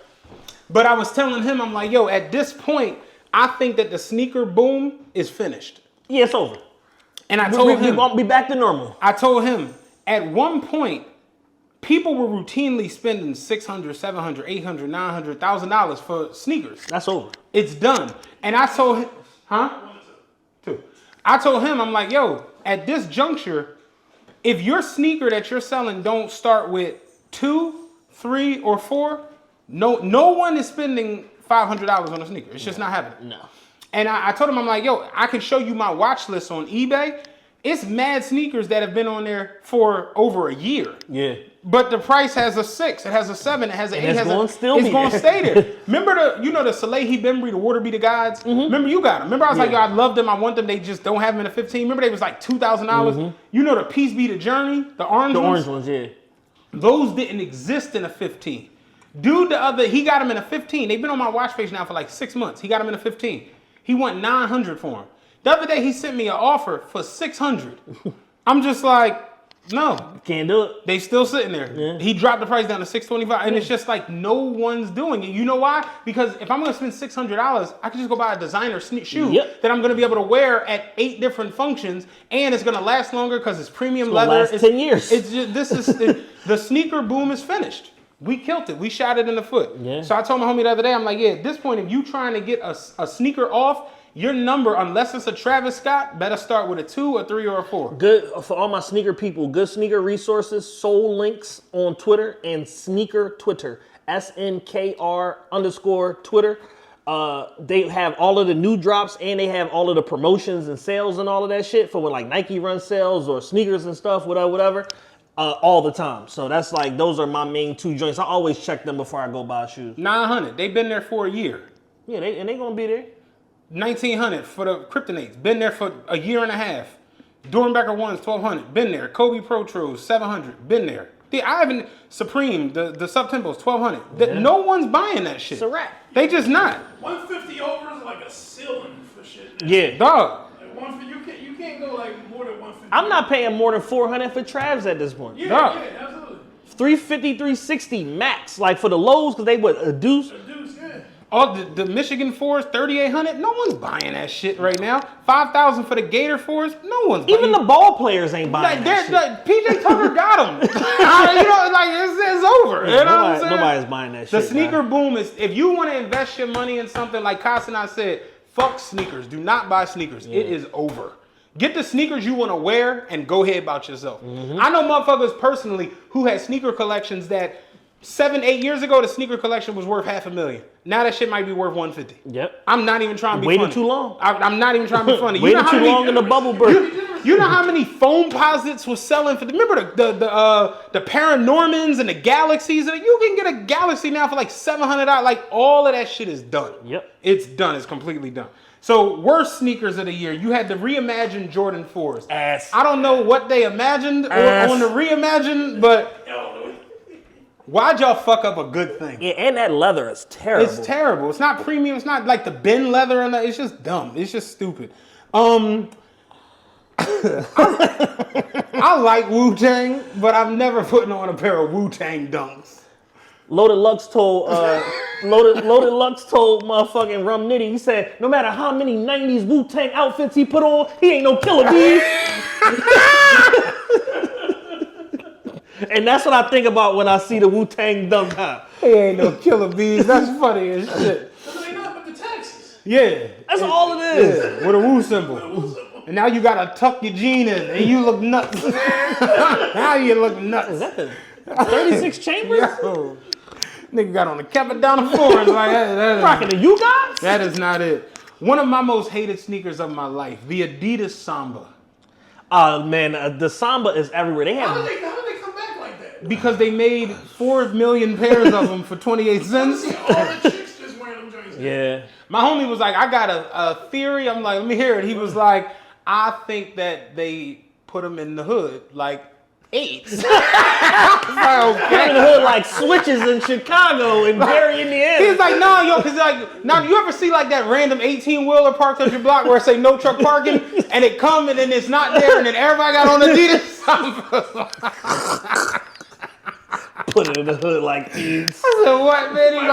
but I was telling him, I'm like, yo, at this point, I think that the sneaker boom is finished. Yeah, it's over. And I told him, we won't be back to normal. I told him, at one point, people were routinely spending $600, $700, $800, $900, $1,000 for sneakers. That's over. It's done. And I told him, Two. I told him, I'm like, yo, at this juncture, if your sneaker that you're selling don't start with 2, 3, or 4, no one is spending $500 on a sneaker. It's just not happening. No. And I told him, I'm like, yo, I can show you my watch list on eBay. It's mad sneakers that have been on there for over a year. Yeah. But the price has a 6, it has a 7, it has an 8, it's going to stay there. Remember the Slate Bembry, the Water Be the Gods? Mm-hmm. Remember you got them. Remember I was like, yo, I love them, I want them, they just don't have them in a 15. Remember they was like $2,000? Mm-hmm. You know the Peace Be the Journey, the orange ones? The orange ones, yeah. Those didn't exist in a 15. Dude, he got them in a 15. They've been on my watch page now for like 6 months. He got them in a 15. He went $900 for them. The other day he sent me an offer for $600. I'm just like, no. Can't do it. They still sitting there. Yeah. He dropped the price down to $625, and it's just like no one's doing it. You know why? Because if I'm gonna spend $600, I can just go buy a designer shoe that I'm gonna be able to wear at 8 different functions, and it's gonna last longer because it's premium leather. Last 10 years. It's just the sneaker boom is finished. We killed it. We shot it in the foot. Yeah. So I told my homie the other day, I'm like, yeah, at this point, if you trying to get a sneaker off, your number, unless it's a Travis Scott, better start with a 2, a 3, or a 4. Good for all my sneaker people. Good sneaker resources, Soul Links on Twitter and Sneaker Twitter, SNKR_ Twitter. They have all of the new drops and they have all of the promotions and sales and all of that shit for when like Nike runs sales or sneakers and stuff, whatever. All the time. So that's like, those are my main 2 joints. I always check them before I go buy shoes. 900. They've been there for a year. Yeah, they gonna be there. 1900 for the Kryptonates. Been there for a year and a half. Dornbecker ones, 1200. Been there. Kobe Pro Tros, 700. Been there. The Ivan Supreme, the Sub-Tempos, 1200. No one's buying that shit. It's a wrap. They just not. 150 over is like a ceiling for shit. Yeah. Dog. Like you can't go like more than 150. I'm not paying more than $400 for Travs at this point. Yeah, absolutely. 350, 360 max. Like for the lows, because they would a deuce. All the Michigan 4s, 3,800. No one's buying that shit right now. 5,000 for the Gator 4s. No one's buying. Even the ball players ain't buying that shit. PJ Tucker got them. It's over. You know what I'm saying? Nobody's buying that shit. The sneaker boom is, if you want to invest your money in something, like Cenat said, fuck sneakers. Do not buy sneakers. Yeah. It is over. Get the sneakers you want to wear and go ahead about yourself. Mm-hmm. I know motherfuckers personally who had sneaker collections that 7-8 years ago, the sneaker collection was worth $500,000. Now that shit might be worth $150,000. Yep. I'm not even trying to be funny. Waited too long. I'm not even trying to be funny. Waited too long in the bubble burst. You know how many foam posits was selling for? Remember the Paranormans and the Galaxies? You can get a Galaxy now for like $700. Like all of that shit is done. Yep. It's done. It's completely done. So worst sneakers of the year. You had the reimagined Jordan 4s. Ass. I don't know what they imagined on the reimagined, but. Why'd y'all fuck up a good thing? Yeah, and that leather is terrible. It's terrible. It's not premium. It's not like the Ben leather and that. It's just dumb. It's just stupid. I like Wu-Tang, but I've never put on a pair of Wu-Tang dunks. Loaded Lux told Loaded Lux told motherfucking Rum Nitty, he said, no matter how many 90s Wu-Tang outfits he put on, he ain't no Killer Bees. And that's what I think about when I see the Wu-Tang dunk hop. He ain't no Killer Bees. That's funny as shit. Because they not but the taxes. Yeah. That's all it is. Yeah, with a Wu symbol. And now you gotta tuck your jean in and you look nuts. Now you look nuts. Is that the 36 Chambers? Yo. Nigga got on the cap down the floor. Like, Rocking the you guys? that is not it. One of my most hated sneakers of my life, the Adidas Samba. Man, the Samba is everywhere. They How have did they come back like that? Because they made 4 million pairs of them for 28 cents. See, all the chicks just wearing them joints. yeah. My homie was like, I got a theory. I'm like, let me hear it. He was like, I think that they put them in the hood like AIDS. They're in the hood like switches in Chicago and Barry, Indiana. He's like, no, yo, because like, now you ever see like that random 18-wheeler parked on your block where it say no truck parking, and it come and then it's not there, and then everybody got on Adidas. Put it in the hood like AIDS. I said, what, man? He's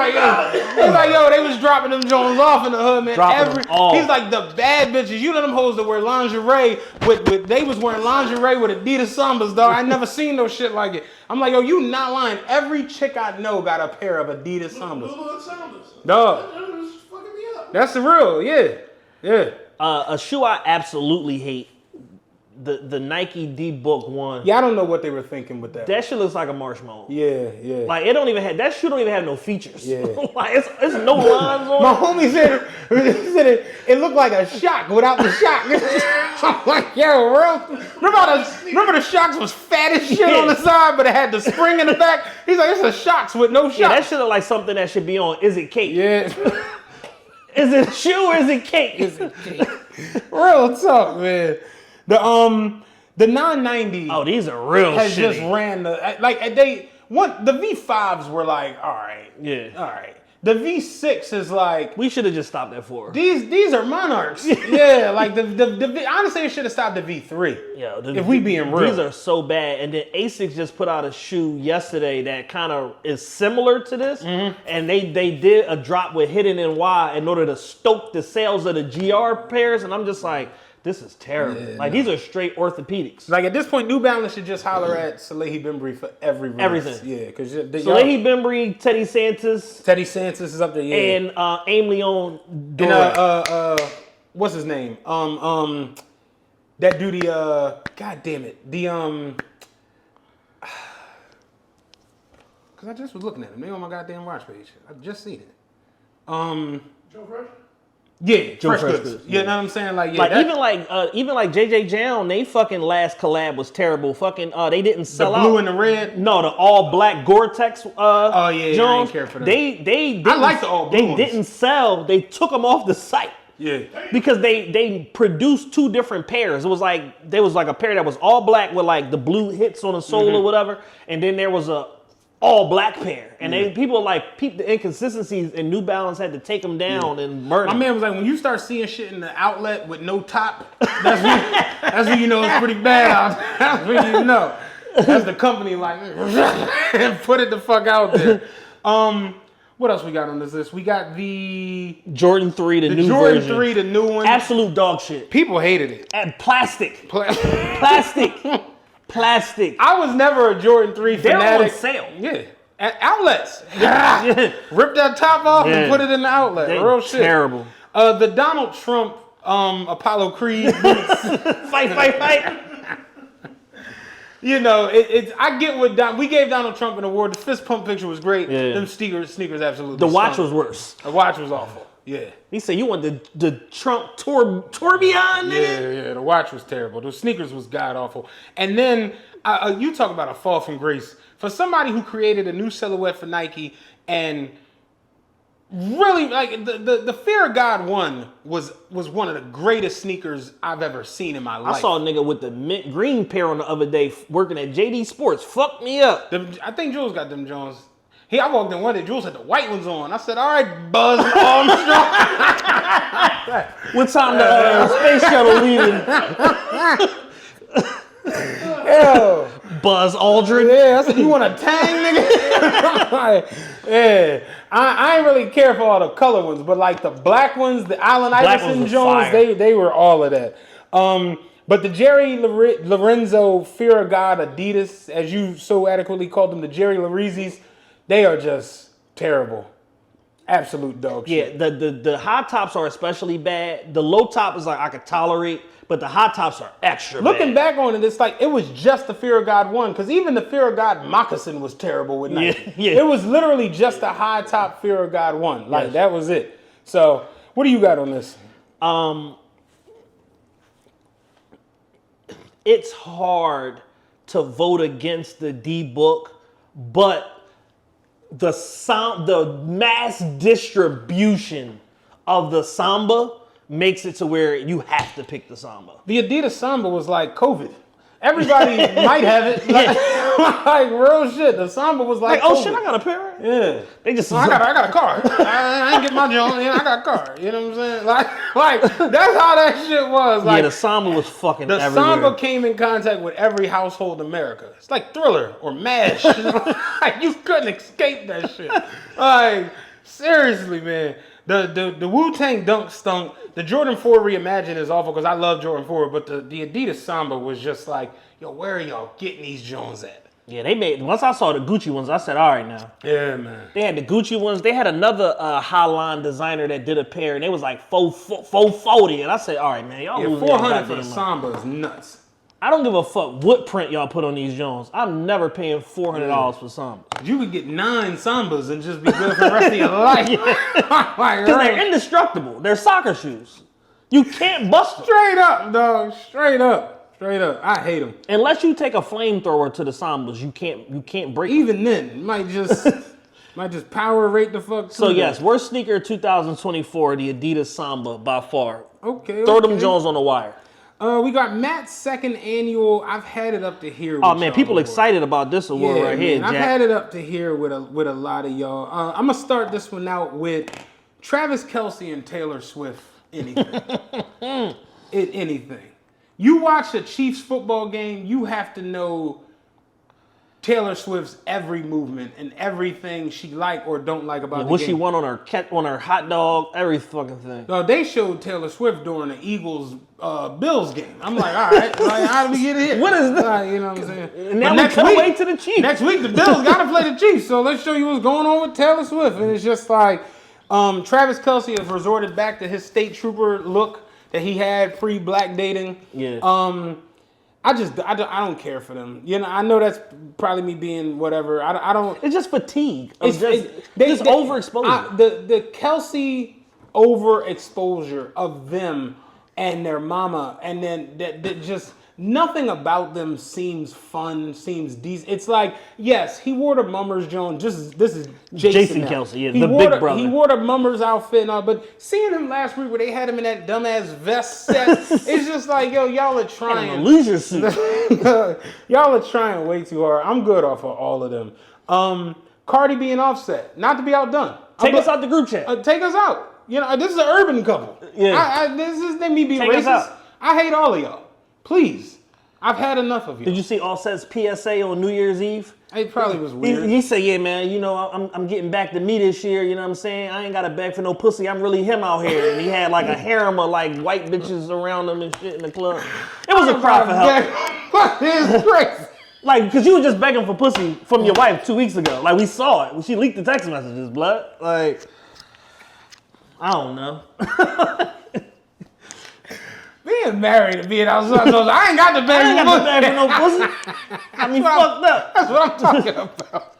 like, yo, they was dropping them Jones off in the hood, man. Dropping them off. He's like, the bad bitches, you know them hoes that wear lingerie with they was wearing lingerie with Adidas Sambas, dog. I never seen no shit like it. I'm like, yo, you not lying. Every chick I know got a pair of Adidas Sambas. Little Sanders. Dog. That was fucking me up. That's the real, yeah. Yeah. A shoe I absolutely hate, the Nike D-Book one. Yeah, I don't know what they were thinking with that. That shit looks like a marshmallow. Yeah, yeah. Like it don't even have that shoe don't even have no features. Yeah. Like it's no lines on My it. homie said, it looked like a shock without the shock. I'm like, yo, bro. Remember the shocks was fat as shit on the side, but it had the spring in the back? He's like, it's a shocks with no shocks. Yeah, that shit look like something that should be on Is It Cake? Yeah. Is it a shoe or is it cake? Real talk, man. The 990 Oh, these are real has shitty. just ran the the V5s were like, all right. Yeah. All right. The V6 is like, We should have just stopped at 4. these are monarchs. Yeah, like honestly, it should have stopped at V3. Yo, if we being real. These are so bad. And then Asics just put out a shoe yesterday that kind of is similar to this. Mm-hmm. And they did a drop with Hidden NY in order to stoke the sales of the GR pairs. And I'm just like, this is terrible. These are straight orthopedics. Like at this point, New Balance should just holler at Salehi Bembry for every release. Everything. Yeah, because Salehi Bembry, Teddy Santis, is up there. Yeah. and Aim Leon Dore. And what's his name? That dude. God damn it. Because I just was looking at him. They on my goddamn watch page. I just seen it. Joe Fresh? Yeah, Fresh Fresh Goods. Goods, You know what I'm saying? Like, yeah, Like that, even like JJ Jown, they fucking last collab was terrible. Fucking they didn't the sell out. blue and the red. No, the all black Gore-Tex. Oh, yeah, I Jones, ain't care for them. They didn't, I like the all blue They ones. didn't sell. They took them off the site Yeah. because they produced 2 different pairs. It was like there was like a pair that was all black with like the blue hits on the sole Mm-hmm. or whatever, and then there was a all black pair. And people like peeped the inconsistencies, and New Balance had to take them down and murder. My man was like, when you start seeing shit in the outlet with no top, that's when you know it's pretty bad. That's when you know. That's the company like, and put it the fuck out there. What else we got on this list? We got the Jordan 3, the new Jordan version. 3, the new one. Absolute dog shit. People hated it. And plastic. Plastic. I was never a Jordan 3 They're fanatic. on sale. Yeah. At outlets. Rip that top off and put it in the outlet. They Real shit. terrible. The Donald Trump Apollo Creed boots. Fight. You know, I get what we gave Donald Trump an award. The fist pump picture was great. Yeah. Them sneakers absolutely. The watch stunk. was worse. The watch was awful. Yeah. He said, you want the Trump tourbillon, nigga? Yeah. The watch was terrible. The sneakers was god awful. And then you talk about a fall from grace for somebody who created a new silhouette for Nike and really like the Fear of God one was one of the greatest sneakers I've ever seen in my life. I saw a nigga with the mint green pair on the other day working at JD Sports. Fucked me up. I think Jules got them Jones. I walked in one day, Jules had the white ones on. I said, all right, Buzz Armstrong. What time the space shuttle leaving? Yo, Buzz Aldrin. Yeah, I said, you want a tang, nigga? Like, yeah. I ain't really care for all the color ones, but like the black ones, the Allen Iverson Jones, they were all of that. But the Jerry Lorenzo Fear of God Adidas, as you so adequately called them, the Jerry Lorizis, they are just terrible. Absolute dog shit. Yeah, the high tops are especially bad. The low top is like I could tolerate, but the high tops are extra Looking bad. back on it, it's like it was just the Fear of God one, because even the Fear of God moccasin was terrible with Nike. Yeah. It was literally just the high top Fear of God one. Like that was it. So what do you got on this? It's hard to vote against the D book, but the mass distribution of the Samba makes it to where you have to pick the Samba. The Adidas Samba was like COVID. Everybody might have it. Like real shit. The Samba was like oh COVID. shit, I got a pair. Yeah. They just I got a car. I ain't get my joint. Yeah, I got a car. You know what I'm saying? Like that's how that shit was. Like the Samba was fucking the everywhere. Samba came in contact with every household in America. It's like Thriller or MASH. Like you couldn't escape that shit. Like seriously, man. The Wu-Tang Dunk stunk. The Jordan 4 Reimagined is awful because I love Jordan 4, but the Adidas Samba was just like, yo, where are y'all getting these Jones at? Yeah, they made. Once I saw the Gucci ones, I said, all right now. Yeah, man. They had the Gucci ones. They had another high-line designer that did a pair, and it was like 440. And I said, all right, man, y'all Yeah, losing 400 for the money. Samba is nuts. I don't give a fuck what print y'all put on these Jones. I'm never paying $400 for Samba. You could get 9 Sambas and just be good for the rest of your life. Like, Because they're indestructible. They're soccer shoes. You can't bust them. Straight up, dog. Straight up. Straight up. I hate them. Unless you take a flamethrower to the Sambas, you can't break them. Even then, you might just power rate the fuck. So yes, worst sneaker 2024, the Adidas Samba by far. Okay. Throw them Jones on the wire. We got Matt's second annual. I've had it up to here. Oh man, people excited about this award right here, Jack. I've had it up to here with a lot of y'all. I'm gonna start this one out with Travis Kelce and Taylor Swift. Anything. Anything. You watch a Chiefs football game, you have to know Taylor Swift's every movement and everything she like or don't like about the what game. she won on her hot dog, every fucking thing. No, they showed Taylor Swift during the Eagles Bills game. I'm like, all right, like, how do we get here? What is that? You know what I'm saying? And now we cut away to the Chiefs. Next week the Bills gotta play the Chiefs, so let's show you what's going on with Taylor Swift. And it's just like Travis Kelce has resorted back to his state trooper look that he had pre-black dating. Yeah. I don't care for them. You know, I know that's probably me being whatever. I don't. It's just fatigue. It's Just overexposure. The Kelce overexposure of them and their mama, and then that just nothing about them seems fun, seems decent. It's like, yes, he wore the Mummers Jones. This is Jason Kelce, yeah, he the wore big brother. He wore the Mummers outfit and all, but seeing him last week where they had him in that dumbass vest set, it's just like, yo, y'all are trying. A loser suit. Y'all are trying way too hard. I'm good off of all of them. Cardi B and Offset, not to be outdone. Take us out the group chat. Take us out. You know, this is an urban couple. Yeah. This is me being Take us racist. out. I hate all of y'all. Please. I've had enough of you. Did you see Offset's PSA on New Year's Eve? It probably was weird. He said, yeah, man, you know, I'm getting back to me this year, you know what I'm saying? I ain't got a bag for no pussy. I'm really him out here. And he had like a harem of like white bitches around him and shit in the club. It was a cry for help. It's crazy. Like, because you were just begging for pussy from your wife 2 weeks ago. Like, we saw it. She leaked the text messages, blood. Like, I don't know. Being married and being outside, so I ain't got the bag for no pussy. I mean, fucked up. That's what I'm talking about.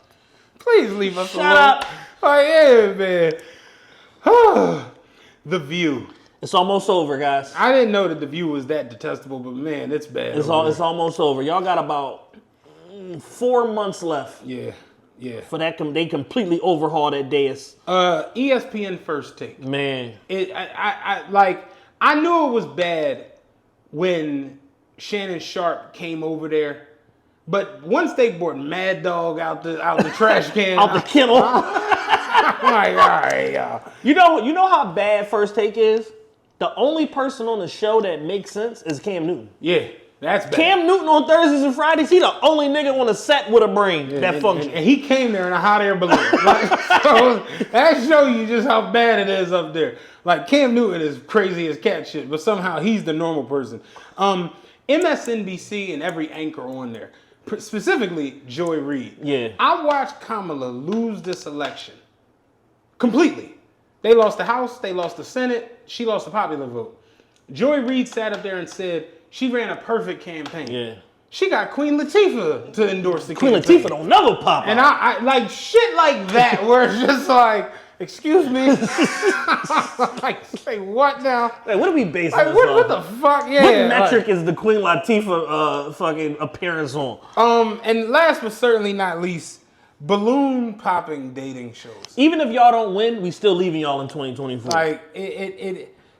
Please leave us Shut alone. up. Oh, yeah, man. The View. It's almost over, guys. I didn't know that The View was that detestable, but man, it's bad. It's almost over. Y'all got about 4 months left. Yeah. For that, they completely overhauled that dais. ESPN First Take. Man. I knew it was bad when Shannon Sharp came over there, but once they brought Mad Dog out the trash can, out the kennel. I'm like, all right, y'all. You know how bad First Take is? The only person on the show that makes sense is Cam Newton. Yeah. That's bad. Cam Newton on Thursdays and Fridays, he the only nigga on a set with a brain that functions. And he came there in a hot air balloon. Like, so that shows you just how bad it is up there. Like Cam Newton is crazy as cat shit, but somehow he's the normal person. MSNBC and every anchor on there, specifically Joy Reid. Yeah. I watched Kamala lose this election completely. They lost the House, they lost the Senate, she lost the popular vote. Joy Reid sat up there and said she ran a perfect campaign. Yeah. She got Queen Latifah to endorse the Queen campaign. Latifah don't never pop And out. I like shit like that where it's just like, excuse me. Like, say what now? Like, what are we basing Like, this what on? the fuck? Yeah. What metric is the Queen Latifah fucking appearance on? And last but certainly not least, balloon popping dating shows. Even if y'all don't win, we still leaving y'all in 2024. Like,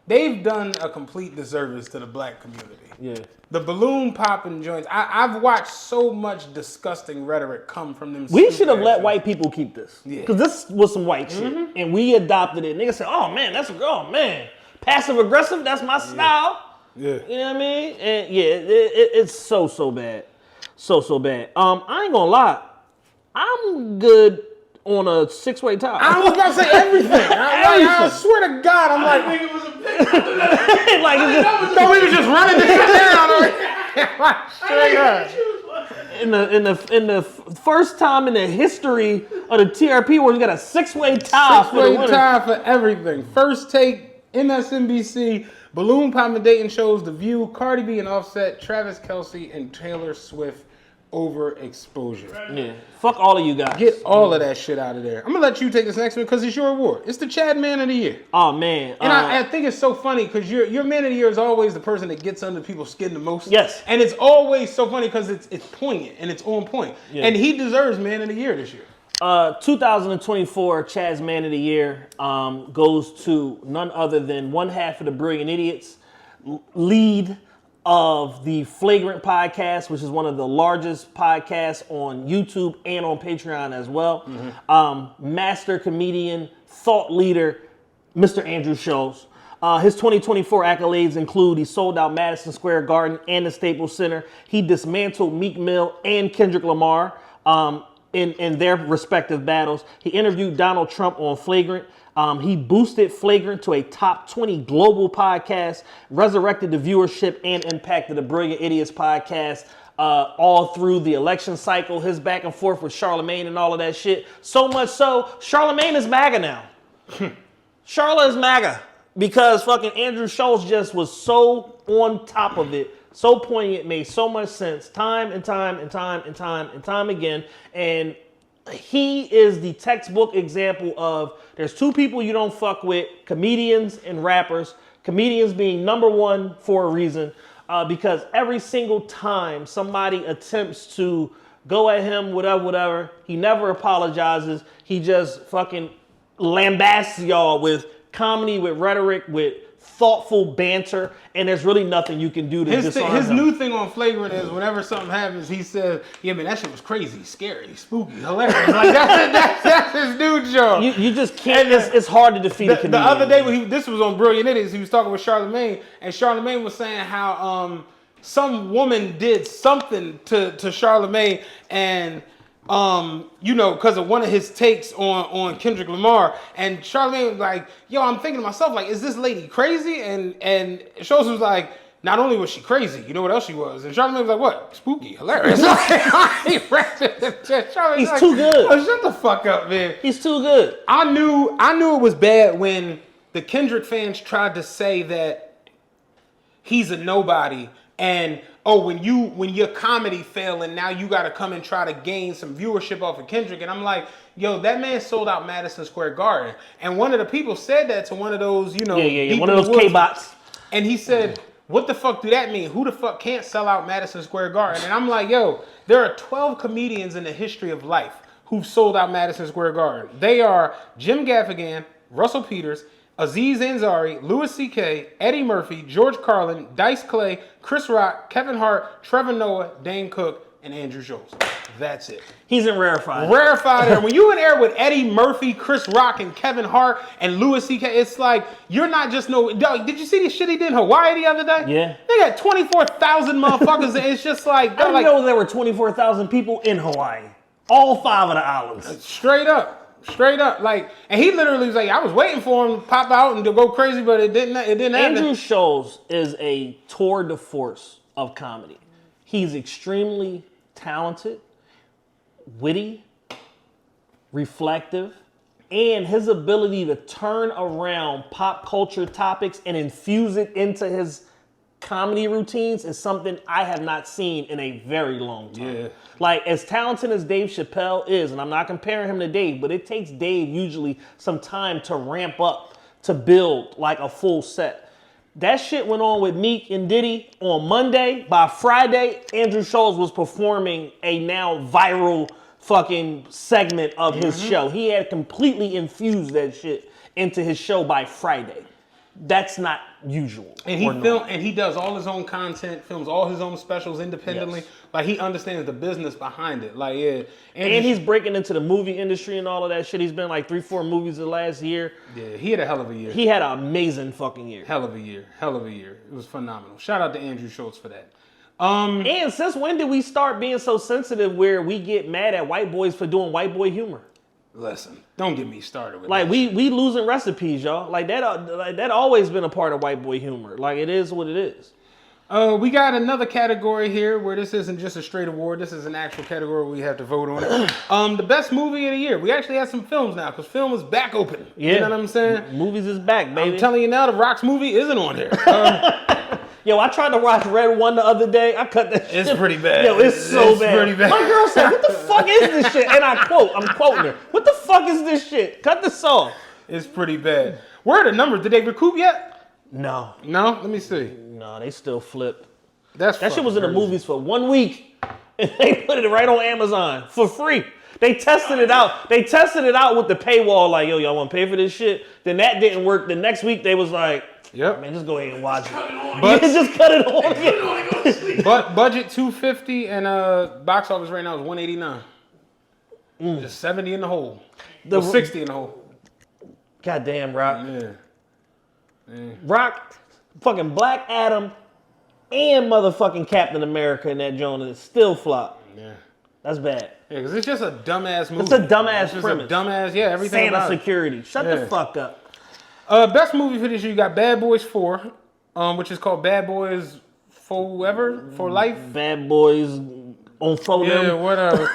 they've done a complete disservice to the black community. Yeah. The balloon popping joints. I've watched so much disgusting rhetoric come from them. We should have let shows. white people keep this. Yeah. Because this was some white shit. And we adopted it. Niggas said, oh man, passive aggressive, that's my style. Yeah. You know what I mean? And yeah, it's so bad. So bad. I ain't gonna lie. I'm good on a 6-way tie. I was about to say everything. I swear to God, I'm like, I think it was a pick. Like, it's just- no, we was just running this shit down. Straight up. in the first time in the history of the TRP where we got a 6-way tie for the Six-way winner. tie for everything. First Take, MSNBC, balloon popping dating shows, The View, Cardi B and Offset, Travis Kelce, and Taylor Swift overexposure. Yeah. Fuck all of you guys. Get all of that shit out of there. I'm gonna let you take this next one because it's your award. It's the Chad Man of the Year. Oh man. And I think it's so funny because your Man of the Year is always the person that gets under people's skin the most. Yes. And it's always so funny because it's poignant and it's on point. Yeah. And he deserves Man of the Year this year. 2024 Chad's Man of the Year goes to none other than one half of the Brilliant Idiots, lead of the Flagrant podcast, which is one of the largest podcasts on YouTube and on Patreon as well. Master comedian, thought leader, Mr. Andrew Schultz. His 2024 accolades include he sold out Madison Square Garden and the Staples Center. He dismantled Meek Mill and Kendrick Lamar in their respective battles. He interviewed Donald Trump on Flagrant. He boosted Flagrant to a top 20 global podcast, resurrected the viewership, and impacted the Brilliant Idiots podcast all through the election cycle, his back and forth with Charlemagne and all of that shit. So much so, Charlemagne is MAGA now. Charla is MAGA because fucking Andrew Schultz just was so on top of it, so poignant, made so much sense time and time again. And he is the textbook example of there's two people you don't fuck with, comedians and rappers. Comedians being number one for a reason, because every single time somebody attempts to go at him, whatever, he never apologizes. He just fucking lambasts y'all with comedy, with rhetoric, with thoughtful banter, and there's really nothing you can do to disarm His him. new thing on Flagrant is whenever something happens, he says, yeah, man, that shit was crazy, scary, spooky, hilarious. Like, that's his new joke. You just can't, it's hard to defeat a comedian. The other day, when this was on Brilliant Idiots, he was talking with Charlemagne, and Charlemagne was saying how some woman did something to Charlemagne, and because of one of his takes on Kendrick Lamar, and Charlemagne was like, yo, I'm thinking to myself, like, is this lady crazy? And Schultz was like, not only was she crazy, you know what else she was? And Charlemagne was like, what? Spooky, hilarious. He's too good. Oh, shut the fuck up, man. He's too good. I knew it was bad when the Kendrick fans tried to say that he's a nobody, and when your comedy failed and now you got to come and try to gain some viewership off of Kendrick. And I'm like, yo, that man sold out Madison Square Garden. And one of the people said that to one of those, Yeah. deep One in of the those woods. K-bots. And he said, what the fuck do that mean? Who the fuck can't sell out Madison Square Garden? And I'm like, yo, there are 12 comedians in the history of life who've sold out Madison Square Garden. They are Jim Gaffigan, Russell Peters, Aziz Ansari, Louis C.K., Eddie Murphy, George Carlin, Dice Clay, Chris Rock, Kevin Hart, Trevor Noah, Dane Cook, and Andrew Schultz. That's it. He's in rarefied. Rarefied air. When you in air with Eddie Murphy, Chris Rock, and Kevin Hart, and Louis C.K., it's like, you're not just dog, did you see the shit he did in Hawaii the other day? Yeah. They got 24,000 motherfuckers, and it's just like... I didn't know there were 24,000 people in Hawaii. All 5 of the islands. Straight up. Like, and he literally was like, I was waiting for him to pop out and to go crazy, but it didn't happen. Andrew Schultz is a tour de force of comedy. He's extremely talented, witty, reflective, and his ability to turn around pop culture topics and infuse it into his comedy routines is something I have not seen in a very long time. Yeah. Like, as talented as Dave Chappelle is, and I'm not comparing him to Dave, but it takes Dave usually some time to ramp up, to build like a full set. That shit went on with Meek and Diddy on Monday. By Friday, Andrew Schultz was performing a now viral fucking segment of his show. He had completely infused that shit into his show by Friday. That's not usual. And he does all his own content, films all his own specials independently. Yes. Like, he understands the business behind it. Like, yeah. And he's breaking into the movie industry and all of that shit. He's been like 3-4 movies the last year. Yeah, he had a hell of a year. He had an amazing fucking year. Hell of a year. It was phenomenal. Shout out to Andrew Schultz for that. And since when did we start being so sensitive where we get mad at white boys for doing white boy humor? Listen, don't get me started with like that. We losing recipes, y'all. Like that always been a part of white boy humor. Like, it is what it is. We got another category here where this isn't just a straight award. This is an actual category where we have to vote on it. The best movie of the year. We actually have some films now because film is back open. Yeah. You know what I'm saying? Movies is back, baby. I'm telling you now, The Rock's movie isn't on here. Yo, I tried to watch Red 1 the other day. I cut that shit. It's pretty bad. Yo, it's so bad. Pretty bad. My girl said, what the fuck is this shit? And I'm quoting her. What the fuck is this shit? Cut this off. It's pretty bad. Where are the numbers? Did they recoup yet? No. No? Let me see. No, they still flip. That shit was in the movies for 1 week. And they put it right on Amazon for free. They tested it out. They tested it out with the paywall, like, yo, y'all want to pay for this shit? Then that didn't work. The next week, they was like, yep. Man, just go ahead and watch it. But, just cut it on again. But budget $250 and box office right now is $189. Just 70 in the hole. 60 in the hole. Goddamn, Rock. Yeah. Rock, fucking Black Adam, and motherfucking Captain America in that joint is still flop. Yeah. That's bad. Yeah, because it's just a dumbass movie. It's a dumbass premise. It's a dumbass, everything Santa about security. Shut the fuck up. Best movie for this year, you got Bad Boys 4, which is called Bad Boys Forever, for Life. Bad Boys on phone. Yeah, whatever.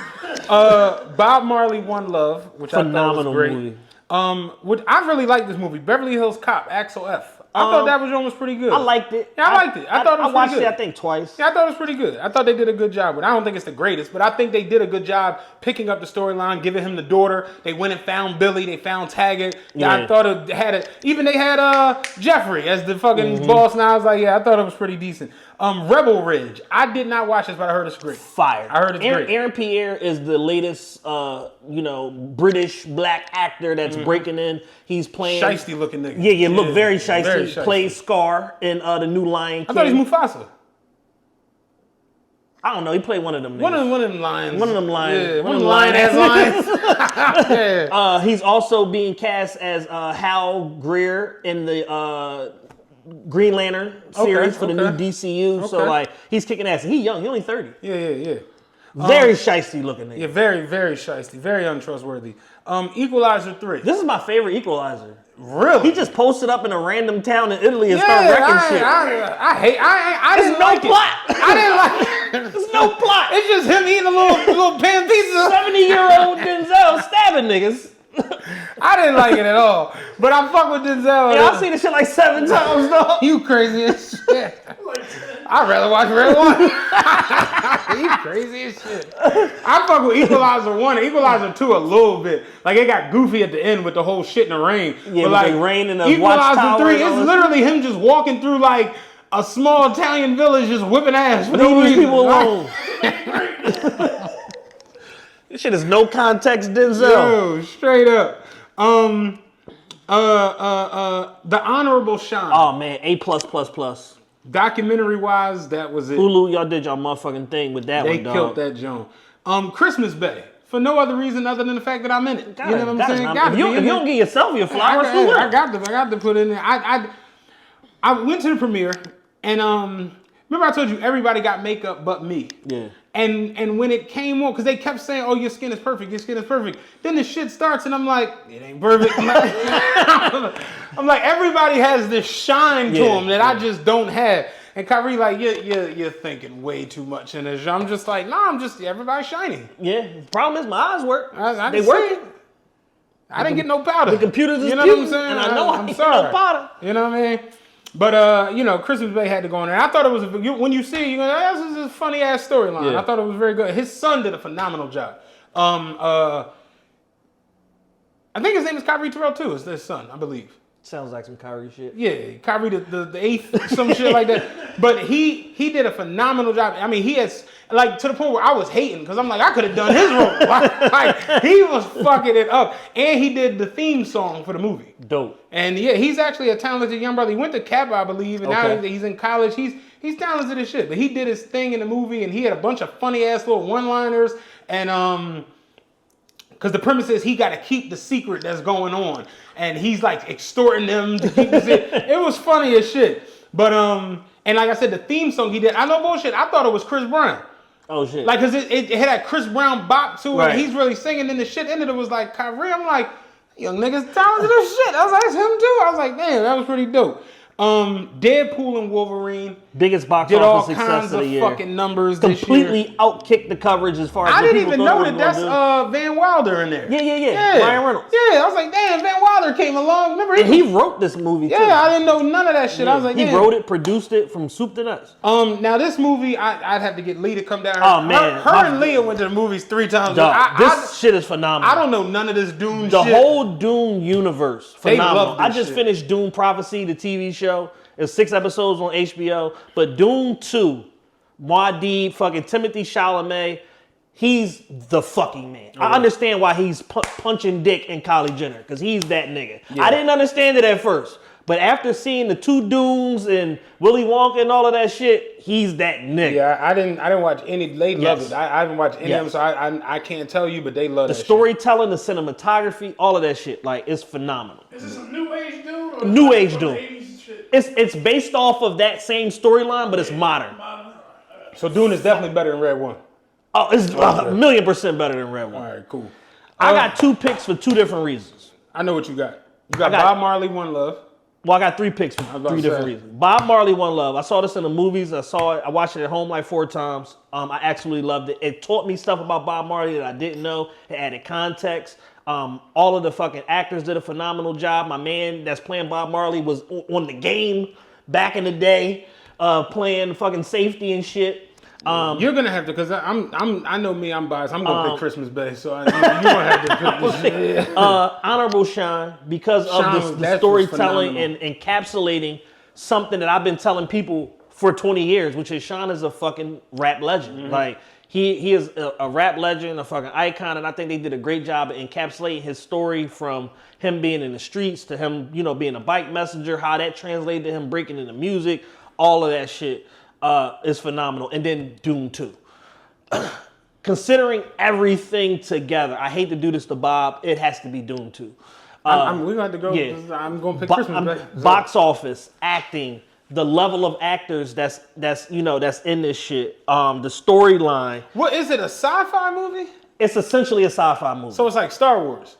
Bob Marley, One Love, which phenomenal I thought was great. Movie. I really like this movie, Beverly Hills Cop, Axel F. I thought that was almost pretty good. I liked it. Yeah, I liked it. I thought it was watched pretty good. it, I think, twice. Yeah, I thought it was pretty good. I thought they did a good job with it. I don't think it's the greatest, but I think they did a good job picking up the storyline, giving him the daughter. They went and found Billy. They found Taggart. Yeah. I thought it had it. Even they had Jeffrey as the fucking boss. Now I was like, yeah, I thought it was pretty decent. Rebel Ridge. I did not watch this, but I heard it's great. Fire. I heard it's great. Aaron Pierre is the latest, British black actor that's breaking in. He's playing Shiesty looking nigga. Yeah, look very shiesty. Very shiesty. Plays Scar in the new Lion King. I thought he was Mufasa. I don't know. He played one of them niggas. One of them lions. One of them lions. Yeah, one of them lion-ass lions. Yeah. He's also being cast as Hal Greer in the Green Lantern series for the new DCU. Okay. So, like, he's kicking ass. He's young. He's only 30. Yeah. Very shiesty looking nigga. Yeah, very, very shiesty. Very untrustworthy. Equalizer 3. This is my favorite Equalizer. Really? He just posted up in a random town in Italy and started wrecking shit. I didn't like it. Plot. I didn't like it. There's no plot. It's just him eating a little pan pizza. 70-year-old Denzel stabbing niggas. I didn't like it at all. But I fuck with Denzel. Yeah, I've seen this shit like 7 times, though. You crazy as shit. I'd rather watch Red 1. You crazy as shit. I fuck with Equalizer 1 and Equalizer 2 a little bit. Like, it got goofy at the end with the whole shit in the rain. Yeah, but like, the rain in the Equalizer 3, it's literally him just walking through, like, a small Italian village just whipping ass. Leave these people alone. This shit is no context Denzel. Yo, straight up. The Honorable Shine. Oh man, A+++. Documentary wise, that was it. Hulu, y'all did y'all motherfucking thing with that They one, dog. killed that joint. Christmas Bay. For no other reason other than the fact that I'm in it. You know what I'm saying? If you don't get yourself your flowers, who will? I got to put in there. I went to the premiere and remember I told you everybody got makeup but me. Yeah. And when it came on, because they kept saying, "Oh, your skin is perfect. Your skin is perfect." Then the shit starts, and I'm like, "It ain't perfect." I'm like, everybody has this shine to them that I just don't have. And Kyrie like, you're thinking way too much in this. I'm just like, nah, everybody's shiny. Yeah. The problem is my eyes work. They working. I didn't get no powder. The computers is you know what I'm saying? And I know I'm ain't sorry. no powder. You know what I mean? But Christmas Bay had to go in there. I thought it was when you see it, you go, this is a funny ass storyline. Yeah. I thought it was very good. His son did a phenomenal job. I think his name is Kyrie Terrell too. It's his son, I believe. Sounds like some Kyrie shit. Yeah, Kyrie the eighth, some shit like that. But he did a phenomenal job. I mean, he has like to the point where I was hating because I'm like, I could have done his role. like he was fucking it up, and he did the theme song for the movie. Dope. And yeah, he's actually a talented young brother. He went to Kappa, I believe, and now he's in college. He's talented as shit. But he did his thing in the movie, and he had a bunch of funny ass little one-liners, and because the premise is he got to keep the secret that's going on. And he's like extorting them to keep the secret. It was funny as shit. But, and like I said, the theme song he did, I know bullshit. I thought it was Chris Brown. Oh, shit. Like, because it had that Chris Brown bop to it. Right. And he's really singing. And the shit ended. It was like Kyrie. I'm like, young niggas talented as shit. I was like, it's him too. I was like, damn, that was pretty dope. Deadpool and Wolverine Biggest box did all office success kinds of of the year. fucking numbers this year. Completely outkicked the coverage as far as I what didn't people even thought know it that was that's gonna do. Van Wilder in there. Yeah. Ryan Reynolds. Yeah, I was like, damn, Van Wilder came along. Remember And he wrote this movie too. Yeah, I didn't know none of that shit. I was like, he damn. wrote it, produced it from soup to nuts. Now this movie, I'd have to get Lee to come down. Oh, man. Her and Leah went to the movies 3 times. Dog, this shit is phenomenal. I don't know none of this Dune The shit. whole Dune universe, They phenomenal. love this I just shit. finished Dune Prophecy, the TV show. It's 6 episodes on HBO. But Dune 2, Muad'Dib, fucking Timothy Chalamet, he's the fucking man. I understand why he's punching dick in Kylie Jenner, because he's that nigga. Yeah. I didn't understand it at first. But after seeing the 2 Dunes and Willy Wonka and all of that shit, he's that nigga. Yeah, I didn't watch any. They love Yes. it. I haven't watched any of them, so I can't tell you, but they love The that storytelling, the cinematography, all of that shit, like, it's phenomenal. Is this a new age dude? Or New like age from dude. the 80s and shit? It's based off of that same storyline, but it's modern. shit. So Dune is definitely better than Red One. Oh, it's a million% better than Red All One. right, cool. I got 2 picks for 2 different reasons. I know what you got. You got I got- Bob Marley, One Love. Well, I got 3 picks for about 3 to different say. reasons. Bob Marley, One Love. I saw this in the movies. I watched it at home like 4 times. I absolutely loved it. It taught me stuff about Bob Marley that I didn't know. It added context. All of the fucking actors did a phenomenal job. My man that's playing Bob Marley was on the game back in the day, playing fucking safety and shit. You're gonna have to, because I know me, I'm biased. I'm gonna pick Christmas Bay, so you're gonna have to pick this shit. Honorable Shine, because Shine of was- the that was storytelling phenomenal. and encapsulating something that I've been telling people for 20 years, which is Shine is a fucking rap legend. Mm-hmm. Like he is a rap legend, a fucking icon, and I think they did a great job of encapsulating his story from him being in the streets to him, being a bike messenger, how that translated to him breaking into music, all of that shit. Is phenomenal. And then Dune 2. Considering everything together, I hate to do this to Bob, it has to be Dune 2. We're gonna have to go. yeah. I'm gonna pick Christmas Bay. Box office, acting, the level of actors that's in this shit, the storyline. What is it? A sci-fi movie? It's essentially a sci-fi movie. So it's like Star Wars.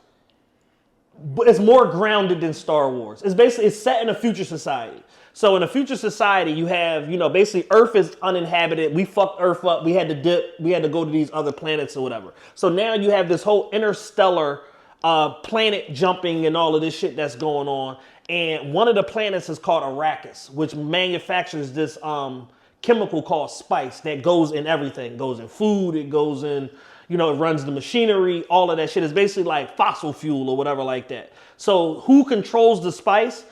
But it's more grounded than Star Wars. It's set in a future society. So in a future society, you have, basically Earth is uninhabited. We fucked Earth up. We had to dip. We had to go to these other planets or whatever. So now you have this whole interstellar planet jumping and all of this shit that's going on. And one of the planets is called Arrakis, which manufactures this chemical called spice that goes in everything. It goes in food. It goes in, it runs the machinery. All of that shit is basically like fossil fuel or whatever like that. So who controls the spice?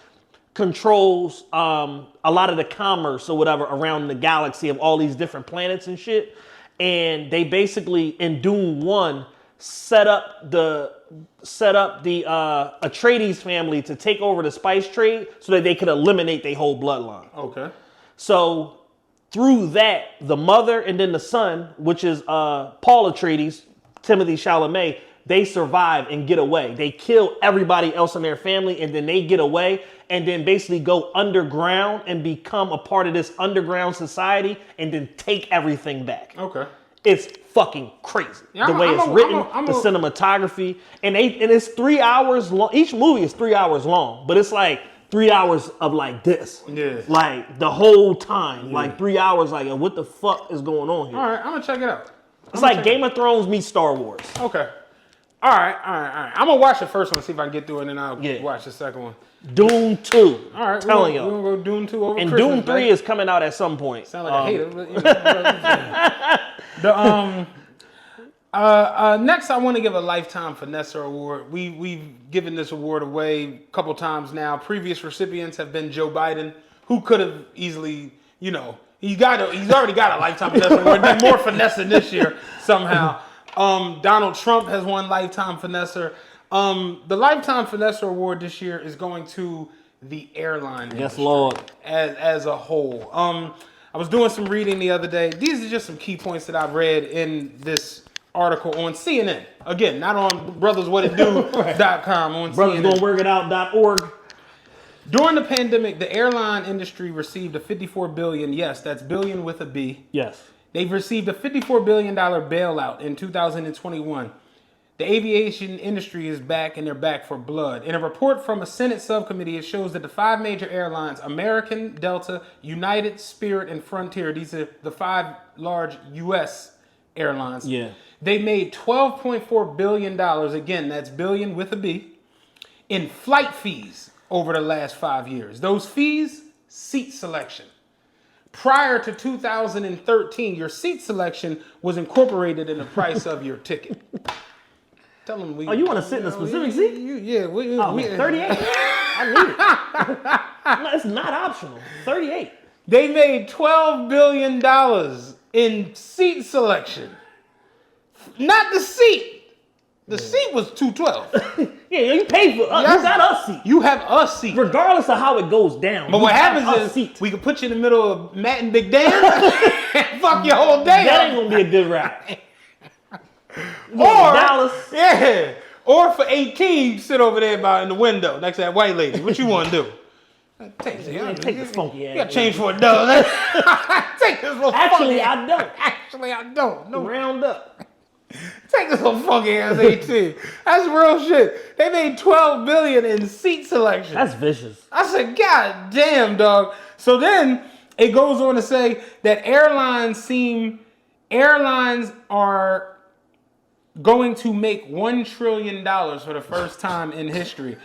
Controls a lot of the commerce or whatever around the galaxy of all these different planets and shit. And they basically in Dune 1 set up the Atreides family to take over the spice trade so that they could eliminate their whole bloodline. Okay. So through that, the mother and then the son, which is Paul Atreides, Timothy Chalamet, they survive and get away. They kill everybody else in their family and then they get away and then basically go underground and become a part of this underground society and then take everything back. Okay. It's fucking crazy. Yeah, the way it's written, the cinematography, and it's 3 hours long. Each movie is 3 hours long, but it's like 3 hours of like this. Yeah. Like the whole time. Like 3 hours, like what the fuck is going on here? All right, I'm gonna check it out. It's like Game of Thrones meets Star Wars. Okay. All right. I'm gonna watch the first one, see if I can get through it, and then I'll watch the second one. Doom 2. All right, telling y'all. We're gonna go Doom 2 over and Christmas. Doom 3 is coming out at some point. Sound like a hater. But, next, I want to give a Lifetime Finesser Award. We've given this award away a couple times now. Previous recipients have been Joe Biden, who could have easily, he's already got a Lifetime Finesser Award. Been more finessing this year somehow. Donald Trump has won Lifetime Finesser. The Lifetime Finesser Award this year is going to the airline industry. Yes, Lord. As a whole. I was doing some reading the other day. These are just some key points that I've read in this article on CNN. Again, not on brotherswhatitdo.com, on CNN. Brothersgonaworkitout.org. During the pandemic, the airline industry received a $54 billion, yes, that's billion with a B. Yes. They've received a $54 billion bailout in 2021. The aviation industry is back, and they're back for blood. In a report from a Senate subcommittee, it shows that the 5 major airlines, American, Delta, United, Spirit, and Frontier, these are the 5 large U.S. airlines. Yeah. They made $12.4 billion, again, that's billion with a B, in flight fees over the last 5 years. Those fees, seat selection. Prior to 2013, your seat selection was incorporated in the price of your ticket. Tell them we. Oh, you want to sit in a specific seat? Yeah. Man, 38. I need it. No, it's not optional. 38. They made $12 billion in seat selection. Not the seat. The seat was $212. Yeah, you paid for us. You got us seat. You have us seat. Regardless of how it goes down. But what happens is we can put you in the middle of Matt and Big Dan and fuck your whole day. That ain't gonna be a good ride. Or Dallas. Yeah. Or for 18, sit over there in the window next to that white lady. What you want to do? Take this funky ass. You got change for a $1. Take this little Actually, funky I don't. Actually, I don't. No. Round up. Take this little funky ass 18. That's real shit. They made $12 billion in seat selection. That's vicious. I said, God damn, dog. So then it goes on to say that airlines are going to make $1 trillion for the first time in history.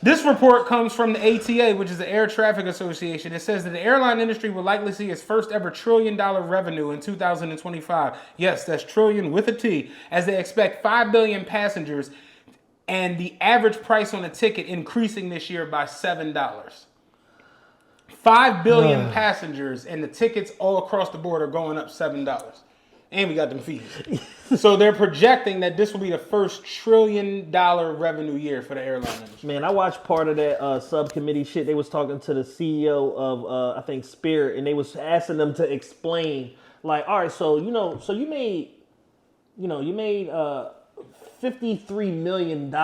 This report comes from the ATA, which is the Air Traffic Association. It says that the airline industry will likely see its first ever $1 trillion revenue in 2025. Yes, that's trillion with a T, as they expect 5 billion passengers and the average price on a ticket increasing this year by $7. 5 billion passengers and the tickets all across the board are going up $7. And we got them fees. So they're projecting that this will be the first $1 trillion revenue year for the airline industry. Man, I watched part of that subcommittee shit. They was talking to the CEO of, I think, Spirit, and they was asking them to explain, like, all right, so you made $53 million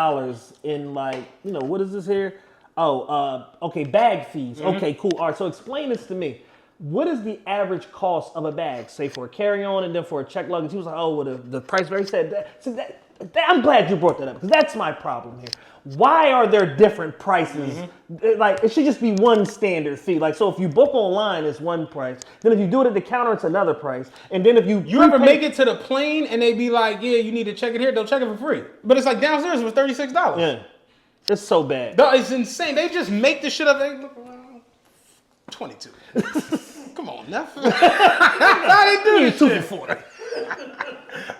in, like, what is this here? Oh, okay, bag fees. Mm-hmm. Okay, cool. All right, so explain this to me. What is the average cost of a bag, say for a carry-on and then for a check luggage? He was like, oh, well, the price very said that. So I'm glad you brought that up because that's my problem here. Why are there different prices? Mm-hmm. Like, it should just be one standard fee. Like, so if you book online, it's one price. Then if you do it at the counter, it's another price. And then if you ever make it to the plane and they be like, yeah, you need to check it here, they'll check it for free. But it's like downstairs it was $36. Yeah, it's so bad. No, it's insane. They just make the shit up. 22. Come on, Neff. How they do this 2 shit? for 40.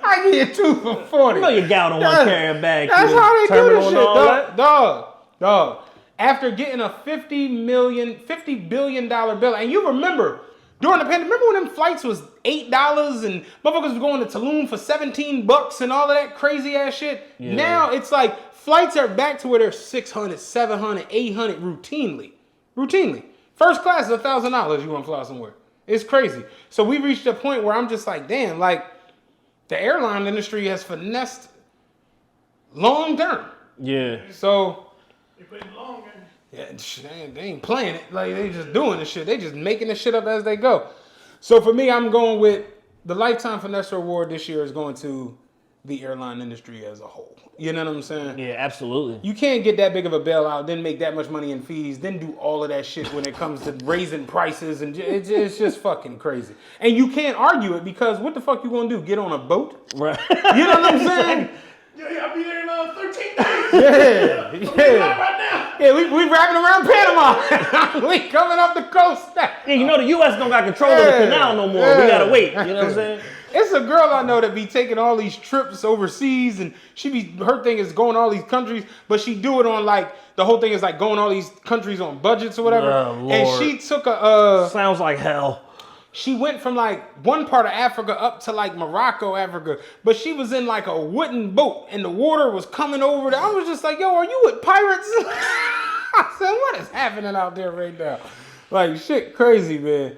I get 2 for 40. You know your gal don't want to carry a bag. That's how they do this shit, dog. Dog. After getting a $50 billion bill, and you remember during the pandemic, remember when them flights was $8 and motherfuckers was going to Tulum for $17 and all of that crazy ass shit? Yeah. Now it's like flights are back to where they're $600, $700, $800 routinely. First class is $1,000. You want to fly somewhere? It's crazy. So we reached a point where I'm just like, damn, like the airline industry has finessed long term. Yeah. So They played long game. yeah, they ain't playing it. Like they just doing the shit. They just making the shit up as they go. So for me, I'm going with the Lifetime Finesse Award this year is going to the airline industry as a whole. You know what I'm saying? Yeah, absolutely. You can't get that big of a bailout, then make that much money in fees, then do all of that shit when it comes to raising prices, and it's just fucking crazy. And you can't argue it because what the fuck you gonna do? Get on a boat? Right. You know what I'm saying? Yeah, I'll be there in 13 days. Yeah, yeah. Right now. Yeah, we wrapping around Panama. We coming up the coast. Yeah, you know the U.S. don't got control of the canal no more. We gotta wait. You know what I'm saying? It's a girl I know that be taking all these trips overseas, and her thing is going to all these countries, but she do it on like the whole thing is like going all these countries on budgets or whatever. Oh, Lord. And she took a Sounds like hell. she went from like one part of Africa up to like Morocco, Africa, but she was in like a wooden boat and the water was coming over there. I was just like, yo, are you with pirates? I said, what is happening out there right now? Like shit crazy, man.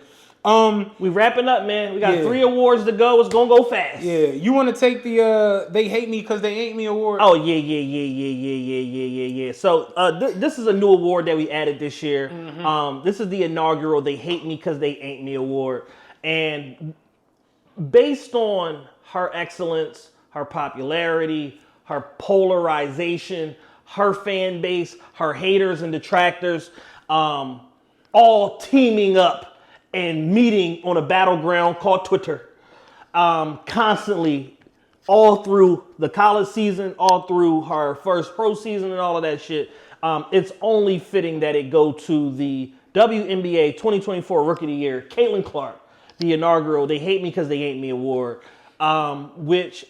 We wrapping up, man. We got Yeah. 3 awards to go. It's gonna go fast. Yeah, you want to take the They Hate Me Because They Ain't Me award? Oh yeah. So this is a new award that we added this year. This is the inaugural They Hate Me Because They Ain't Me award, and based on her excellence, her popularity, her polarization, her fan base, her haters and detractors, all teaming up and meeting on a battleground called Twitter, constantly, all through the college season, all through her first pro season and all of that shit. It's only fitting that it go to the WNBA 2024 Rookie of the Year, Caitlin Clark, the inaugural They Hate Me Because They Ain't Me award, which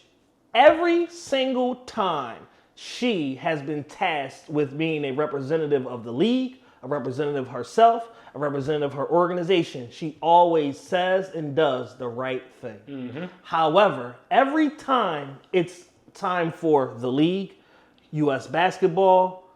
every single time she has been tasked with being a representative of the league, a representative herself, a representative of her organization, she always says and does the right thing. However, every time it's time for the league, U.S. basketball,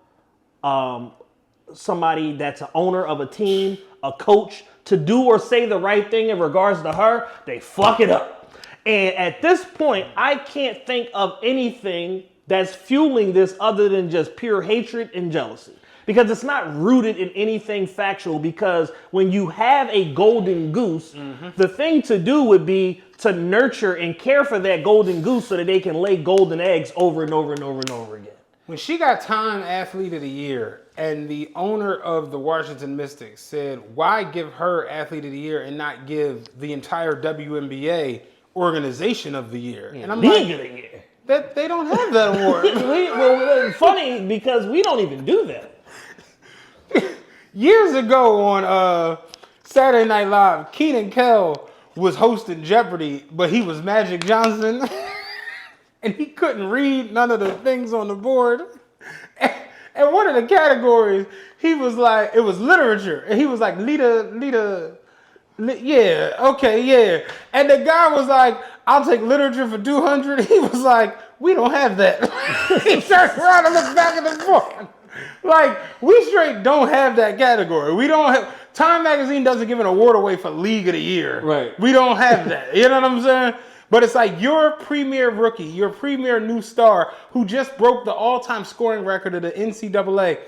somebody that's an owner of a team, a coach, to do or say the right thing in regards to her, they fuck it up. And at this point, I can't think of anything that's fueling this other than just pure hatred and jealousy. Because it's not rooted in anything factual, because when you have a golden goose, the thing to do would be to nurture and care for that golden goose so that they can lay golden eggs over and over and over and over again. When she got Time Athlete of the Year and the owner of the Washington Mystics said, why give her Athlete of the Year and not give the entire WNBA Organization of the Year? And I'm League like, of the Year. that they don't have that award. Well, funny because we don't even do that. Years ago on Saturday Night Live, Keenan Kell was hosting Jeopardy, but he was Magic Johnson. And he couldn't read none of the things on the board. And one of the categories, he was like, it was literature. And he was like, yeah, okay, yeah. And the guy was like, I'll take literature for 200. He was like, we don't have that. He turned around and looked back at the board. Like, we straight don't have that category. We don't have, Time Magazine doesn't give an award away for League of the Year. Right. We don't have that. You know what I'm saying? But it's like your premier rookie, your premier new star who just broke the all-time scoring record of the NCAA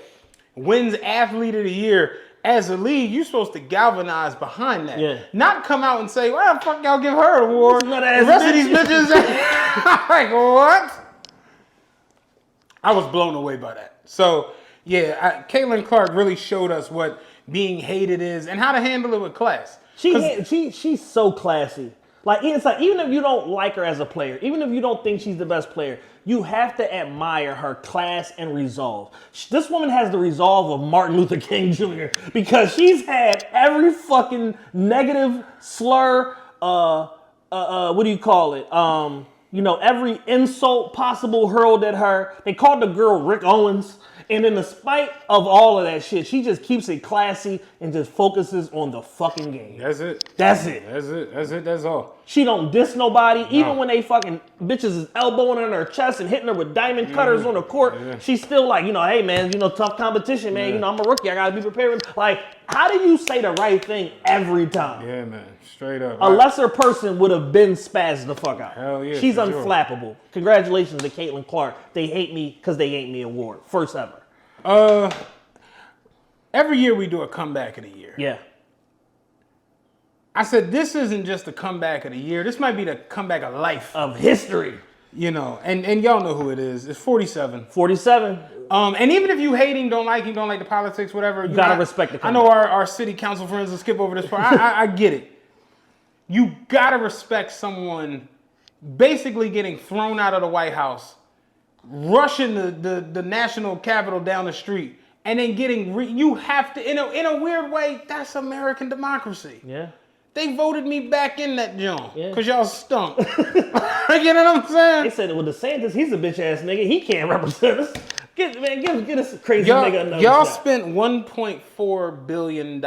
wins Athlete of the Year. As a league, you're supposed to galvanize behind that. Yeah. Not come out and say, well, fuck y'all give her an award. The nut-ass rest of bitch. these bitches ain't. Like, what? I was blown away by that. So, yeah, Caitlin Clark really showed us what being hated is and how to handle it with class. She's so classy. Like, it's like, even if you don't like her as a player, even if you don't think she's the best player, you have to admire her class and resolve. This woman has the resolve of Martin Luther King Jr. because she's had every fucking negative slur, what do you call it? Every insult possible hurled at her. They called the girl Rick Owens. And in spite of all of that shit, she just keeps it classy and just focuses on the fucking game. That's it. That's it. That's all. She don't diss nobody. Even when they fucking bitches is elbowing her in her chest and hitting her with diamond cutters on the court, she's still like, hey man, tough competition, man. I'm a rookie. I gotta be prepared. Like, How do you say the right thing every time? Yeah, man. Straight up. A lesser person would have been spazzed the fuck out. Hell yeah. She's for sure. unflappable. Congratulations to Caitlin Clark. They hate me because they ain't me award. First ever. Every year we do a comeback of the year. Yeah. I said this isn't just the comeback of the year. This might be the comeback of life. Of history. You know, and y'all know who it is. It's 47. 47. And even if you hate him, don't like the politics, whatever. You gotta respect the I know our city council friends will skip over this part. I get it. You gotta respect someone basically getting thrown out of the White House, rushing the national capitol down the street, and then getting you have to in a weird way. That's American democracy. Yeah. They voted me back in that joint because Yeah. y'all stunk. You know what I'm saying? They said, well, DeSantis, he's a bitch ass nigga. He can't represent us. Get us crazy nigga another Y'all shot. spent $1.4 billion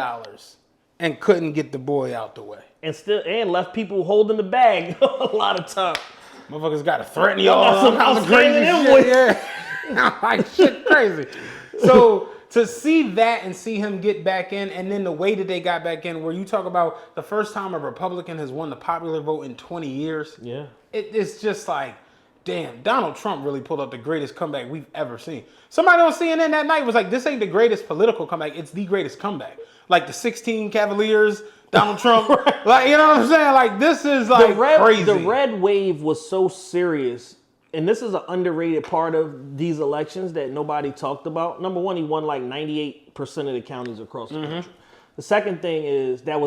and couldn't get the boy out the way. And left people holding the bag a lot of time. Motherfuckers got to threaten y'all. Got some all kinds of crazy outstanding shit. Yeah. Like shit crazy. So to see that and see him get back in, and then the way that they got back in, where you talk about the first time a Republican has won the popular vote in 20 years. Yeah. It's just like, damn, Donald Trump really pulled up the greatest comeback we've ever seen. Somebody on CNN that night was like, this ain't the greatest political comeback, it's the greatest comeback. Like the 16 Cavaliers, Donald Trump. Like, you know what I'm saying? Like, this is like crazy. The red wave was so serious, and this is an underrated part of these elections that nobody talked about. Number one, he won like 98% of the counties across the country. The second thing is that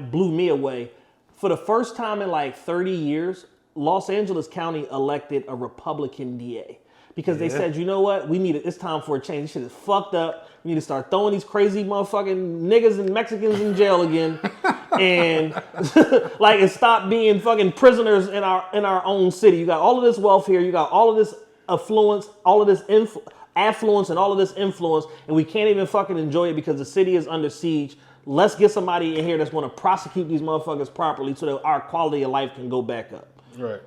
blew me away. For the first time in like 30 years, Los Angeles County elected a Republican DA. Because they said, you know what? It's time for a change. This shit is fucked up. We need to start throwing these crazy motherfucking niggas and Mexicans in jail again. And and stop being fucking prisoners in our own city. You got all of this wealth here. You got all of this affluence, all of this affluence and all of this influence. And we can't even fucking enjoy it because the city is under siege. Let's get somebody in here that's going to prosecute these motherfuckers properly so that our quality of life can go back up. Right.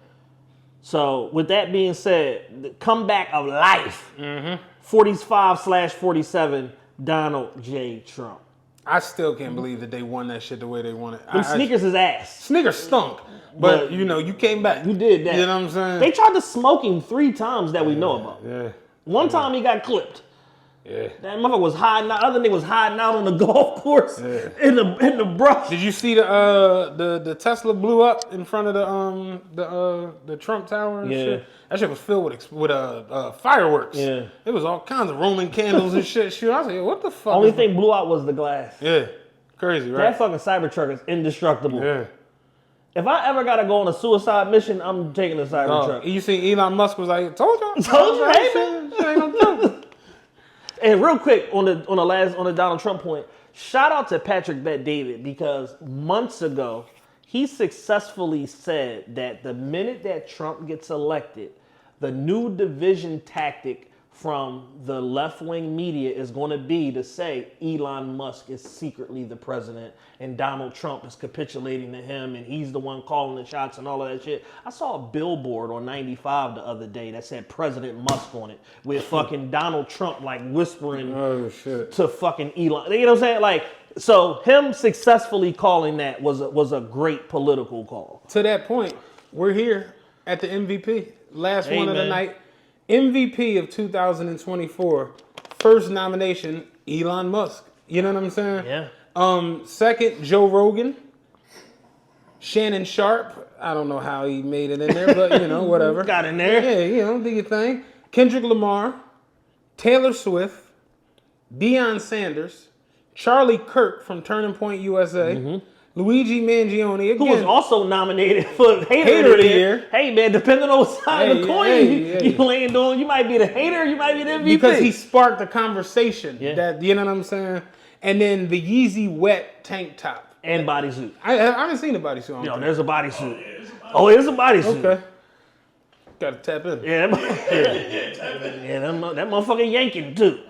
So with that being said, the comeback of life, 45/47, Donald J. Trump. I still can't believe that they won that shit the way they won it. Them sneakers is ass. Sneakers stunk, but you know, you came back. You did that. You know what I'm saying? They tried to smoke him 3 times that we know about. Yeah. One time he got clipped. Yeah. That motherfucker was hiding out. Other nigga was hiding out on the golf course in the brush. Did you see the Tesla blew up in front of the Trump Tower and shit? That shit was filled with fireworks. Yeah. It was all kinds of Roman candles and shit. Shoot, I was like, what the fuck? Only thing blew out was the glass. Yeah. Crazy, right? That fucking Cybertruck is indestructible. Yeah. If I ever gotta go on a suicide mission, I'm taking a Cybertruck. You see Elon Musk was like, told you. Told you, hey, man. Shit ain't no joke. And real quick on the Donald Trump point, shout out to Patrick Bet-David because months ago he successfully said that the minute that Trump gets elected, the new division tactic from the left-wing media is going to be to say Elon Musk is secretly the president and Donald Trump is capitulating to him and he's the one calling the shots and all of that shit. I saw a billboard on 95 the other day that said President Musk on it with fucking Donald Trump like whispering to fucking Elon. You know what I'm saying? Like, so him successfully calling that was a great political call. To that point, we're here at the MVP. Last one of the man. night. MVP of 2024. First nomination, Elon Musk. You know what I'm saying? Yeah. Second, Joe Rogan. Shannon Sharp. I don't know how he made it in there, but you know, whatever. Got in there. Yeah, you know, do your thing. Kendrick Lamar. Taylor Swift. Deion Sanders. Charlie Kirk from Turning Point USA. Luigi Mangione, again. Who was also nominated for Hater of the Year. Hey, man, depending on what side of the coin you land on, you might be the hater, you might be the MVP. Because he sparked a conversation. Yeah. That, you know what I'm saying? And then the Yeezy Wet tank top. And bodysuit. I haven't seen the bodysuit. Yo, there's a bodysuit. Oh, there's a bodysuit. Okay. Gotta tap in. Yeah, that motherfucker yanking too.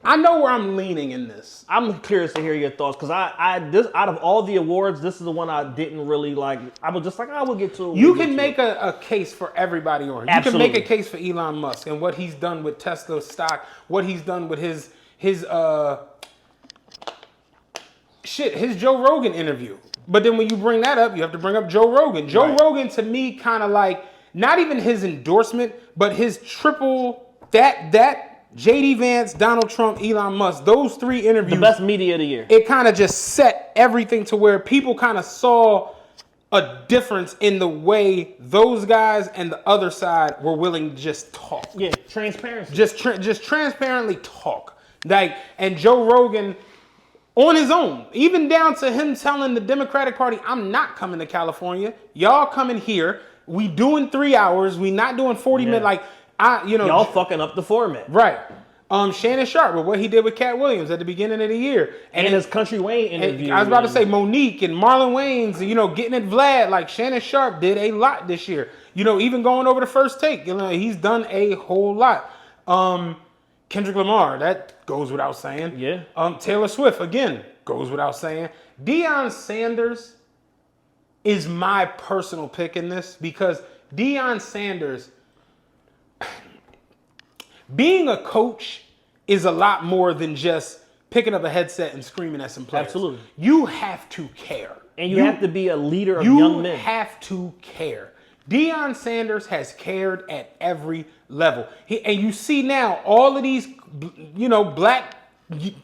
I know where I'm leaning in this. I'm curious to hear your thoughts because this out of all the awards, this is the one I didn't really like. I was just like, I will get to it. You can make a case for everybody on here. You Absolutely. can make a case for Elon Musk and what he's done with Tesla stock, what he's done with his his Joe Rogan interview. But then when you bring that up, you have to bring up Joe Rogan. Joe Rogan, to me, kind of like, not even his endorsement, but his triple, that J.D. Vance, Donald Trump, Elon Musk, those 3 interviews. The best media of the year. It kind of just set everything to where people kind of saw a difference in the way those guys and the other side were willing to just talk. Yeah, transparency. Just transparently talk. Like, and Joe Rogan, on his own, even down to him telling the Democratic Party, I'm not coming to California. Y'all coming here. We doing 3 hours. We not doing 40 minutes. Like, y'all fucking up the format. Right. Shannon Sharp, with what he did with Cat Williams at the beginning of the year. And his Country Wayne interview. I was about to say Monique and Marlon Wayans, getting at Vlad. Like, Shannon Sharp did a lot this year. Even going over the First Take. He's done a whole lot. Kendrick Lamar, that goes without saying. Yeah. Taylor Swift, again, goes without saying. Deion Sanders is my personal pick in this because Deion Sanders, being a coach is a lot more than just picking up a headset and screaming at some players. Absolutely. You have to care. And you have to be a leader of young men. You have to care. Deion Sanders has cared at every level. And you see now all of these, black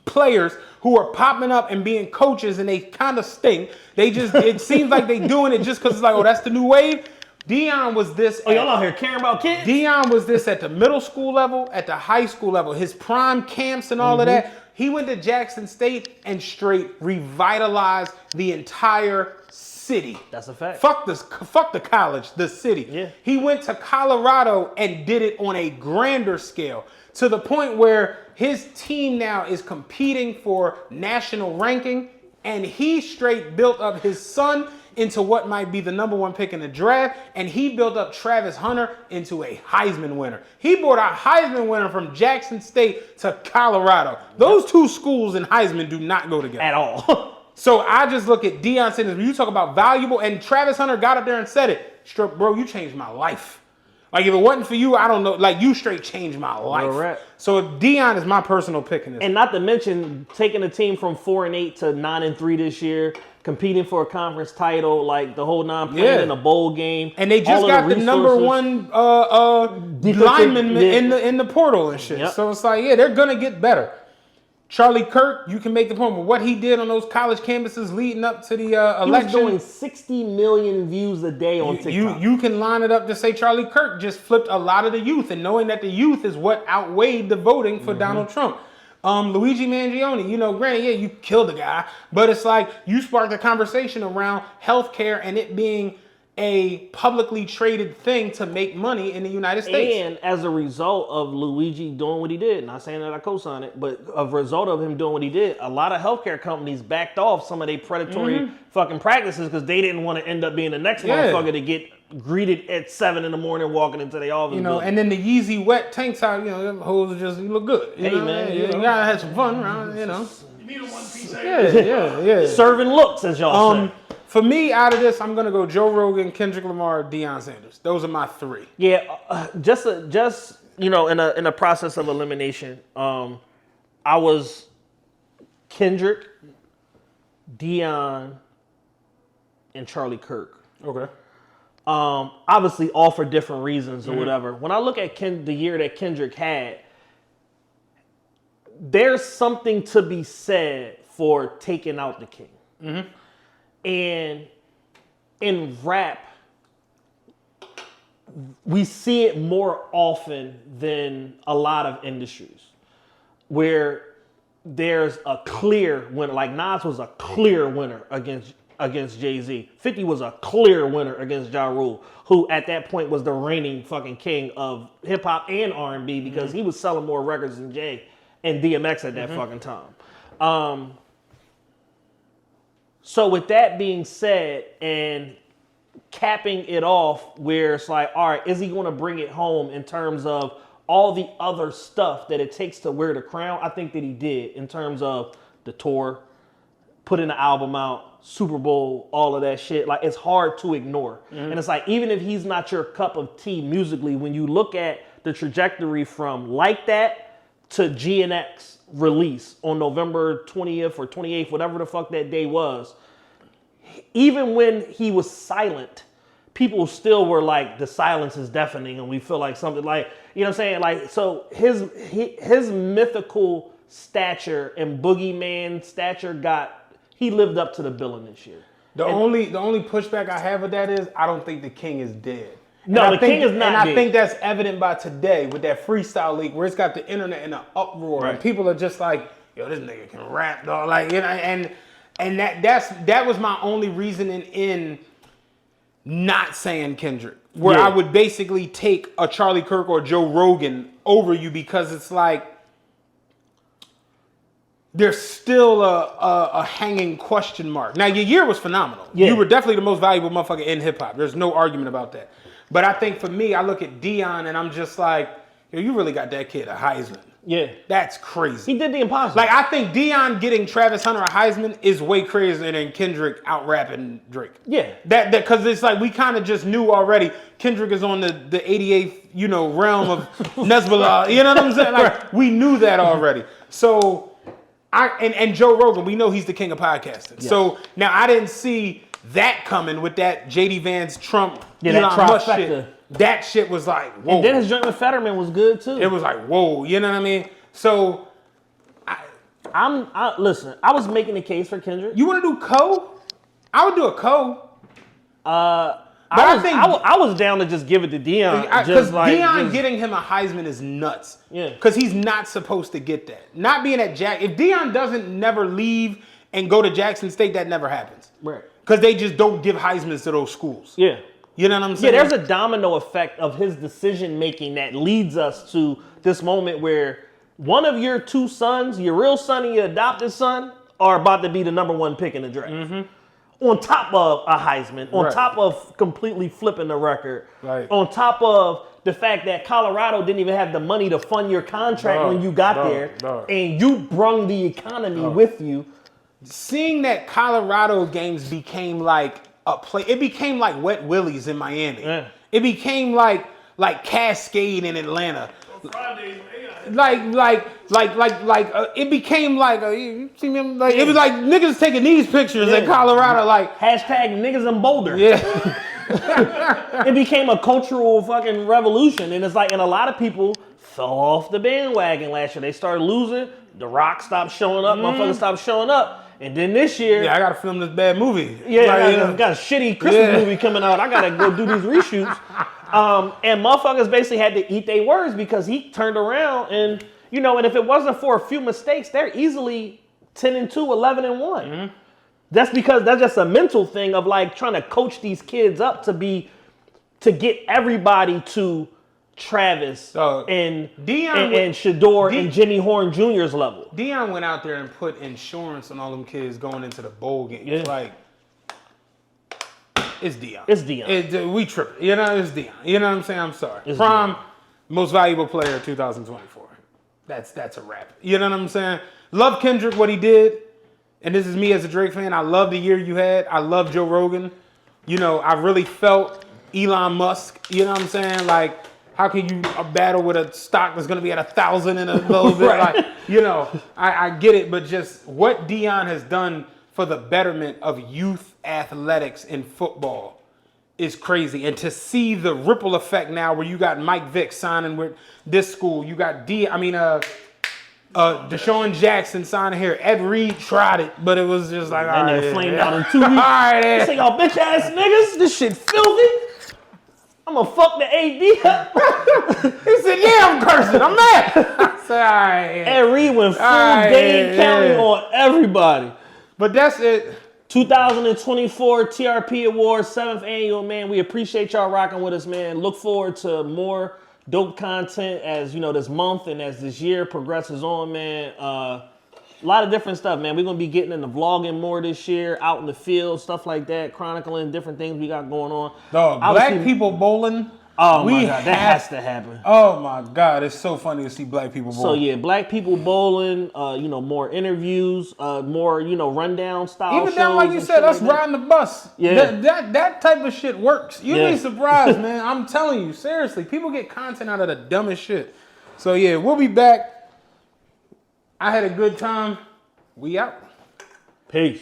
players who are popping up and being coaches, and they kind of stink. It seems like they doing it just because it's like, oh, that's the new wave. Deion was this. Oh, y'all out here caring about kids? Deion was this at the middle school level, at the high school level, his prime camps and all of that. He went to Jackson State and straight revitalized the entire city. That's a fact. Fuck the college, the city. Yeah. He went to Colorado and did it on a grander scale to the point where his team now is competing for national ranking, and he straight built up his son into what might be the number 1 pick in the draft, and he built up Travis Hunter into a Heisman winner. He brought a Heisman winner from Jackson State to Colorado. Those 2 schools in Heisman do not go together. At all. So I just look at Deion Sanders. When you talk about valuable, and Travis Hunter got up there and said it, bro, you changed my life. Like, if it wasn't for you, I don't know. Like, you straight changed my life. Right. So Deion is my personal pick in this. And not to mention taking a team from 4-8 to 9-3 this year, competing for a conference title, like the whole playing in a bowl game. And they just got the number 1 lineman in the portal and shit. Yep. So it's like, they're gonna get better. Charlie Kirk, you can make the point, but what he did on those college campuses leading up to the election. He was doing 60 million views a day on TikTok. You can line it up to say Charlie Kirk just flipped a lot of the youth, and knowing that the youth is what outweighed the voting for Donald Trump. Luigi Mangione, granted, you killed the guy, but it's like you sparked a conversation around healthcare and it being a publicly traded thing to make money in the United States. And as a result of Luigi doing what he did, not saying that I co-sign it, but a result of him doing what he did, a lot of healthcare companies backed off some of their predatory fucking practices because they didn't want to end up being the next motherfucker to get greeted at 7 a.m. walking into their office. And then the Yeezy wet tank top, them hoes just look good. Hey, man, you gotta have some fun around, You need a one-piece. Yeah. Serving looks, as y'all say. For me, out of this, I'm gonna go Joe Rogan, Kendrick Lamar, Deion Sanders. Those are my 3. Yeah, just in a process of elimination, I was Kendrick, Deion, and Charlie Kirk. Okay. Obviously, all for different reasons or whatever. When I look at the year that Kendrick had, there's something to be said for taking out the king. And in rap, we see it more often than a lot of industries where there's a clear winner. Like Nas was a clear winner against Jay-Z. 50 was a clear winner against Ja Rule, who at that point was the reigning fucking king of hip hop and R&B because he was selling more records than Jay and DMX at that fucking time. So with that being said, and capping it off where it's like, all right, is he going to bring it home in terms of all the other stuff that it takes to wear the crown? I think that he did in terms of the tour, putting the album out, Super Bowl, all of that shit. Like, it's hard to ignore. And it's like, even if he's not your cup of tea musically, when you look at the trajectory from Like That to GNX, release on November 20th or 28th, whatever the fuck that day was, even when he was silent, people still were like, the silence is deafening and we feel like something like, you know what I'm saying? Like, so his mythical stature and boogeyman stature he lived up to the billing this year. The only pushback I have with that is I don't think the king is dead. No, the king is not dead. And I think that's evident by today with that freestyle leak where it's got the internet in an uproar and people are just like, yo, this nigga can rap, dog. Like, you know, and that was my only reasoning in not saying Kendrick, where I would basically take a Charlie Kirk or Joe Rogan over you because it's like there's still a hanging question mark. Now, your year was phenomenal. Yeah. You were definitely the most valuable motherfucker in hip hop. There's no argument about that. But I think for me, I look at Deion and I'm just like, yo, you really got that kid a Heisman. Yeah. That's crazy. He did the impossible. Like, I think Deion getting Travis Hunter a Heisman is way crazier than Kendrick out-rapping Drake. Yeah. Because it's like we kind of just knew already Kendrick is on the 88th, you know, realm of Nesbala. You know what I'm saying? Like, we knew that already. So, and Joe Rogan, we know he's the king of podcasting. Yes. So, now I didn't see that coming with that J.D. Vance Trump, that trifecta shit. That shit was like, whoa. And then his joint with Fetterman was good too. It was like, whoa, you know what I mean? So, listen, I was making the case for Kendrick. You want to do co? I would do a co. I was down to just give it to Deion. Because Deion getting him a Heisman is nuts. Yeah. Because he's not supposed to get that. Not being at if Deion doesn't never leave and go to Jackson State, that never happens. Right. Because they just don't give Heismans to those schools. Yeah. You know what I'm saying? Yeah, there's a domino effect of his decision making that leads us to this moment where one of your two sons, your real son and your adopted son, are about to be the number one pick in the draft. Mm-hmm. On top of a Heisman, on top of completely flipping the record, on top of the fact that Colorado didn't even have the money to fund your contract when you got there, and you brung the economy with you. Seeing that Colorado games became like a play, it became like Wet Willie's in Miami. Yeah. It became like Cascade in Atlanta. Fridays, it became like you see me like it was like niggas taking these pictures in Colorado like hashtag niggas in Boulder. Yeah. It became a cultural fucking revolution, and it's like, and a lot of people fell off the bandwagon last year. They started losing. The Rock stopped showing up. Motherfuckers stopped showing up. And then this year, I gotta film this bad movie. Yeah, I got a shitty Christmas movie coming out. I gotta go do these reshoots. And motherfuckers basically had to eat their words because he turned around and, you know, and if it wasn't for a few mistakes, they're easily 10-2, 11-1. Mm-hmm. That's because that's just a mental thing of like trying to coach these kids up to get everybody to Travis and Deion and Shador and Jimmy Horn Jr.'s level. Deion went out there and put insurance on all them kids going into the bowl game. Yeah. Like, it's Deion. It's Deion. We tripping. You know, it's Deion. You know what I'm saying? I'm sorry. It's Prime, most valuable player of 2024. That's a wrap. You know what I'm saying? Love Kendrick, what he did. And this is me as a Drake fan. I love the year you had. I love Joe Rogan. You know, I really felt Elon Musk. You know what I'm saying? Like, how can you battle with a stock that's going to be at 1,000 in a little bit? Right. Like, you know, I get it, but just what Deion has done for the betterment of youth athletics in football is crazy. And to see the ripple effect now where you got Mike Vick signing with this school, you got Deshaun Jackson signing here. Ed Reed tried it, but it was just like, and they flamed out in 2 weeks. All right, they say, y'all bitch ass niggas, this shit filthy. I'm gonna fuck the AD up. He said, yeah, I'm cursing. I'm mad. I said, all right. Ed Reed went full Dane County on everybody. But that's it. 2024 TRPE Awards, 7th annual, man. We appreciate y'all rocking with us, man. Look forward to more dope content as, you know, this month and as this year progresses on, man. A lot of different stuff, man. We're going to be getting into vlogging more this year, out in the field, stuff like that, chronicling different things we got going on. Dog, black people bowling. Oh, my God. That has to happen. Oh, my God. It's so funny to see black people bowling. So, yeah, black people bowling, you know, more interviews, more, you know, rundown style shows. Even down, like you said, us riding the bus. Yeah. That type of shit works. You'd be surprised, man. I'm telling you, seriously. People get content out of the dumbest shit. So, yeah, we'll be back. I had a good time. We out. Peace.